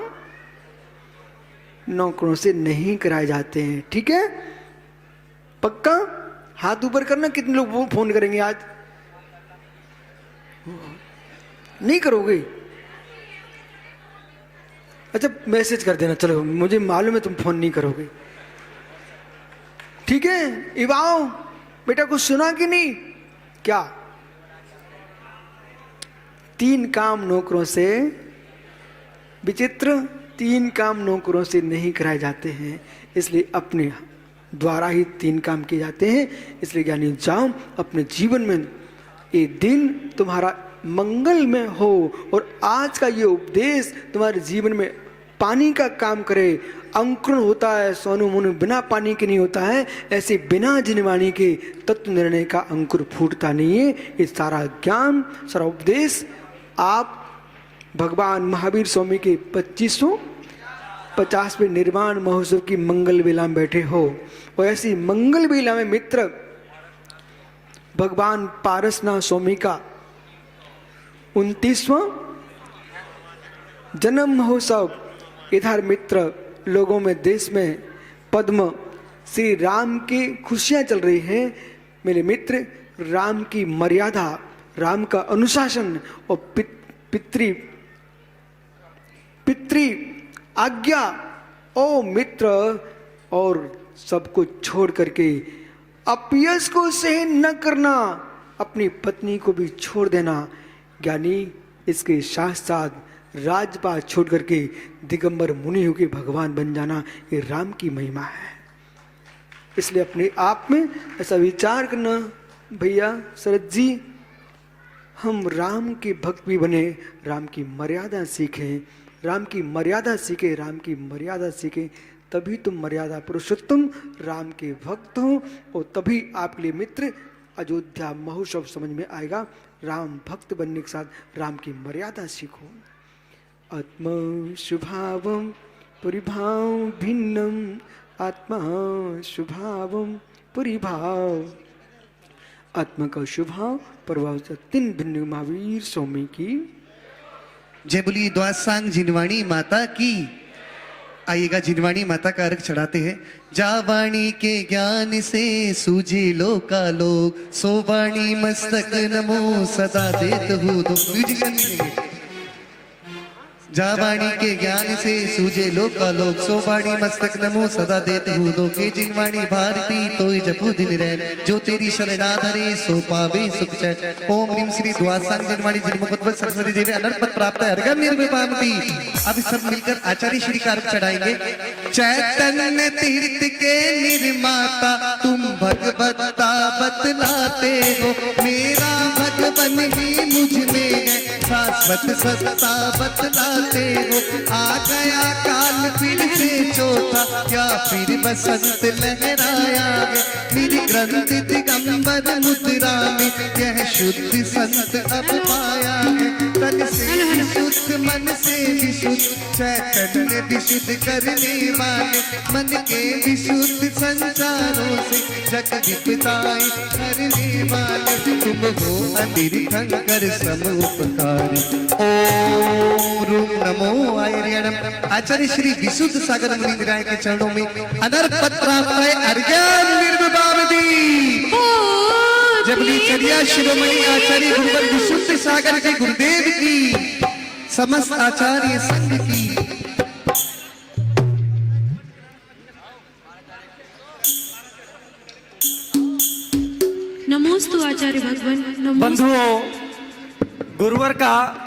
नौकरों से नहीं कराए जाते हैं। ठीक है, पक्का हाथ ऊपर करना। कितने लोग वो फोन करेंगे आज? नहीं करोगे? अच्छा मैसेज कर देना, चलो मुझे मालूम है तुम फोन नहीं करोगे। ठीक है, इवाओ बेटा कुछ सुना कि नहीं? क्या 3 काम नौकरों से? विचित्र 3 काम नौकरों से नहीं कराए जाते हैं, इसलिए अपने द्वारा ही 3 काम किए जाते हैं। इसलिए ज्ञानी जाओ, अपने जीवन में ये दिन तुम्हारा मंगलमय हो और आज का ये उपदेश तुम्हारे जीवन में पानी का काम करे। अंकुरण होता है सोनू मोनू, बिना पानी के नहीं होता है, ऐसे बिना जिनवाणी के तत्व निर्णय का अंकुर फूटता नहीं है। ये सारा ज्ञान, सारा उपदेश आप भगवान महावीर स्वामी के 2550वें निर्वाण महोत्सव की मंगल बेला में बैठे हो। और ऐसी मंगल बेला में मित्र भगवान पारसनाथ स्वामी का 29वां जन्म महोत्सव, इधर मित्र लोगों में, देश में पद्म श्री राम की खुशियां चल रही हैं। मेरे मित्र, राम की मर्यादा, राम का अनुशासन और पितृ आज्ञा, ओ मित्र, और सब कुछ छोड़ करके अपयश को सहन न करना, अपनी पत्नी को भी छोड़ देना। ज्ञानी इसके साथ साथ राजपाट छोड़ करके दिगंबर मुनि होकर भगवान बन जाना, ये राम की महिमा है। इसलिए अपने आप में ऐसा विचार करना, भैया शरद जी, हम राम के भक्त भी बने, राम की मर्यादा सीखें, राम की मर्यादा सीखें, राम की मर्यादा सीखें, तभी तुम मर्यादा पुरुषोत्तम राम के भक्त हो और तभी आपके लिए मित्र अयोध्या महोत्सव समझ में आएगा। राम भक्त बनने के साथ राम की मर्यादा सीखो। आत्मा शुभावम परिभाव भिन्नम, आत्मा शुभावम परिभाव, आत्मा का शुभाव प्रभाव से 3 भिन्न महावीर स्वामी की जय बोली। द्वासांग जिनवाणी माता की। आइएगा जिनवाणी माता का अर्घ चढ़ाते हैं। जावाणी के ज्ञान से सूझे लोकालोक, सोवाणी मस्तक नमो सदा देत हूँ। तो म्यूजिक देंगे। जावाणी के ज्ञान से सूझे लोकालोक, सोवाणी मस्तक नमो सदा देत हूँ। दो के जिनवाणी भारती तोय जपू दिन रैन, जो तेरी शरणाधरे सो पावे सुख चैन। ओम ह्रीम श्री द्वासांग जिनवाणी जिनमुखोद्भव सरस्वती देवी अनर्थ पद प्राप्त है अर्घम निर्विपामती। अब सब मिलकर आचार्य श्री का अर्घ चढ़ाएंगे। चैतन्य तीर्थ के निर्माता तुम भगवत्ता बतलाते हो, मेरा भगवन ही मुझ में है, शाश्वत सत्ता बतलाते हो। आ गया काल फिर से चौथा, या फिर बसंत लहराया है, मेरी ग्रंथ दिगंबर मुद्रा में यह शुद्ध संत अब पाया है। तन से विशुद्ध मन से विशुद्ध, चैतन्य विशुद्ध करने वाले, मन के विशुद्ध संचारों से जग विपदाएं करने वाले, तुम हो अनिर्भंकर समुपकारी। ओम रूम नमो आयर्यणम। आचार्य श्री विशुद्ध सागर मुनि राय के चरणों में अनर्थ पद प्राप्त है अर्घ्यम निर्विपामती। जबली चर्या शिरोमणि आचार्य गुरुवर विशुद्ध सागर के गुरुदेव की, समस्त आचार्य संघ की। नमोस्तु आचार्य भगवान। बंधुओं, गुरुवर का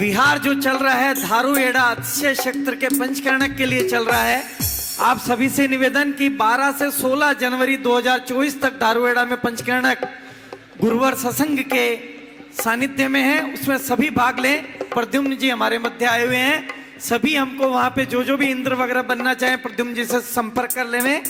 विहार जो चल रहा है धारुएड़ा अतिशय क्षेत्र के पंचकर्णक के लिए चल रहा है। आप सभी से निवेदन कि 12 से 16 जनवरी 2024 तक धारुएड़ा में पंचकर्णक गुरुवर सत्संग के सानिध्य में है, उसमें सभी भाग लें। प्रद्युम्न जी हमारे मध्य आए हुए हैं, सभी हमको वहां पे जो भी इंद्र वगैरह बनना चाहे प्रद्युम्न जी से संपर्क कर लें।